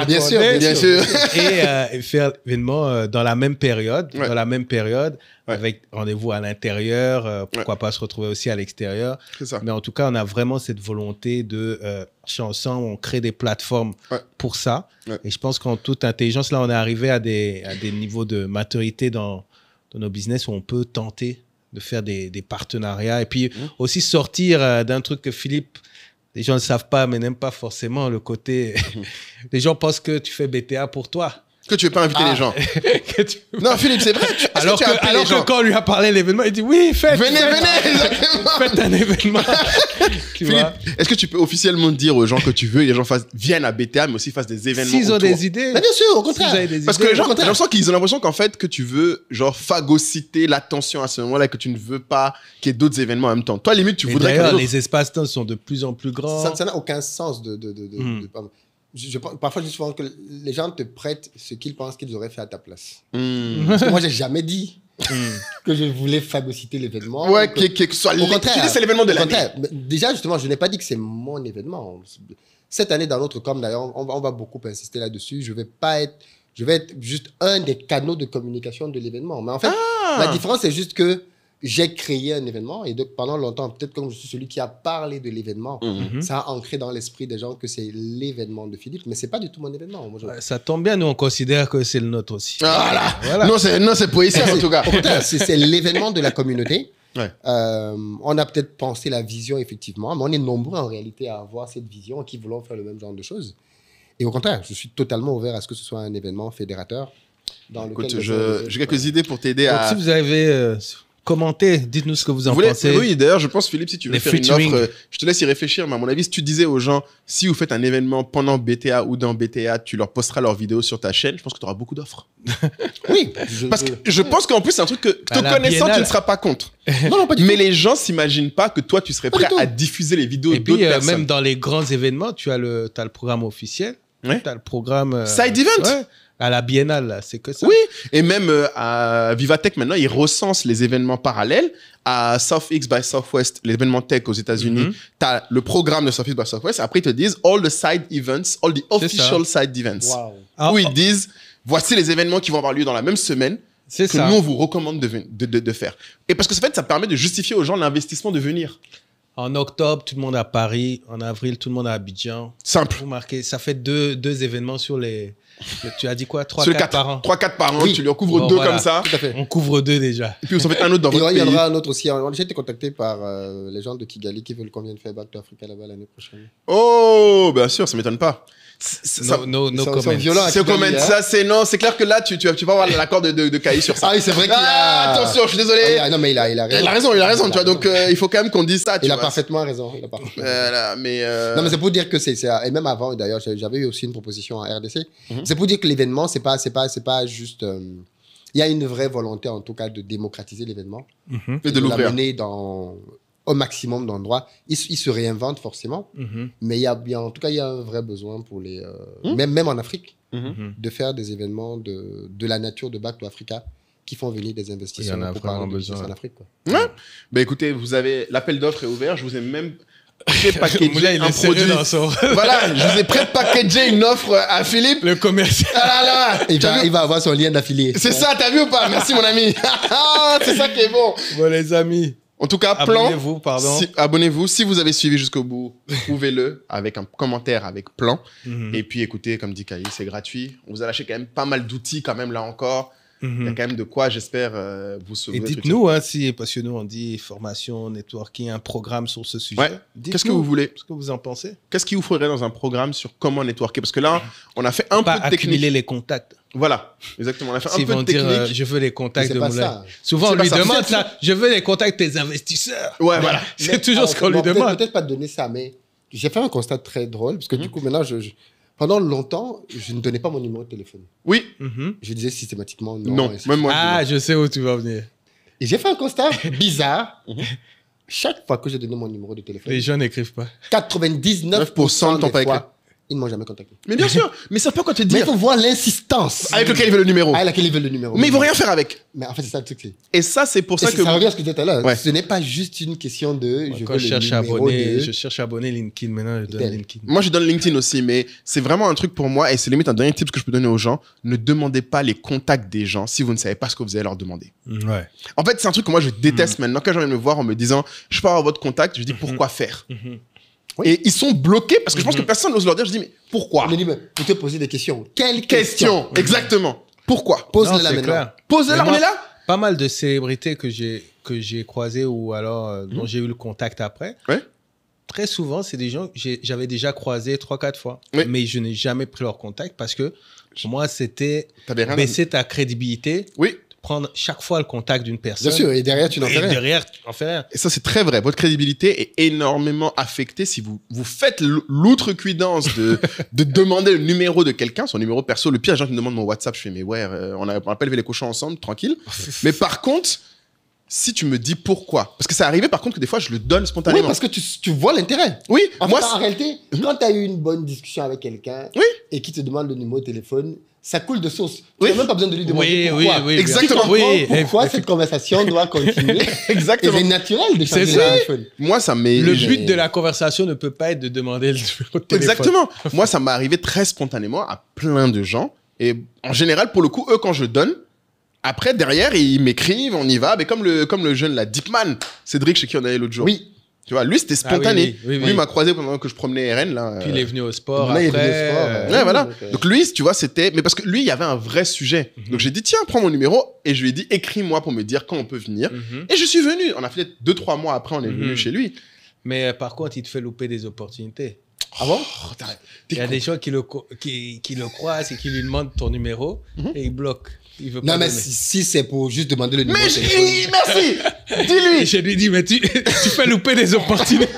Bien sûr. Et faire l'événement dans la même période. Ouais. Dans la même période. Ouais. Avec rendez-vous à l'intérieur, pourquoi pas se retrouver aussi à l'extérieur. C'est ça. Mais en tout cas, on a vraiment cette volonté de, ensemble, on crée des plateformes pour ça. Ouais. Et je pense qu'en toute intelligence, là, on est arrivé à des niveaux de maturité dans nos business où on peut tenter de faire des partenariats. Et puis aussi sortir d'un truc que Philippe, les gens ne savent pas, mais n'aiment pas forcément le côté... Les gens pensent que tu fais BTA pour toi. Que tu ne veux pas inviter les gens. Non, Philippe, c'est vrai. Alors que quand on lui a parlé de l'événement, il dit oui, venez, exactement. Faites un événement. Philippe, est-ce que tu peux officiellement dire aux gens que tu veux, les gens viennent à BTA, mais aussi fassent des événements s'ils ont des idées. Mais bien sûr, au contraire. Parce que les gens, j'ai l'impression qu'ils ont l'impression qu'en fait, que tu veux genre phagocyter l'attention à ce moment-là, que tu ne veux pas qu'il y ait d'autres événements en même temps. Toi, limite, tu voudrais que les espaces-temps sont de plus en plus grands. Ça n'a aucun sens parfois, je dis que les gens te prêtent ce qu'ils pensent qu'ils auraient fait à ta place. Parce que moi, j'ai jamais dit que je voulais phagocyter l'événement. Ouais, que ce soit Au contraire, tu dis c'est l'événement de au l'année. contraire. Déjà, justement, je n'ai pas dit que c'est mon événement. Cette année, dans notre com, d'ailleurs, on va beaucoup insister là-dessus. Je vais être juste un des canaux de communication de l'événement. Mais en fait, la différence, c'est juste que j'ai créé un événement et donc pendant longtemps, peut-être comme je suis celui qui a parlé de l'événement, ça a ancré dans l'esprit des gens que c'est l'événement de Philippe, mais c'est pas du tout mon événement. Moi, Ça tombe bien, nous on considère que c'est le nôtre aussi. Voilà. Non, c'est poésie en tout cas. Au contraire, c'est l'événement de la communauté. Ouais. On a peut-être pensé la vision, effectivement, mais on est nombreux en réalité à avoir cette vision et qui voulons faire le même genre de choses. Et au contraire, je suis totalement ouvert à ce que ce soit un événement fédérateur. Écoute, j'ai quelques idées pour t'aider Donc, à... si vous avez commenté, dites-nous ce que vous en pensez. Oui, d'ailleurs, je pense, Philippe, si tu veux Les faire une featuring. offre, je te laisse y réfléchir, mais à mon avis, si tu disais aux gens, si vous faites un événement pendant BTA ou dans BTA, tu leur posteras leurs vidéos sur ta chaîne, je pense que tu auras beaucoup d'offres. Oui. Parce que je pense qu'en plus, c'est un truc que, te la connaissant, biennale. tu ne seras pas contre. Non, pas du tout. Mais les gens s'imaginent pas que toi, tu serais Pas prêt du tout. à diffuser les vidéos Et d'autres puis, personnes. même dans les grands événements, tu as le programme officiel. Ouais. Tu as le programme. Side event. Ouais, à la biennale, là, c'est que ça. Oui, et même à Vivatech, maintenant, ils recensent les événements parallèles. À SouthX by Southwest, l'événement tech aux États-Unis, tu as le programme de SouthX by Southwest. Après, ils te disent all the side events, all the official side events. Wow. Où ils disent, voici les événements qui vont avoir lieu dans la même semaine C'est que ça. nous, on vous recommande de faire. Et parce que en fait, ça permet de justifier aux gens l'investissement de venir. En octobre, tout le monde à Paris. En avril, tout le monde à Abidjan. Simple. Vous marquez, ça fait deux événements sur les. Tu as dit quoi? 3-4 Sur les par an. 3-4 par an, Oui. tu leur couvres Bon, 2 voilà. comme ça. Tout à fait. On couvre 2 déjà. Et puis, vous en faites un autre dans Et votre il y en pays. aura un autre aussi. J'ai été contacté par les gens de Kigali qui veulent qu'on vienne faire Back to Africa là-bas l'année prochaine. Oh, bien sûr, ça m'étonne pas. Ça- No Ils sont comment. violents à C'est Kigali, comment hein. ça, c'est non, c'est clair que là, tu vas avoir l'accord de Caï sur ça. Ah oui, c'est vrai qu'il a... Attention, je suis désolé. Ah, non, mais il a raison. Il a raison, tu vois. Donc, il faut quand même qu'on dise ça. Tu Il a vois. parfaitement raison. Il a parfaitement raison. Là, mais Non, mais c'est pour dire que c'est et même avant, d'ailleurs, j'avais eu aussi une proposition à RDC. C'est pour dire que l'événement, c'est pas juste. Il y a une vraie volonté, en tout cas, de démocratiser l'événement. et de l'ouvrir. L'amener au maximum d'endroits. Il se réinvente forcément, mais il y a en tout cas, il y a un vrai besoin pour les. Même en Afrique, de faire des événements de la nature de Back to Africa qui font venir des investisseurs Il y en a pour vraiment parler de besoin. business en Afrique. Quoi. Ouais. Bah écoutez, vous avez l'appel d'offres est ouvert. Je vous ai même pré-packagé Moulin, il un est sérieux produit. dans son... Voilà, je vous ai pré-packagé une offre à Philippe. Le commercial. Ah là là, t'as vu Il va avoir son lien d'affilié. C'est ça, t'as vu ou pas? Merci mon ami. C'est ça qui est bon. Bon, les amis. En tout cas, plan. Abonnez-vous, pardon. Abonnez-vous. Si vous avez suivi jusqu'au bout, trouvez-le avec un commentaire avec plan. Et puis écoutez, comme dit Caï, c'est gratuit. On vous a lâché quand même pas mal d'outils quand même là encore. Il y a quand même de quoi, j'espère, vous sauver. Et dites-nous, hein, si, parce que nous, on dit formation, networking, un programme sur ce sujet. Ouais. Dites-nous Qu'est-ce que vous voulez? ce que vous en pensez. Qu'est-ce qu'il vous faudrait dans un programme sur comment networker? Parce que là, on a fait un Pas peu de technique. accumuler les contacts. Voilà, exactement. On a fait un S'ils peu de vont dire, technique. je veux les contacts C'est de pas Moulin. ça. Souvent, C'est on pas lui ça. demande ça. Je veux les contacts des investisseurs. Ouais, voilà. C'est toujours ce qu'on lui demande. Peut-être pas te donner ça, mais j'ai fait un constat très drôle, parce que du coup, maintenant, pendant longtemps, je ne donnais pas mon numéro de téléphone. Oui, Je disais systématiquement non. non, et c'est- même moi. Ah, je sais où tu vas venir. Et j'ai fait un constat bizarre. Chaque fois que j'ai donné mon numéro de téléphone, Les gens n'écrivent pas. 99% t'ont pas des écrit. fois, ils ne m'ont jamais contacté. Mais bien sûr, mais ça peut quoi te Mais il dire faut voir l'insistance avec lequel il veut le numéro. à laquelle ils veulent le numéro. Mais ils vont rien faire avec. Mais en fait, c'est ça le truc. Et ça, c'est pour ça Ça que. revient à ce que je disais tout à l'heure. Ouais. Ce n'est pas juste une question de je Quand veux je le cherche à numéro abonner, de... je cherche à abonner LinkedIn. Maintenant, je donne Tel. LinkedIn. Moi, je donne LinkedIn aussi, mais c'est vraiment un truc pour moi et c'est limite un dernier tip que je peux donner aux gens. Ne demandez pas les contacts des gens si vous ne savez pas ce que vous allez leur demander. Ouais. En fait, c'est un truc que moi, je déteste maintenant. Quand les gens viennent me voir en me disant, je peux avoir votre contact, je dis pourquoi faire. Et ils sont bloqués parce que je pense que personne n'ose leur dire. Je dis, mais pourquoi? On me dit, mais pour te poser des questions. Quelles Question, exactement. Pourquoi? Pose-la Non, là c'est maintenant. clair. Posez-la, Mais on moi- est là. Pas mal de célébrités que j'ai croisées ou alors dont j'ai eu le contact après. Ouais. Très souvent, c'est des gens que j'avais déjà croisés 3-4 fois. Oui. Mais je n'ai jamais pris leur contact parce que pour moi, c'était T'avais rien à baisser ta crédibilité, Oui. prendre chaque fois le contact d'une personne. Bien sûr, et derrière, tu n'en fais Et rien. derrière, tu n'en fais rien. Et ça, c'est très vrai. Votre crédibilité est énormément affectée si vous faites l'outrecuidance de demander le numéro de quelqu'un, son numéro perso. Le pire, les gens qui me demandent mon WhatsApp, je fais, mais ouais, on a pas élevé les cochons ensemble, tranquille. Mais par contre, si tu me dis pourquoi, parce que ça arrivé par contre que des fois, je le donne Oui, spontanément. parce que tu vois l'intérêt. Oui, En moi, fait, en réalité, quand tu as eu une bonne discussion avec quelqu'un, Oui. et qui te demande le numéro de téléphone, ça coule de source. Oui. Tu n'as même pas besoin de lui demander pourquoi. Exactement. Tu comprends pourquoi cette conversation doit continuer. Exactement. Et c'est naturel de changer C'est de ça. téléphone. Moi, ça m'est. Le but de la conversation ne peut pas être de demander le numéro de téléphone. Exactement. Moi, ça m'est arrivé très spontanément à plein de gens. Et en général, pour le coup, eux, quand je donne, après, derrière, ils m'écrivent, on y va. Mais comme le jeune, la Deepman, Cédric, chez qui on allait l'autre jour. Oui. Tu vois, lui, c'était spontané. oui, Lui, il m'a croisé pendant que je promenais RN, là. Puis il est venu au sport Là, il est après. venu au sport, Ouais, voilà. donc, Donc lui, tu vois, c'était... Mais parce que lui, il y avait un vrai sujet. Donc j'ai dit, tiens, prends mon numéro. Et je lui ai dit, écris-moi pour me dire quand on peut venir. Et je suis venu. On a fait 2-3 mois après, on est venu chez lui. Mais par contre, il te fait louper des opportunités. Ah bon? Il y a des gens qui le croisent et qui lui demandent ton numéro et il bloque. Il veut pas Non, mais donner. si c'est pour juste demander le numéro Mais de téléphone. merci. Dis-lui. Et je lui dis, mais tu fais louper des opportunités.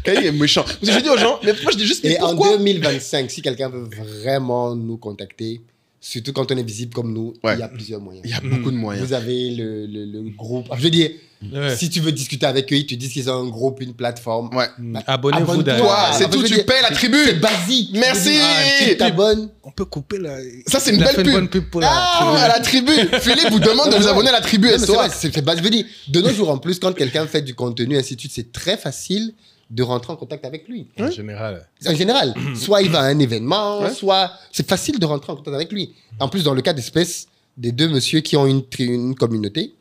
Il est méchant. Parce que j'ai dit aux gens, mais moi je dis juste, mais Et en pourquoi 2025, si quelqu'un veut vraiment nous contacter, surtout quand on est visible comme nous, Ouais. il y a plusieurs moyens. Il y a beaucoup de moyens. Vous avez le groupe. Je veux dire, Ouais. si tu veux discuter avec eux, ils te disent qu'ils ont un groupe, une plateforme. Ouais. Abonnez-vous Abonne-toi. d'ailleurs. C'est en fait, tout, je veux tu dire, payes la tribu. C'est basique. Merci. Tu t'abonnes. On peut couper la. Ça, c'est une Il a belle fait pub. bonne pub pour la. Ah, à la tribu. Philippe vous demande de vous abonner à la tribu Non, mais c'est SOA. vrai, c'est basique. Je veux dire, de nos jours en plus, quand quelqu'un fait du contenu, ainsi de suite, c'est très facile de rentrer en contact avec lui. En général. En général, soit il va à un événement, Ouais. soit c'est facile de rentrer en contact avec lui. En plus, dans le cas d'espèce des deux messieurs qui ont une communauté,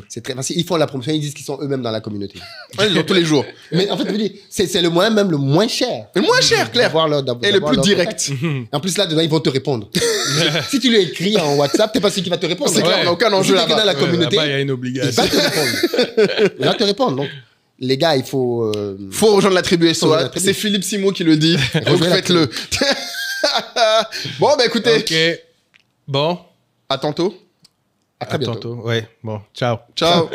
c'est très facile. Ils font la promotion, ils disent qu'ils sont eux-mêmes dans la communauté. Ouais, ils ont tous les jours. Mais en fait, je veux dire, c'est le moyen même le moins cher. Le moins cher, Claire. Et le plus direct. En plus, là, dedans, ils vont te répondre. Si tu lui écris en WhatsApp, t'es pas sûr qu'il va te répondre. C'est clair, on n'a aucun Si enjeu t'es que dans là-bas. la communauté, Là-bas, il y a une il obligation. va te répondre. Il va te répondre. Donc, les gars, il faut... Faut rejoindre la tribu rejoindre SOA. la tribu. C'est Philippe Simon qui le dit. Donc Rejoins la faites-le. Bon, bah écoutez, Ok. Bon. à tantôt. À très À bientôt. tantôt. Ouais. Bon. Ciao. Ciao.